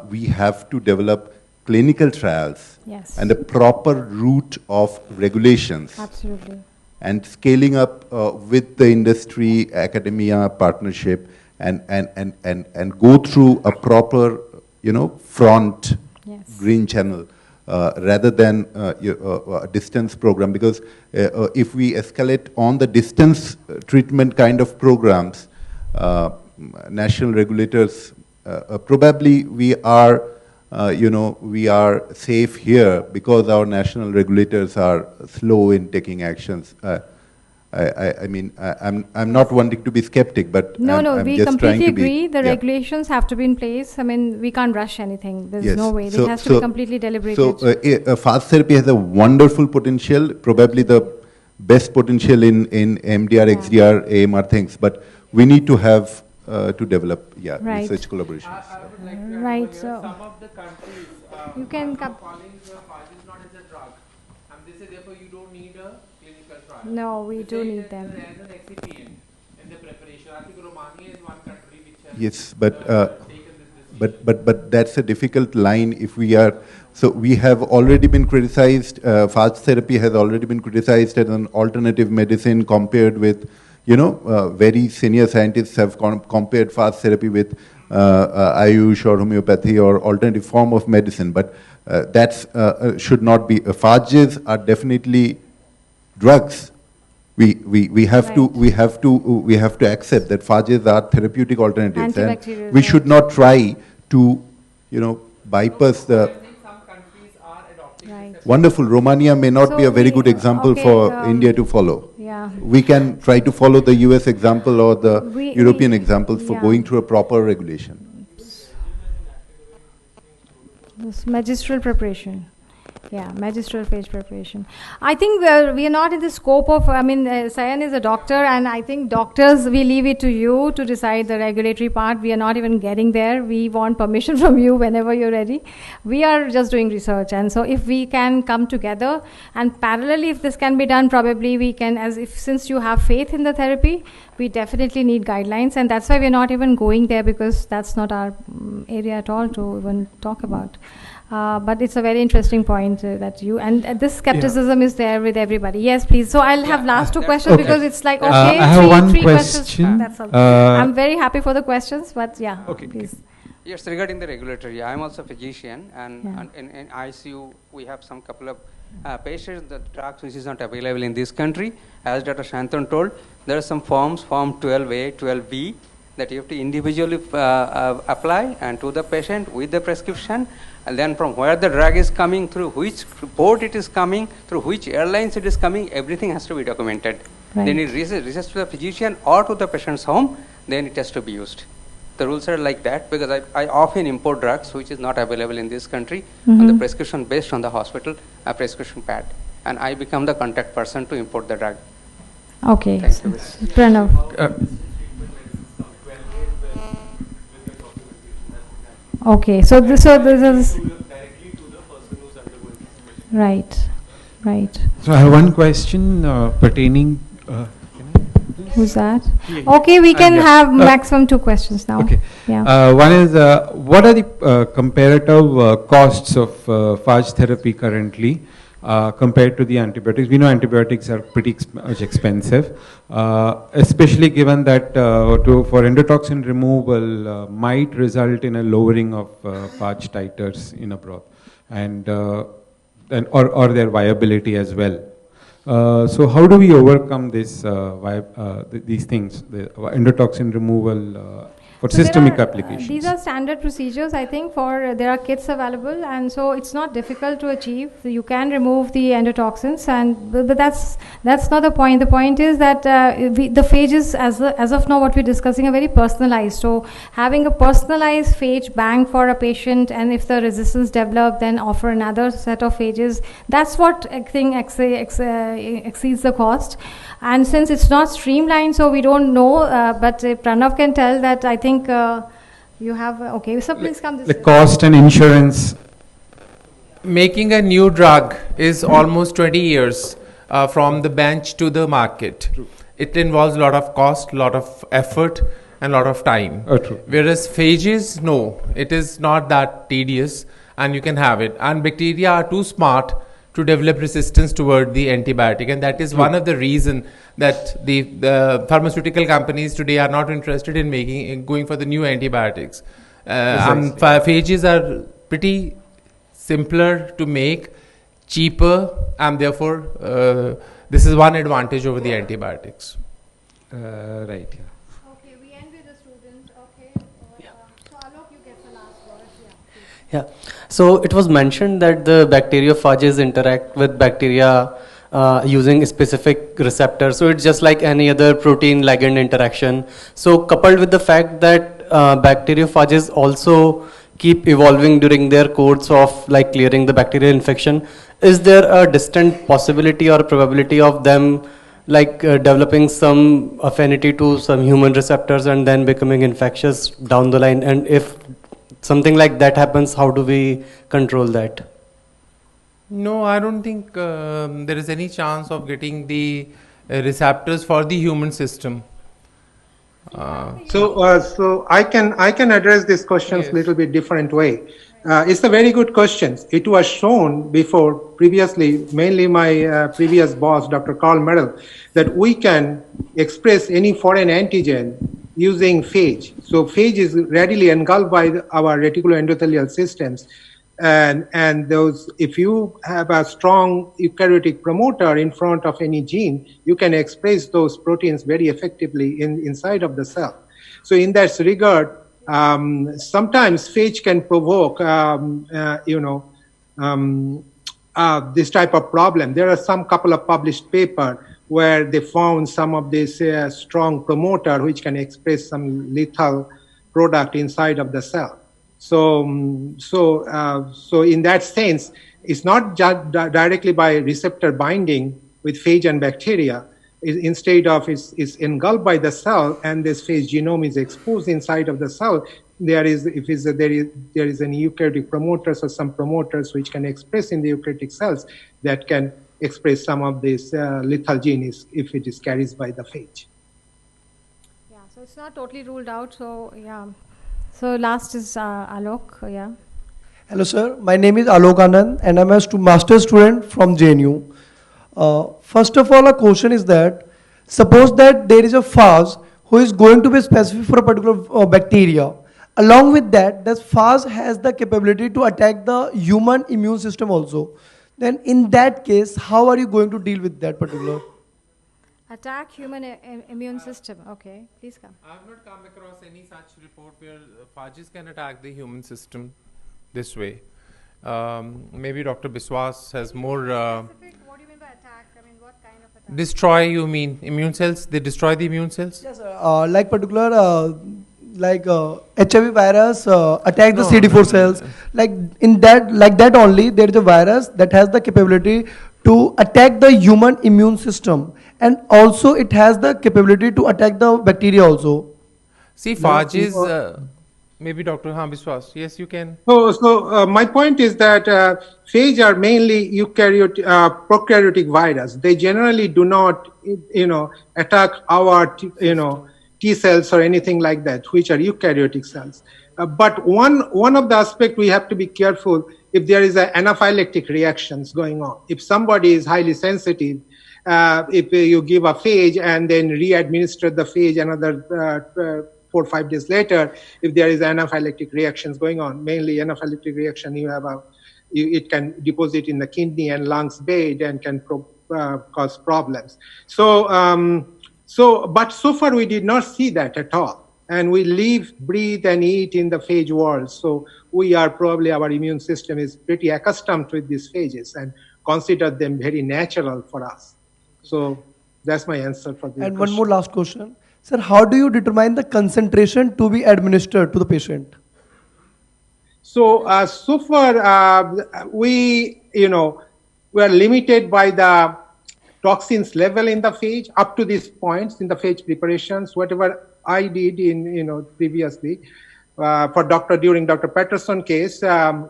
we have to develop clinical trials and a proper route of regulations. Absolutely. And scaling up with the industry, academia partnership, and go through a proper, front green channel rather than a distance program. Because if we escalate on the distance treatment kind of programs, national regulators, probably we are safe here because our national regulators are slow in taking actions. I'm not wanting to be skeptic, but I'm we just completely trying to agree. The regulations have to be in place. We can't rush anything. There's no way. It has to be completely deliberated. So phage therapy has a wonderful potential, probably the best potential in MDR, XDR, AMR things, but we need to have to develop research collaborations. Right. So some of the countries you can calling the phages not as a drug, and they say therefore you don't need a clinical trial. No, we do need them. As an excipient in the preparation. I think Romania is one country which has yes, but that's a difficult line if we are. So we have already been criticized. Phage therapy has already been criticized as an alternative medicine compared with, very senior scientists have compared phage therapy with Ayush or homeopathy or alternative form of medicine. But that should not be. Phages are definitely drugs, we have to accept that phages are therapeutic alternatives, and we should not try to, bypass the. Wonderful. Romania may not be a very good example for India to follow. Yeah. We can try to follow the US example or the European example for going through a proper regulation. This magistral preparation. Yeah, magistral phage preparation. I think we are not in the scope of, Sayan is a doctor, and I think doctors, we leave it to you to decide the regulatory part. We are not even getting there. We want permission from you whenever you're ready. We are just doing research, and so if we can come together, and parallelly, if this can be done, probably we can, since you have faith in the therapy, we definitely need guidelines, and that's why we're not even going there, because that's not our area at all to even talk about. But it's a very interesting point that you, and this skepticism is there with everybody. Yes, please. So I'll have last two questions because it's like, okay, I have one three question. Questions. That's all. I'm very happy for the questions, but yeah, okay, please. Yes, regarding the regulatory, I'm also a physician, and in ICU, we have some couple of patients, the drugs which is not available in this country. As Dr. Shantan told, there are some forms, Form 12A, 12B, that you have to individually apply and to the patient with the prescription, and then from where the drug is coming, through which port it is coming, through which airlines it is coming, everything has to be documented. Right. Then it reaches to the physician or to the patient's home, then it has to be used. The rules are like that because I often import drugs which is not available in this country on the prescription based on the hospital prescription pad, and I become the contact person to import the drug. Okay. Thank you. Pranav. Okay, so this is right. So I have one question pertaining. Who's that? Okay, we can have maximum two questions now. Okay. Yeah. One is, what are the comparative costs of phage therapy currently compared to the antibiotics? We know antibiotics are pretty much expensive, especially given that for endotoxin removal might result in a lowering of phage titers in a broth, and or their viability as well. So how do we overcome this these things, the endotoxin removal for So systemic applications? These are standard procedures, I think, there are kits available, and so it's not difficult to achieve. You can remove the endotoxins, but that's not the point. The point is that the phages, as of now, what we're discussing, are very personalized. So having a personalized phage bank for a patient, and if the resistance develops, then offer another set of phages. That's what I think exceeds the cost. And since it's not streamlined, so we don't know, but Pranav can tell that I think you have, okay, so please come this way. The cost and insurance. Making a new drug is almost 20 years from the bench to the market. True. It involves a lot of cost, a lot of effort, and a lot of time. True. Whereas phages, no, it is not that tedious, and you can have it. And bacteria are too smart to develop resistance toward the antibiotic, and that is one of the reason that the pharmaceutical companies today are not interested in going for the new antibiotics. Phages are pretty simpler to make, cheaper, and therefore this is one advantage over the antibiotics. Right. Okay, we end with the student. Okay. So Alok, you get the last word. Yeah. So it was mentioned that the bacteriophages interact with bacteria using specific receptors. So it's just like any other protein ligand interaction. So coupled with the fact that bacteriophages also keep evolving during their course of like clearing the bacterial infection, is there a distant possibility or probability of them like developing some affinity to some human receptors and then becoming infectious down the line? And if something like that happens, how do we control that? No, I don't think there is any chance of getting the receptors for the human system. So I can address these questions a little bit different way. It's a very good question. It was shown before previously, mainly my previous boss, Dr. Carl Merrill, that we can express any foreign antigen using phage. So phage is readily engulfed by our reticuloendothelial systems. And those, if you have a strong eukaryotic promoter in front of any gene, you can express those proteins very effectively inside of the cell. So in that regard, sometimes phage can provoke, this type of problem. There are some couple of published papers where they found some of this strong promoter which can express some lethal product inside of the cell. So in that sense, it's not just directly by receptor binding with phage and bacteria. Instead of it's engulfed by the cell, and this phage genome is exposed inside of the cell. There is an eukaryotic promoters or some promoters which can express in the eukaryotic cells that can express some of this lethal genes if it is carried by the phage. Yeah, so it's not totally ruled out. So yeah. So last is Alok. Yeah. Hello, sir. My name is Alok Anand, and I'm a master's student from JNU. First of all, a question is that suppose that there is a phage who is going to be specific for a particular bacteria. Along with that, this phage has the capability to attack the human immune system also. Then in that case, how are you going to deal with that particular? Attack human immune system. Okay, please come. I have not come across any such report where phages can attack the human system this way. Maybe Dr. Biswas has more. What do you mean by attack? I mean, what kind of attack? Destroy, you mean immune cells? They destroy the immune cells? Yes, sir. Like particular, HIV virus attack the CD4 cells. Like that only, there is a virus that has the capability to attack the human immune system, and also it has the capability to attack the bacteria also. See, phages. Maybe Dr. Biswas. Yes, you can. So my point is that phage are mainly prokaryotic virus. They generally do not, attack our, T cells or anything like that, which are eukaryotic cells. But one of the aspects we have to be careful if there is anaphylactic reactions going on. If somebody is highly sensitive, if you give a phage and then re-administer the phage another 4 or 5 days later, if there is anaphylactic reactions going on, mainly anaphylactic reaction, it can deposit in the kidney and lungs bed and can cause problems. But so far we did not see that at all. And we live, breathe, and eat in the phage world. So we are probably, our immune system is pretty accustomed with these phages and consider them very natural for us. So that's my answer for this. And one more last question. Sir, how do you determine the concentration to be administered to the patient? So far, we are limited by the toxins level in the phage up to these points in the phage preparations. Whatever I did in previously during Dr. Patterson case,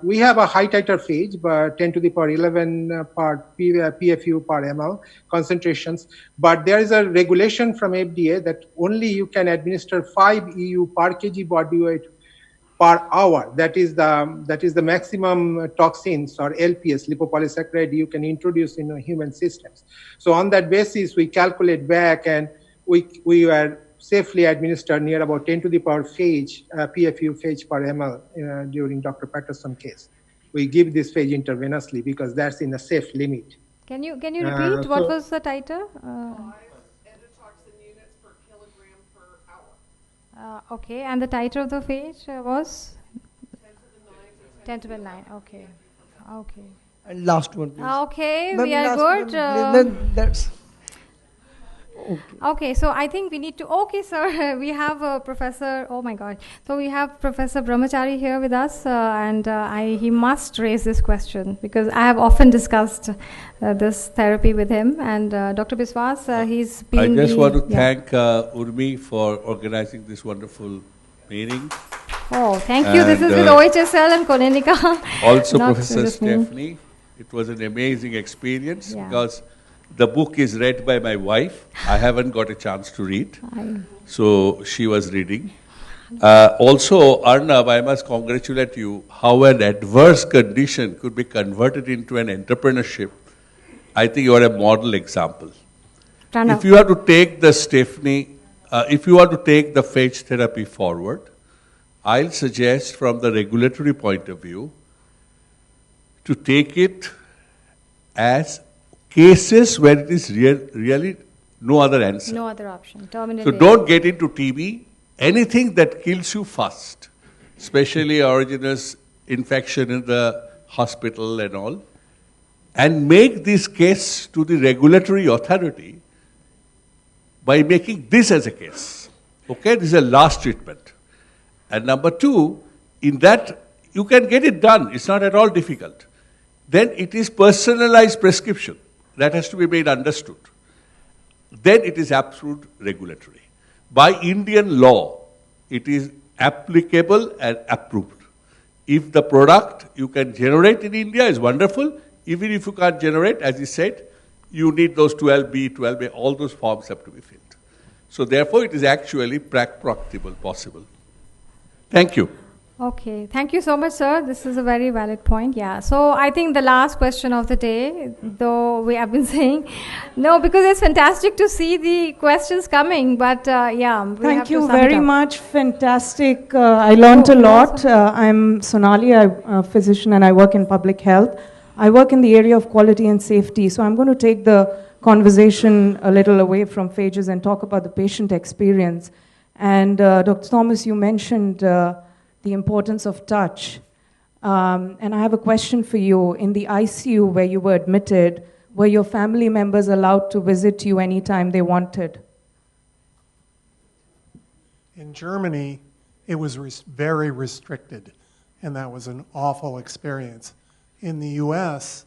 we have a high titer phage, but 10 to the power 11 part PFU per ml concentrations. But there is a regulation from FDA that only you can administer 5 EU per kg body weight per hour. That is the maximum toxins or LPS, lipopolysaccharide, you can introduce in human systems. So on that basis, we calculate back, and we were safely administered near about 10 to the power phage, PFU phage per ml during Dr. Patterson case. We give this phage intravenously because that's in a safe limit. Can you repeat what was the titer? Okay, and the titer of the phage was 10 to the 9. Okay. And last one, please. Okay, then we are good. Then that's Okay, so I think we need to. Okay, sir, we have Professor. Oh my God! So we have Professor Brahmachari here with us, and he must raise this question because I have often discussed this therapy with him. And Dr. Biswas, he's been. I just want to thank Urmi for organizing this wonderful meeting. Oh, thank you. This is with OHSL and Kolenica. Also, Professor Steffanie. It was an amazing experience because the book is read by my wife. I haven't got a chance to read. So she was reading. Also, Arnav, I must congratulate you how an adverse condition could be converted into an entrepreneurship. I think you are a model example. Pranav. If you are to take the Steffanie, if you are to take the phage therapy forward, I'll suggest from the regulatory point of view, to take it as cases where it is really no other answer. No other option. Terminal So don't get into TB. Anything that kills you fast, especially originous infection in the hospital and all, and make this case to the regulatory authority by making this as a case. Okay, this is a last treatment. And number two, in that you can get it done. It's not at all difficult. Then it is personalized prescription. That has to be made understood. Then it is absolute regulatory. By Indian law, it is applicable and approved. If the product you can generate in India is wonderful. Even if you can't generate, as you said, you need those 12B, 12A, all those forms have to be filled. So therefore, it is actually practicable, possible. Thank you. Okay, thank you so much, sir. This is a very valid point. Yeah, so I think the last question of the day, though we have been saying, no, because it's fantastic to see the questions coming, but yeah. Thank you very much. Fantastic. I learned a lot. I'm Sonali, I'm a physician and I work in public health. I work in the area of quality and safety, so I'm going to take the conversation a little away from phages and talk about the patient experience. And Dr. Thomas, you mentioned the importance of touch. And I have a question for you. In the ICU where you were admitted, were your family members allowed to visit you anytime they wanted? In Germany, it was very restricted, and that was an awful experience. In the US,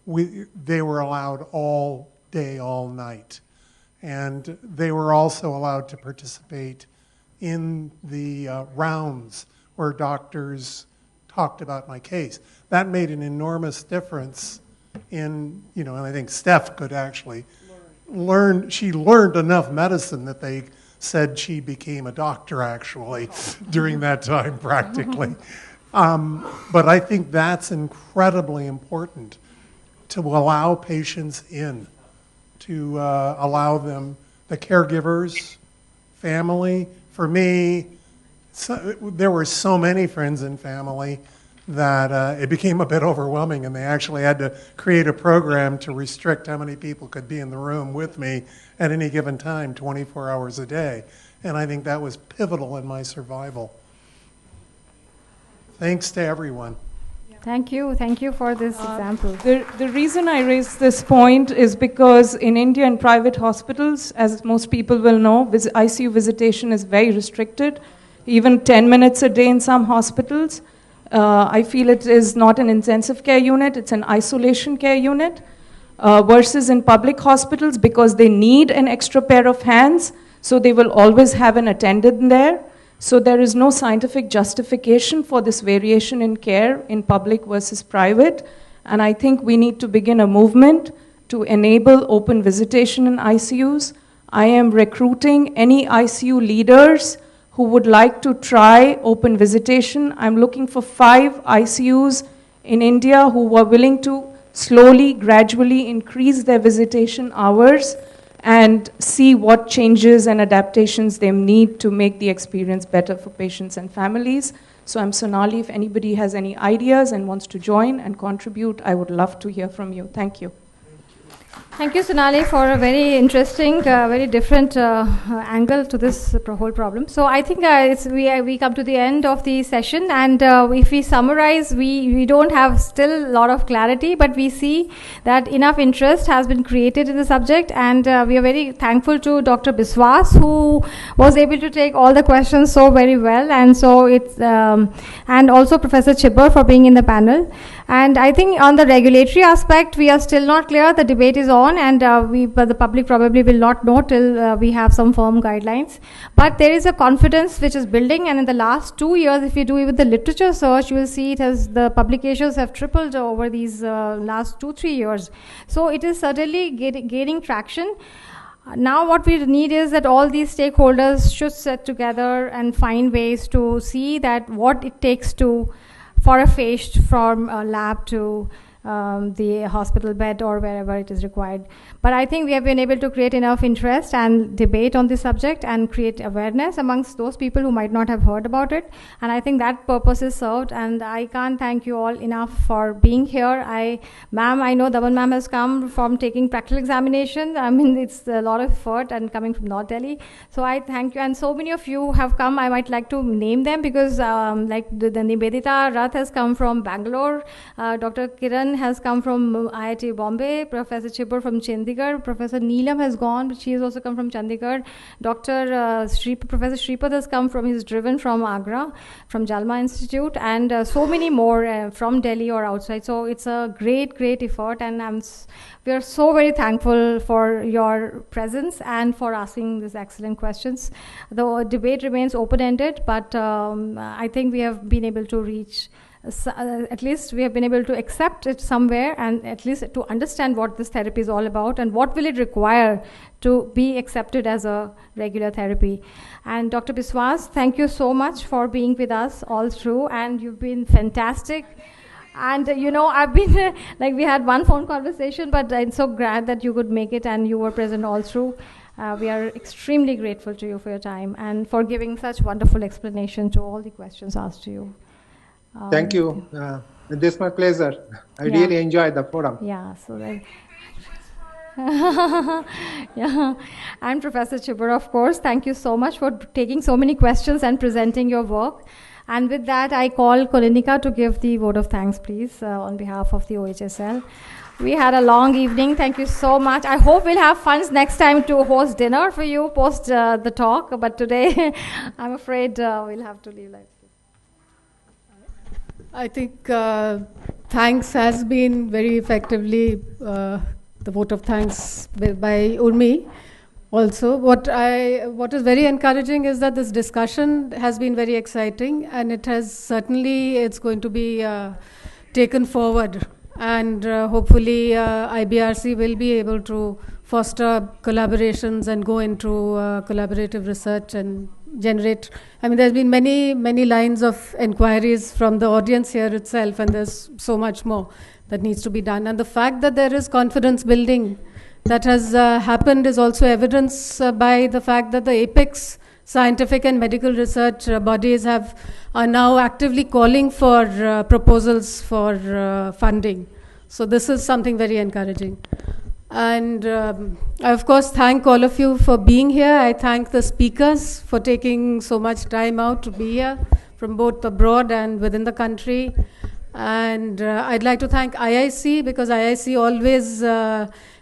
they were allowed all day, all night. And they were also allowed to participate in the rounds where doctors talked about my case. That made an enormous difference in, and I think Steph could actually she learned enough medicine that they said she became a doctor actually during that time practically. But I think that's incredibly important to allow patients in, to allow them, the caregivers, family. For me, there were so many friends and family that it became a bit overwhelming, and they actually had to create a program to restrict how many people could be in the room with me at any given time, 24 hours a day. And I think that was pivotal in my survival. Thanks to everyone. Thank you for this example. The reason I raise this point is because in India in private hospitals, as most people will know, ICU visitation is very restricted, even 10 minutes a day in some hospitals. I feel it is not an intensive care unit, it's an isolation care unit, versus in public hospitals because they need an extra pair of hands, so they will always have an attendant there. So there is no scientific justification for this variation in care in public versus private. And I think we need to begin a movement to enable open visitation in ICUs. I am recruiting any ICU leaders who would like to try open visitation. I'm looking for 5 ICUs in India who are willing to slowly, gradually increase their visitation hours and see what changes and adaptations they need to make the experience better for patients and families. So I'm Sonali. If anybody has any ideas and wants to join and contribute, I would love to hear from you. Thank you. Thank you, Sonali, for a very interesting, very different angle to this whole problem. So I think we come to the end of the session, and if we summarize, we don't have still a lot of clarity, but we see that enough interest has been created in the subject, and we are very thankful to Dr. Biswas, who was able to take all the questions so very well, and so it's and also Professor Chibber for being in the panel. And I think on the regulatory aspect, we are still not clear. The debate is on, and but the public probably will not know till we have some firm guidelines. But there is a confidence which is building, and in the last 2 years, if you do even the literature search, you will see the publications have tripled over these last 2-3 years. So it is certainly gaining traction. Now what we need is that all these stakeholders should sit together and find ways to see that what it takes for a phage from a lab to the hospital bed or wherever it is required. But I think we have been able to create enough interest and debate on this subject and create awareness amongst those people who might not have heard about it. And I think that purpose is served, and I can't thank you all enough for being here. Ma'am, I know Daman ma'am has come from taking practical examination. I mean, it's a lot of effort and coming from North Delhi. So I thank you, and so many of you have come. I might like to name them because like the Nibedita Rath has come from Bangalore, Dr. Kiran has come from IIT Bombay, Professor Chibur from Chandigarh, Professor Neelam has gone, but she has also come from Chandigarh, Professor Shripad has come from, he's driven from Agra, from Jalma Institute, and so many more from Delhi or outside. So it's a great, great effort, and we are so very thankful for your presence and for asking these excellent questions. The debate remains open-ended, but I think we have been able to reach, at least we have been able to accept it somewhere, and at least to understand what this therapy is all about and what will it require to be accepted as a regular therapy. And Dr. Biswas, thank you so much for being with us all through, and you've been fantastic. And I've been like, we had one phone conversation, but I'm so glad that you could make it and you were present all through. We are extremely grateful to you for your time and for giving such wonderful explanation to all the questions asked to you. Thank you. This is my pleasure. I really enjoyed the forum. Yeah, so yeah. And Professor Chibur, of course, thank you so much for taking so many questions and presenting your work. And with that, I call Kolinika to give the vote of thanks, please, on behalf of the OHSL. We had a long evening. Thank you so much. I hope we'll have funds next time to host dinner for you post the talk. But today, I'm afraid we'll have to leave like this. I think thanks has been very effectively the vote of thanks by Urmi. Also, what is very encouraging is that this discussion has been very exciting, and it's going to be taken forward, and hopefully IBRC will be able to foster collaborations and go into collaborative research and generate. I mean, there's been many lines of inquiries from the audience here itself, and there's so much more that needs to be done. And the fact that there is confidence building that has happened is also evidence by the fact that the apex scientific and medical research bodies are now actively calling for proposals for funding. So this is something very encouraging. And I, of course, thank all of you for being here. I thank the speakers for taking so much time out to be here from both abroad and within the country. And I'd like to thank IIC, because IIC always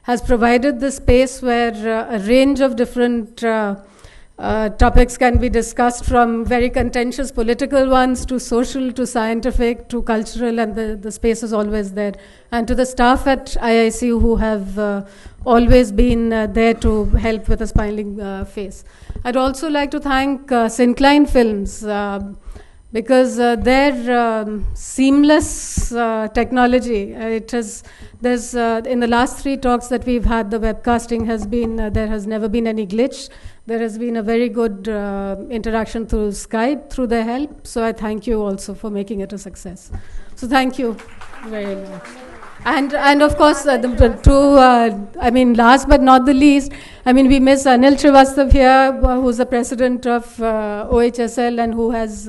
has provided the space where a range of different topics can be discussed, from very contentious political ones to social to scientific to cultural, and the space is always there. And to the staff at IIC who have always been there to help with a smiling face. I'd also like to thank Syncline Films, because their seamless technology, there's in the last 3 talks that we've had, the webcasting has been, there has never been any glitch. There has been a very good interaction through Skype, through their help. So I thank you also for making it a success. So thank you very much. And of course, last but not the least, we miss Anil Srivastav here, who's the president of OHSL and who has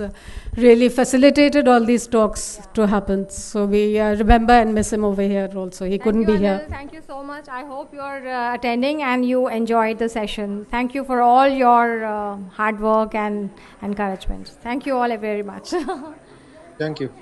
really facilitated all these talks to happen. So we remember and miss him over here also. He couldn't be here. Thank you so much. I hope you're attending and you enjoyed the session. Thank you for all your hard work and encouragement. Thank you all very much. Thank you.